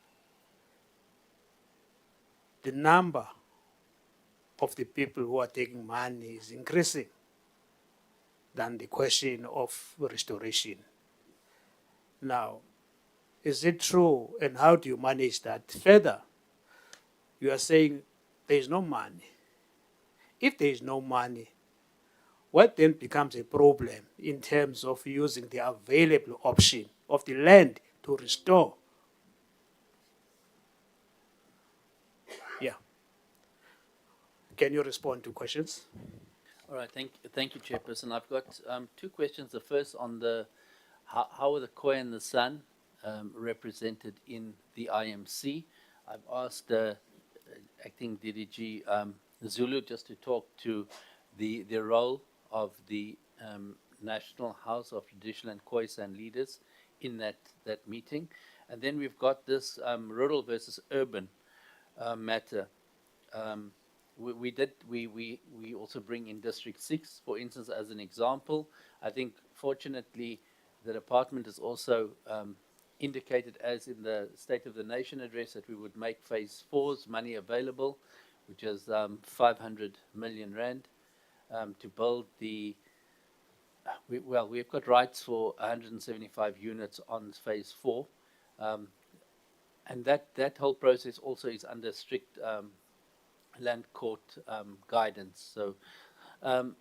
the number of the people who are taking money is increasing than the question of restoration. Now, is it true, and how do you manage that? Further, you are saying there is no money. If there is no money, what then becomes a problem in terms of using the available option of the land to restore? Yeah. Can you respond to questions? All right, thank you, Chairperson. I've got two questions. The first on the how are the Khoi and the San represented in the IMC? I've asked acting DDG Zulu just to talk to the role of the National House of Traditional and Khoi San leaders in that meeting, and then we've got this rural versus urban matter. We also bring in District 6, for instance, as an example. I think, fortunately, the department has also indicated, as in the State of the Nation address, that we would make Phase 4's money available, which is 500 million rand, to build the. We've got rights for 175 units on Phase 4, and that whole process also is under strict land court guidance. So I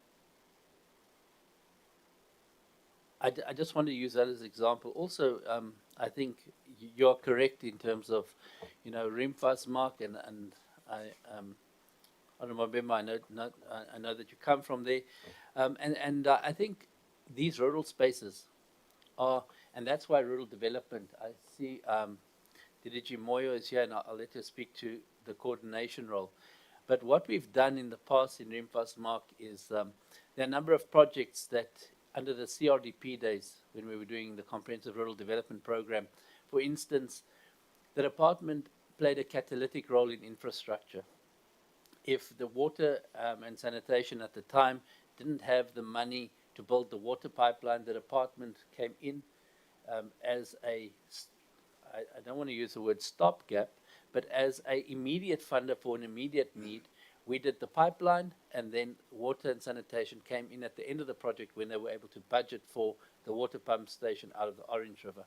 just want to use that as an example. Also, I think you're correct in terms of, Rimfast Mark, and I remember, I know that you come from there, and I think these rural spaces are, and that's why rural development. I see DDG Moyo is here, and I'll let her speak to the coordination role. But what we've done in the past in Rimfast Mark is there are a number of projects that, under the CRDP days, when we were doing the Comprehensive Rural Development Program, for instance, the department played a catalytic role in infrastructure. If the water and sanitation at the time didn't have the money to build the water pipeline, the department came in as I don't want to use the word stopgap, but as a immediate funder for an immediate need, we did the pipeline, and then water and sanitation came in at the end of the project when they were able to budget for the water pump station out of the Orange River.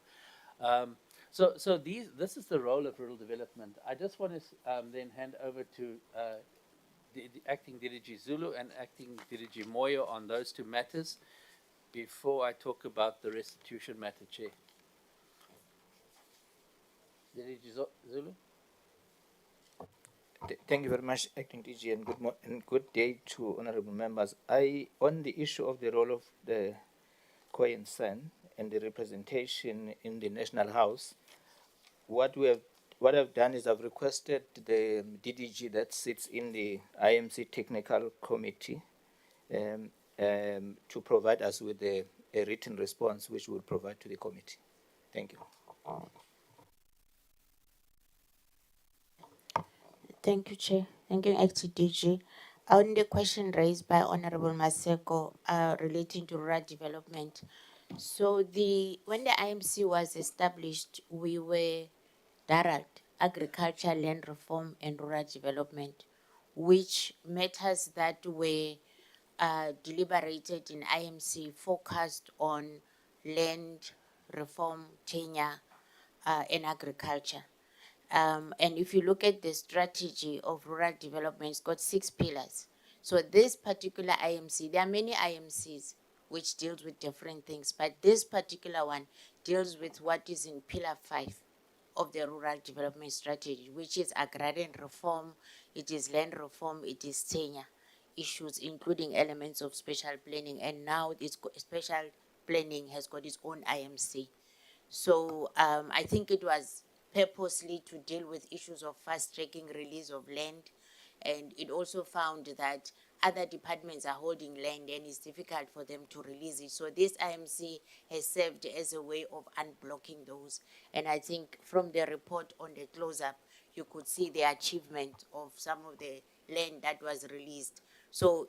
This is the role of rural development. I just want to then hand over to the acting DDG Zulu and acting DDG Moyo on those two matters before I talk about the restitution matter, Chair. DDG Zulu? Thank you very much, Acting DG, and and good day to honourable members. On the issue of the role of the Koyan San and the representation in the National House, what I've done is I've requested the DDG that sits in the IMC Technical Committee to provide us with a written response, which we'll provide to the committee. Thank you. Thank you, Chair. Thank you, XDG. On the question raised by Honorable Maseko relating to rural development. So when the IMC was established, we were DARAD, Agriculture, Land Reform and Rural Development, which matters that were deliberated in IMC focused on land reform, tenure, and agriculture. And if you look at the strategy of rural development, it's got 6 pillars. So this particular IMC, there are many IMCs which deals with different things, but this particular one deals with what is in pillar 5 of the rural development strategy, which is agrarian reform, it is land reform, it is tenure issues, including elements of special planning. And now this special planning has got its own IMC. So I think it was purposely to deal with issues of fast-tracking release of land, and it also found that other departments are holding land and it's difficult for them to release it. So this IMC has served as a way of unblocking those. And I think from the report on the close-up, you could see the achievement of some of the land that was released. So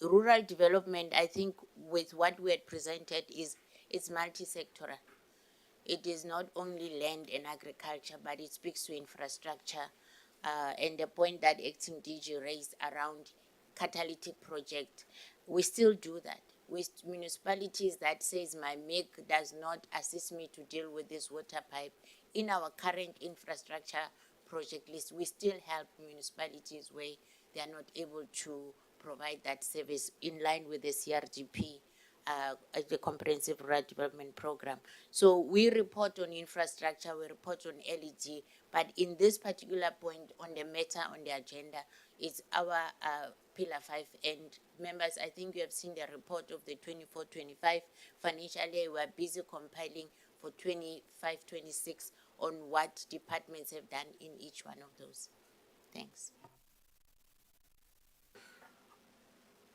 rural development, I think with what we had presented it's multi-sectoral. It is not only land and agriculture, but it speaks to infrastructure. And the point that acting DG raised around catalytic project, we still do that. With municipalities that says my MIG does not assist me to deal with this water pipe, in our current infrastructure project list, we still help municipalities where they are not able to provide that service in line with the CRDP. The Comprehensive Rural Development Program. So we report on infrastructure, we report on LED, but in this particular point on the matter on the agenda, it's our pillar 5. And members, I think you have seen the report of the 24-25 financial year. We are busy compiling for 25-26 on what departments have done in each one of those. Thanks.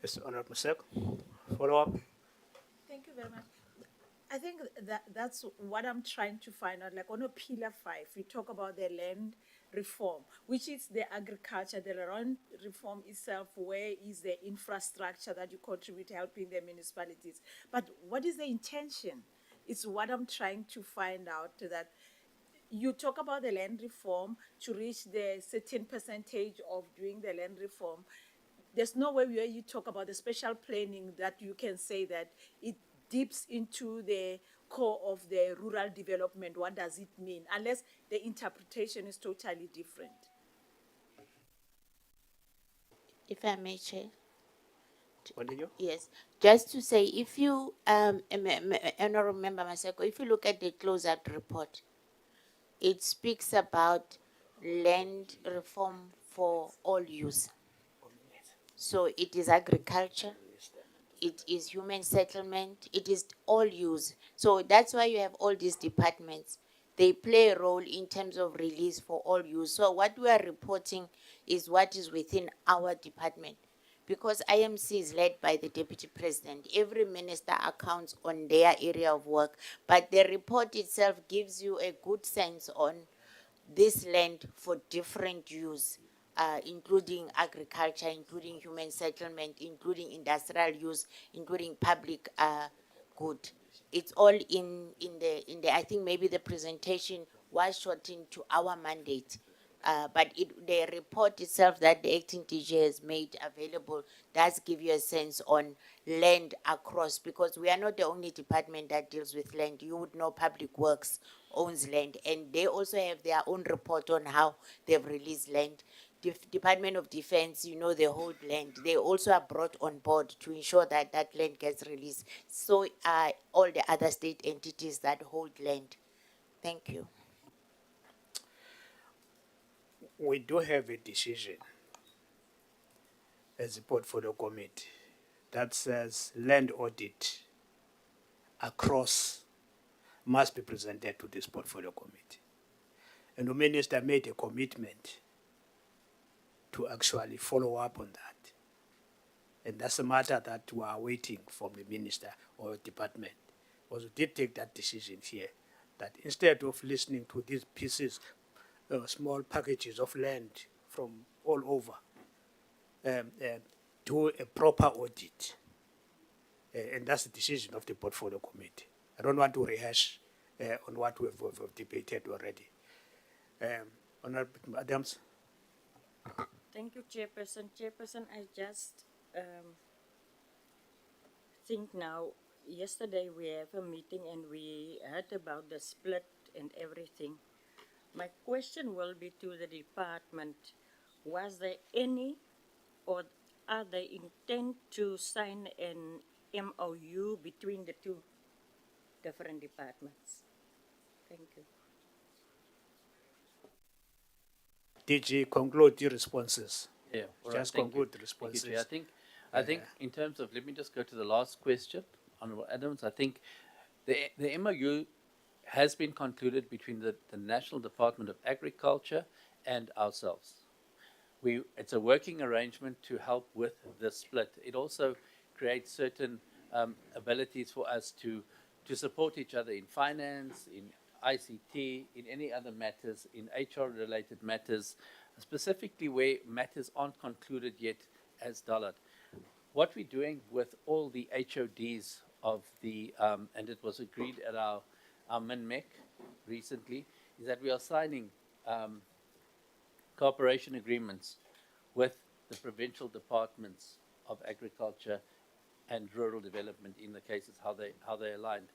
Yes, Honorable Maseko, follow up. Thank you very much. I think that's what I'm trying to find out. Like on a pillar 5, we talk about the land reform, which is the agriculture, the land reform itself. Where is the infrastructure that you contribute helping the municipalities? But what is the intention? It's what I'm trying to find out, that you talk about the land reform to reach the certain percentage of doing the land reform. There's no way where you talk about the special planning that you can say that it dips into the core of the rural development. What does it mean? Unless the interpretation is totally different. If I may, Chair. Continue. Yes, just to say, if you, Honorable Member Maseko, if you look at the close-up report, it speaks about land reform for all use. So it is agriculture, it is human settlement, it is all use. So that's why you have all these departments. They play a role in terms of release for all use. So what we are reporting is what is within our department. Because IMC is led by the Deputy President, every minister accounts on their area of work, but the report itself gives you a good sense on this land for different use. Including agriculture, including human settlement, including industrial use, including public good. it's all in the, I think maybe the presentation was shortened to our mandate. But the report itself that the acting DG has made available does give you a sense on land across, because we are not the only department that deals with land. You would know Public Works owns land, and they also have their own report on how they've released land. Department of Defense, you know, they hold land. They also are brought on board to ensure that that land gets released. So are all the other state entities that hold land. Thank you. We do have a decision as a portfolio committee that says land audit across must be presented to this portfolio committee. And the minister made a commitment to actually follow up on that. And that's a matter that we are waiting from the minister or department. Because we did take that decision here, that instead of listening to these pieces, small packages of land from all over, do a proper audit. And that's the decision of the portfolio committee. I don't want to rehash on what we've debated already. Honorable Adams. Thank you, Chairperson. Chairperson, I just think now, yesterday we have a meeting and we heard about the split and everything. My question will be to the department, was there any or are they intent to sign an MOU between the two different departments? Thank you. DG, conclude your responses. Yeah, all right, Just thank you. conclude the Thank you, responses. Chair. I think in terms of, let me just go to the last question, Honourable Adams. I think the MOU has been concluded between the National Department of Agriculture and ourselves. It's a working arrangement to help with the split. It also creates certain abilities for us to support each other in finance, in ICT, in any other matters, in HR-related matters, specifically where matters aren't concluded yet as Dalat. What we're doing with all the HODs of the, and it was agreed at our MINMEC recently, is that we are signing cooperation agreements with the provincial departments of agriculture and rural development in the cases how they aligned.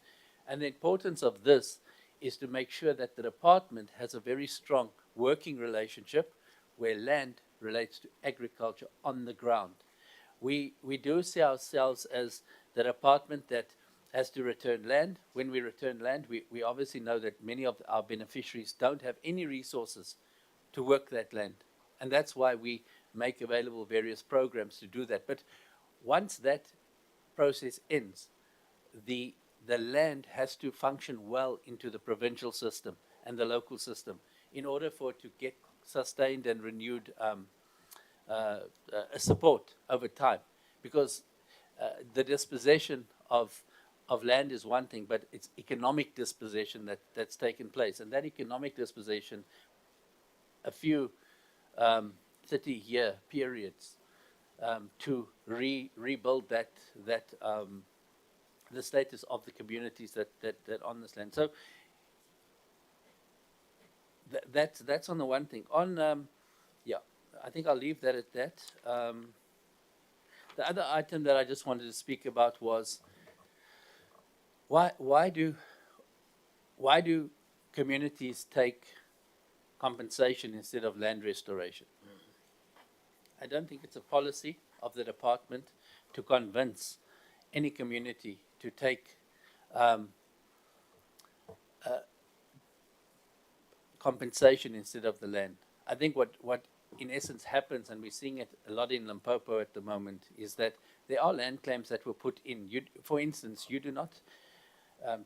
And the importance of this is to make sure that the department has a very strong working relationship where land relates to agriculture on the ground. We do see ourselves as the department that has to return land. When we return land, we obviously know that many of our beneficiaries don't have any resources to work that land. And that's why we make available various programs to do that. But once that process ends, the land has to function well into the provincial system and the local system in order for it to get sustained and renewed support over time. Because the dispossession of land is one thing, but it's economic dispossession that's taken place. And that economic dispossession, a few 30-year periods to rebuild that the status of the communities that on this land. So that's on the one thing. On yeah, I think I'll leave that at that. The other item that I just wanted to speak about was why do communities take compensation instead of land restoration? I don't think it's a policy of the department to convince any community to take compensation instead of the land. I think what in essence happens, and we're seeing it a lot in Limpopo at the moment, is that there are land claims that were put in. For instance, you do not,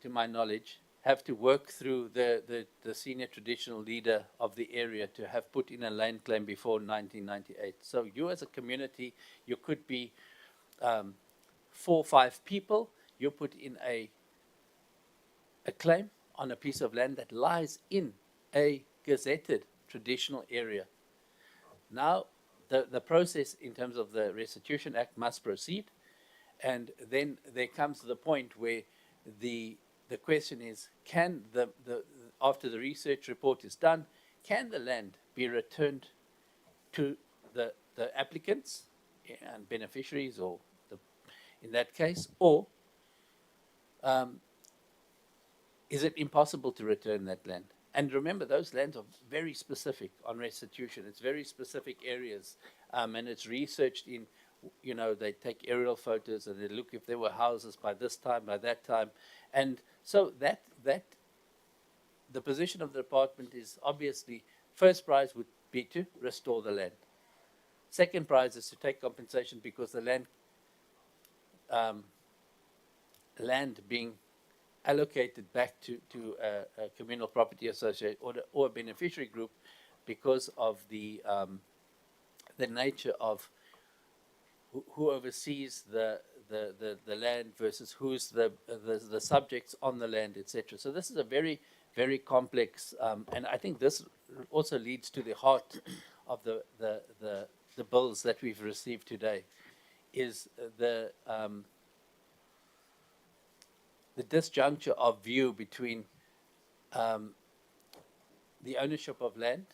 to my knowledge, have to work through the senior traditional leader of the area to have put in a land claim before 1998. So you as a community, you could be 4 or 5 people, you put in a claim on a piece of land that lies in a gazetted traditional area. Now, the process in terms of the Restitution Act must proceed, and then there comes to the point where the question is, can after the research report is done, can the land be returned to the applicants and beneficiaries, or in that case, or is it impossible to return that land? And remember, those lands are very specific on restitution. It's very specific areas, and it's researched in, they take aerial photos and they look if there were houses by this time, by that time. And so that the position of the department is obviously, first prize would be to restore the land. Second prize is to take compensation because the land being allocated back to a communal property association or a beneficiary group because of the nature of who oversees the land versus who's the subjects on the land, etc. So this is a very, very complex, and I think this also leads to the heart of the bills that we've received today, is the disjuncture of view between the ownership of land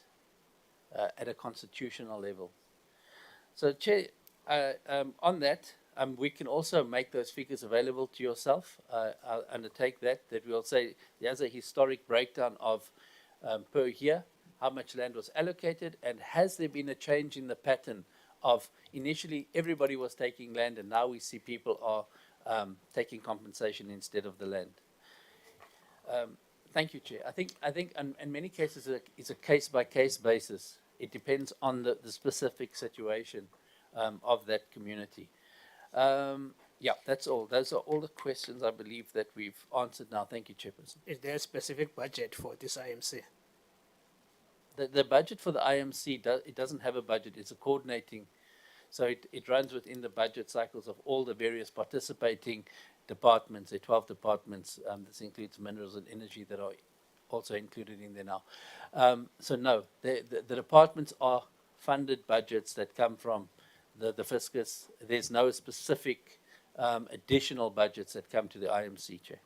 at a constitutional level. So, Chair, on that, we can also make those figures available to yourself. I'll undertake that we'll say there's a historic breakdown of per year, how much land was allocated, and has there been a change in the pattern of initially everybody was taking land and now we see people are taking compensation instead of the land. Thank you, Chair. I think in many cases it's a case-by-case basis. It depends on the specific situation of that community. Yeah, that's all. Those are all the questions I believe that we've answered now. Thank you, Chairperson. Is there a specific budget for this IMC? The budget for the IMC, it doesn't have a budget. It's a coordinating. So it runs within the budget cycles of all the various participating departments, the 12 departments. This includes minerals and energy that are also included in there now. So no, the departments are funded budgets that come from the fiscus. There's no specific additional budgets that come to the IMC, Chair.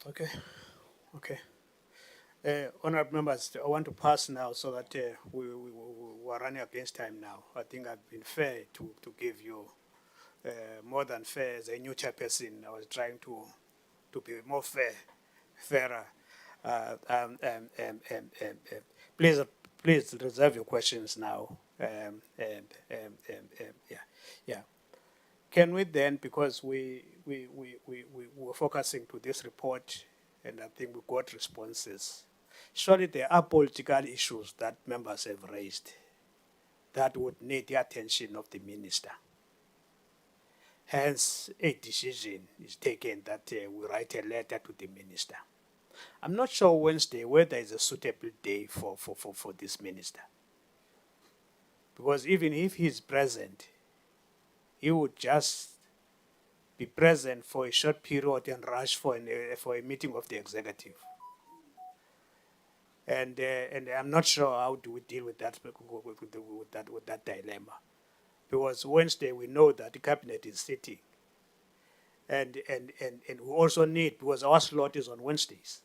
Okay. Honourable members, I want to pass now so that we are running against time now. I think I've been fair to give you more than fair. As a new chairperson, I was trying to be more fairer. Please reserve your questions now. Yeah. Can we then, because we were focusing to this report, and I think we got responses. Surely there are political issues that members have raised that would need the attention of the minister. Hence, a decision is taken that we write a letter to the minister. I'm not sure Wednesday whether is a suitable day for this minister. Because even if he's present, he would just be present for a short period and rush for a meeting of the executive. And I'm not sure how do we deal with that dilemma, because Wednesday we know that the cabinet is sitting, and we also need, because our slot is on Wednesdays,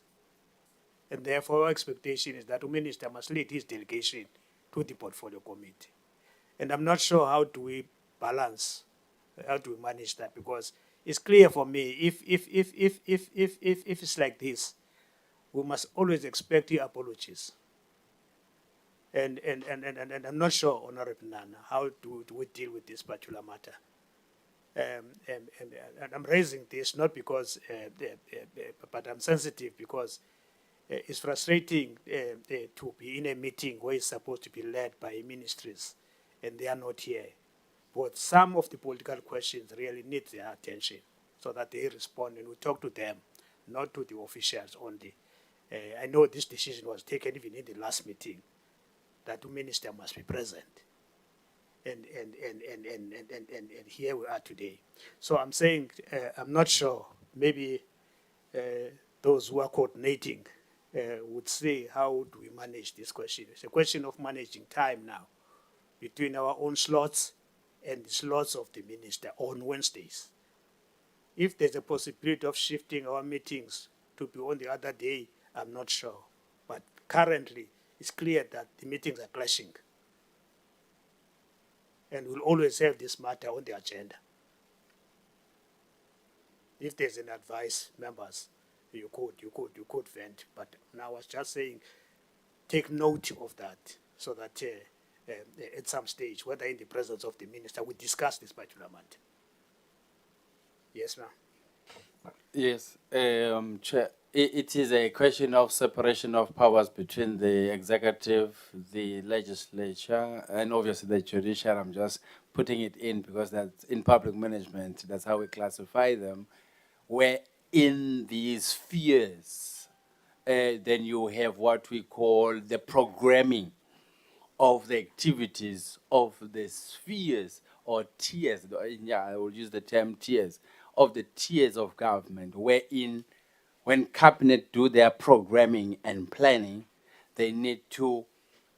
and therefore our expectation is that the minister must lead his delegation to the portfolio committee, and I'm not sure how do we balance, how do we manage that, because it's clear for me if it's like this, we must always expect the apologies. And I'm not sure, Honorable Nana, how do we deal with this particular matter. And I'm raising this not because, but I'm sensitive because it's frustrating to be in a meeting where it's supposed to be led by ministries and they are not here. But some of the political questions really need their attention so that they respond and we talk to them, not to the officials only. I know this decision was taken even in the last meeting, that the minister must be present. And here we are today. So I'm saying, I'm not sure, maybe those who are coordinating would say, how do we manage this question? It's a question of managing time now between our own slots and the slots of the minister on Wednesdays. If there's a possibility of shifting our meetings to be on the other day, I'm not sure. But currently, it's clear that the meetings are clashing. And we'll always have this matter on the agenda. If there's an advice, members, you could vent. But now I was just saying, take note of that so that at some stage, whether in the presence of the minister, we discuss this particular matter. Yes, ma'am. Yes, Chair, it is a question of separation of powers between the executive, the legislature, and obviously the judiciary. I'm just putting it in because that's in public management, that's how we classify them. Where in these spheres, then you have what we call the programming of the activities of the spheres or tiers. Yeah, I will use the term tiers of the tiers of government, wherein when cabinet do their programming and planning, they need to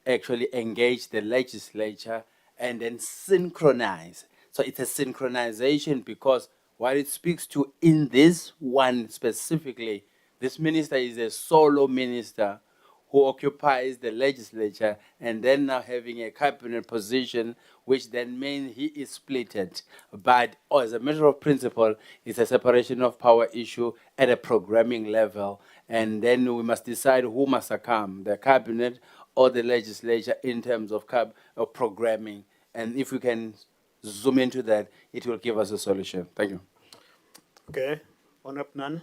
actually engage the legislature and then synchronize. So it's a synchronization because what it speaks to in this one specifically, this minister is a solo minister who occupies the legislature and then now having a cabinet position, which then means he is splitted. But as a matter of principle, it's a separation of power issue at a programming level. And then we must decide who must succumb, the cabinet or the legislature in terms of programming. And if we can zoom into that, it will give us a solution. Thank you. Okay, Honorable Nana.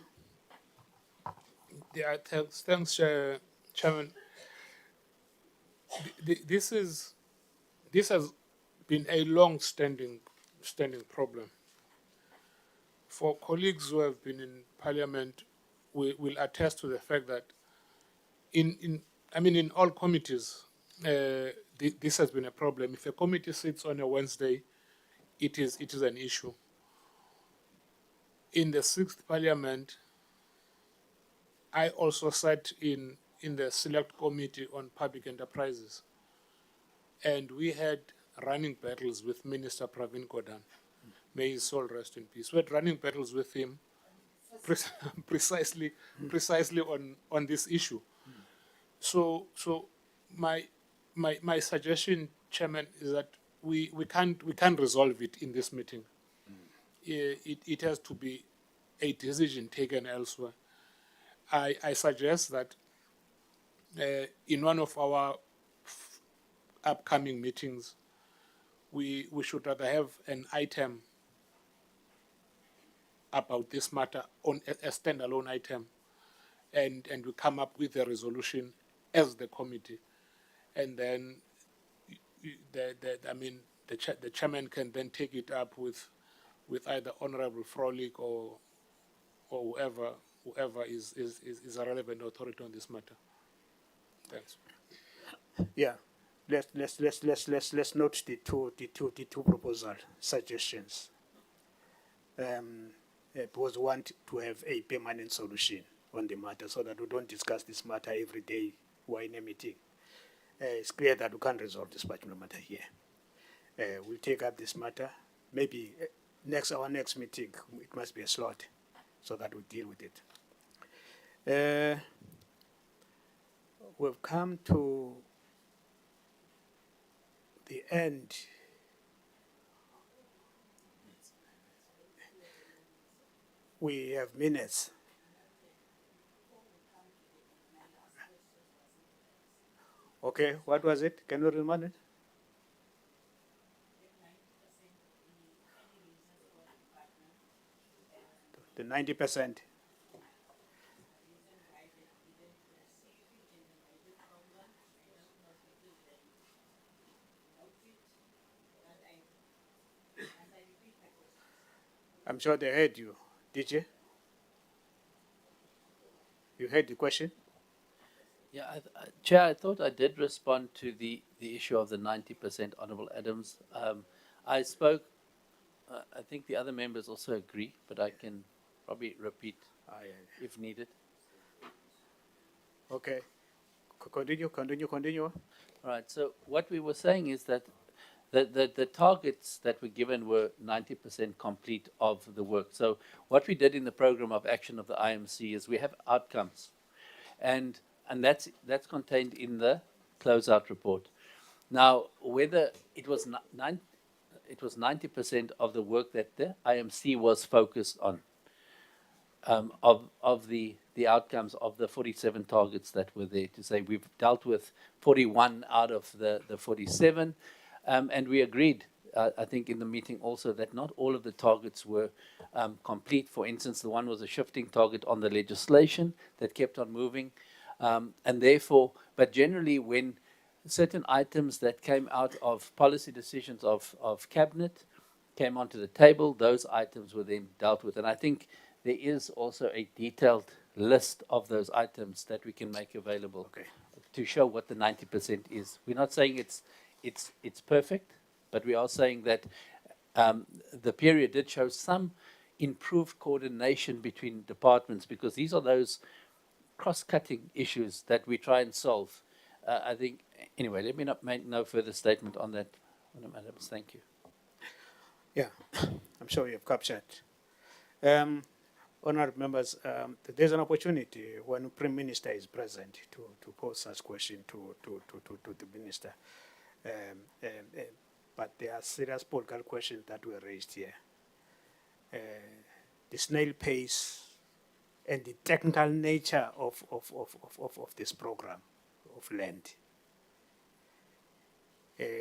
Yeah, thanks, Chairman. This has been a long-standing problem. For colleagues who have been in Parliament, we will attest to the fact that in all committees, this has been a problem. If a committee sits on a Wednesday, it is an issue. In the 6th Parliament, I also sat in the Select Committee on Public Enterprises, and we had running battles with Minister Pravin Gordhan. May his soul rest in peace. We had running battles with him precisely on this issue. So my suggestion, Chairman, is that we can't resolve it in this meeting. It has to be a decision taken elsewhere. I suggest that in one of our upcoming meetings, we should rather have an item about this matter on a standalone item, and we come up with a resolution as the committee, and then the chairman can then take it up with either Honorable Frolik or whoever is a relevant authority on this matter. Thanks. Yeah, let's note the two proposal suggestions. Because we want to have a permanent solution on the matter so that we don't discuss this matter every day we're in a meeting. It's clear that we can't resolve this particular matter here. We'll take up this matter. Maybe our next meeting, it must be a slot so that we deal with it. We've come to the end. We have minutes. Okay, what was it? Can you remind it? The 90%. I'm sure they heard you. Did you? You heard the question? Yeah, Chair, I thought I did respond to the issue of the 90%, Honourable Adams. I spoke, I think the other members also agree, but I can probably repeat if needed. Okay. Continue. All right, so what we were saying is that The targets that were given were 90% complete of the work. So what we did in the program of action of the IMC is we have outcomes, and that's contained in the closeout report. Now, whether it was 90% of the work that the IMC was focused on, of the outcomes of the 47 targets that were there, to say we've dealt with 41 out of the 47, and we agreed, I think in the meeting also, that not all of the targets were complete. For instance, the one was a shifting target on the legislation that kept on moving, and therefore, but generally when certain items that came out of policy decisions of cabinet came onto the table, those items were then dealt with. And I think there is also a detailed list of those items that we can make available to show what the 90% is. We're not saying it's perfect, but we are saying that the period did show some improved coordination between departments, because these are those cross-cutting issues that we try and solve. I think, anyway, let me not make no further statement on that, Madam. Thank you. Yeah, I'm sure you've captured. Honourable members, there's an opportunity when the Prime Minister is present to pose such question to the Minister. But there are serious political questions that were raised here. The snail pace and the technical nature of this program of land.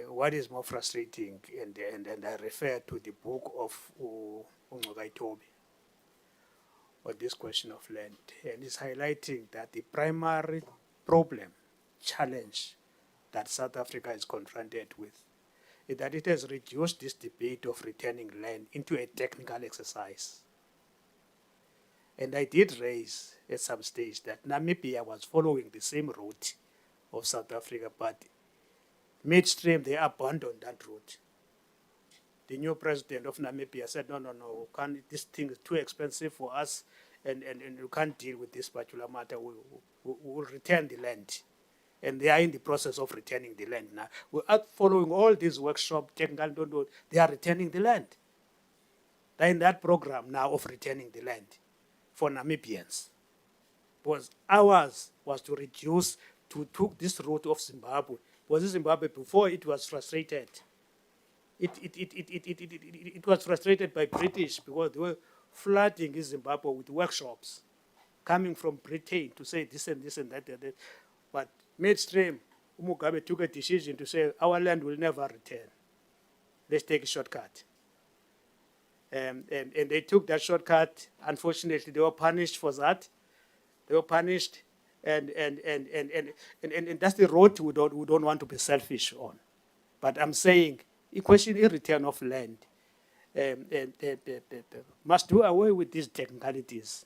What is more frustrating, and I refer to the book of Untitled on this question of land, and it's highlighting that the primary problem, challenge that South Africa is confronted with is that it has reduced this debate of returning land into a technical exercise. And I did raise at some stage that Namibia was following the same route of South Africa, but midstream they abandoned that route. The new president of Namibia said, no, this thing is too expensive for us, and you can't deal with this particular matter. We'll return the land. And they are in the process of returning the land now. We are following all these workshops, technical, they are returning the land. They're in that program now of returning the land for Namibians. Because ours was to reduce, to took this route of Zimbabwe. Was Zimbabwe before it was frustrated? It was frustrated by British because they were flooding in Zimbabwe with workshops coming from Britain to say this and this and that. But midstream, Mugabe took a decision to say our land will never return. Let's take a shortcut. And they took that shortcut. Unfortunately, they were punished for that. They were punished, and that's the road we don't want to be selfish on. But I'm saying, a question in return of land, must do away with these technicalities,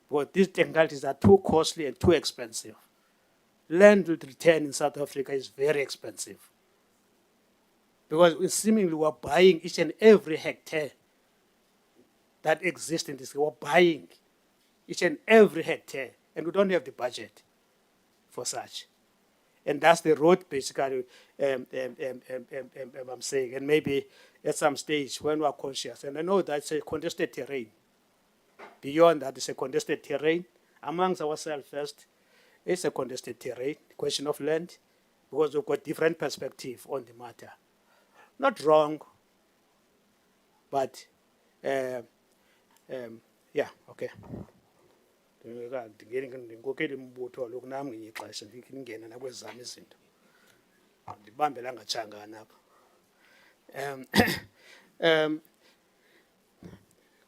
because these technicalities are too costly and too expensive. Land return in South Africa is very expensive, because we seemingly we're buying each and every hectare that exists in this. We're buying each and every hectare, and we don't have the budget for such. And that's the road, basically, I'm saying. And maybe at some stage when we are conscious, and I know that's a contested terrain. Beyond that, it's a contested terrain. Amongst ourselves first, it's a contested terrain, question of land, because we've got different perspective on the matter. Not wrong, but yeah, okay. Ndingokeli mbutho loku nami ngenye ixesha ngingena nakwezami izinto ndibambelanga tshangana apha.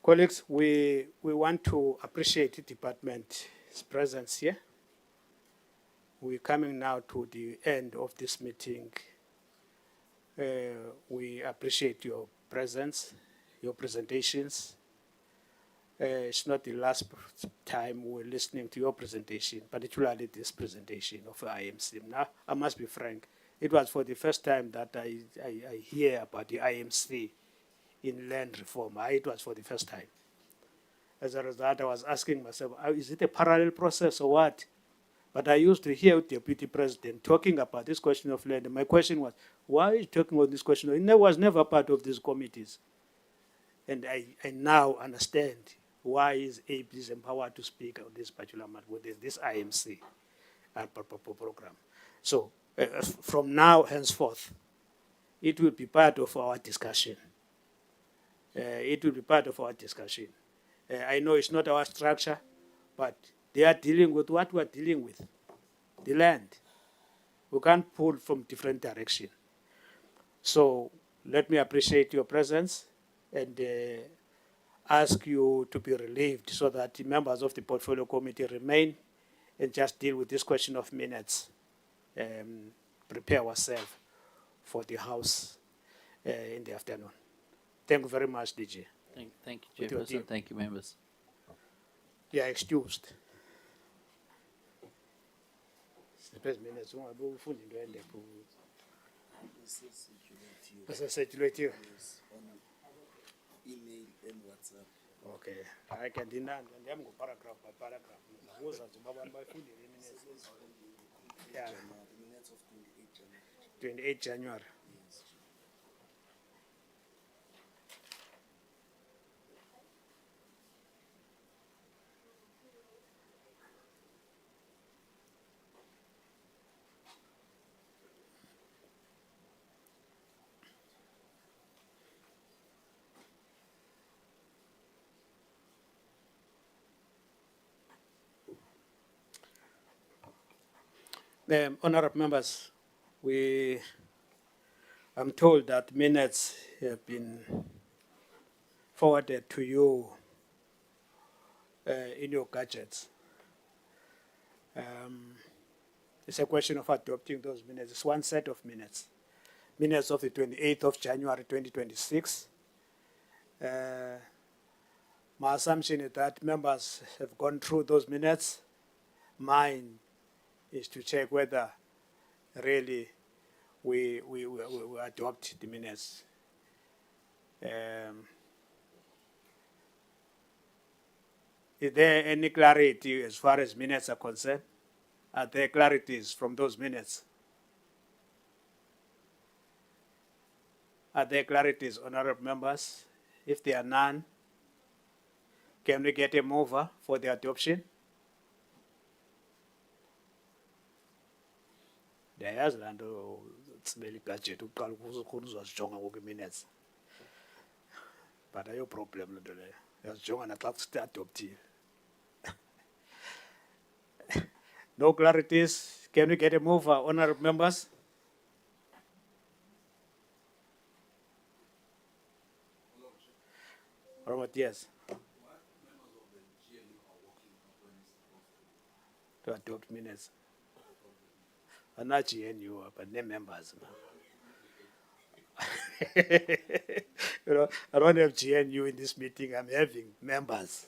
Colleagues, we want to appreciate the department's presence here. We're coming now to the end of this meeting. We appreciate your presence, your presentations. It's not the last time we're listening to your presentation, particularly this presentation of IMC. Now, I must be frank, it was for the first time that I hear about the IMC in land reform. It was for the first time. As a result, I was asking myself, is it a parallel process or what? But I used to hear the Deputy President talking about this question of land. And my question was, why are you talking about this question? It was never part of these committees. And I now understand why Abe is empowered to speak on this particular matter with this IMC program. So from now henceforth, it will be part of our discussion. It will be part of our discussion. I know it's not our structure, but they are dealing with what we're dealing with, the land. We can't pull from different direction. So let me appreciate your presence and ask you to be relieved so that the members of the portfolio committee remain and just deal with this question of minutes. Prepare ourselves for the House in the afternoon. Thank you very much, DJ. Thank you, With your team. Chairperson. Thank you, members. Yeah, excused. Circulate. Email and WhatsApp. Okay, I can deny and I'm go paragraph by paragraph. Yeah, The minutes of 28 January. 28 January. Yes. Honorable members, I'm told that minutes have been forwarded to you in your gadgets. It's a question of adopting those minutes. It's one set of minutes. Minutes of the 28th of January 2026. My assumption is that members have gone through those minutes. Mine is to check whether really we adopt the minutes. Is there any clarity as far as minutes are concerned? Are there clarities from those minutes? Are there clarities, honorable members? If there are none, can we get a mover for the adoption? Ndiyayazi laa nto tsibela igadget uqala ukukhona uzazijonga ngoku minutes. But ayo problem loo nto leyo. Uyazijonga naxa kusitadoptile. No clarities. Can we get a mover, honorable members? Robert, yes. To adopt minutes. I'm not GNU, but name members. You know, I don't have GNU in this meeting. I'm having members.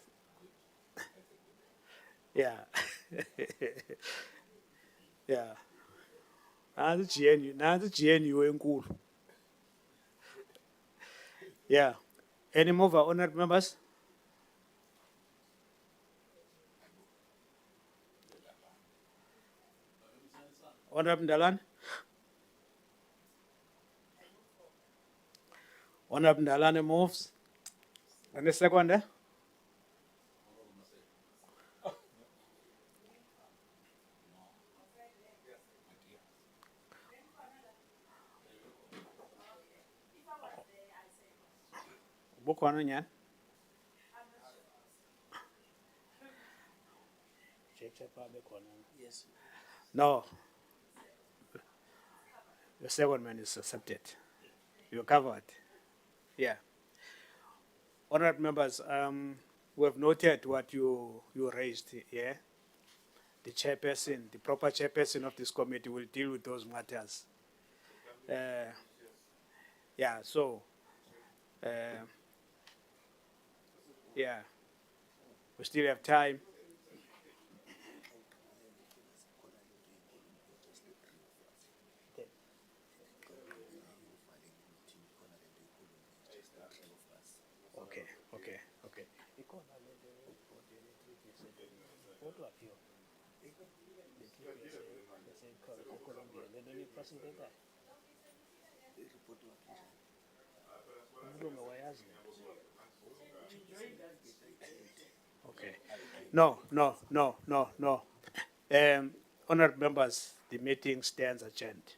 Yeah. Yeah. Now the GNU enkulu. Yeah. Any mover, honored members? Honorable Ndalan? Honorable Ndalan moves. And the second there? Bukhona nyani? Yes. No. The second man is accepted. You're covered. Yeah. Honored members, we have noted what you raised here. The chairperson, the proper chairperson of this committee will deal with those matters. Yeah, so, yeah, we still have time. Okay, okay, okay. Okay. No. Honourable members, the meeting stands adjourned.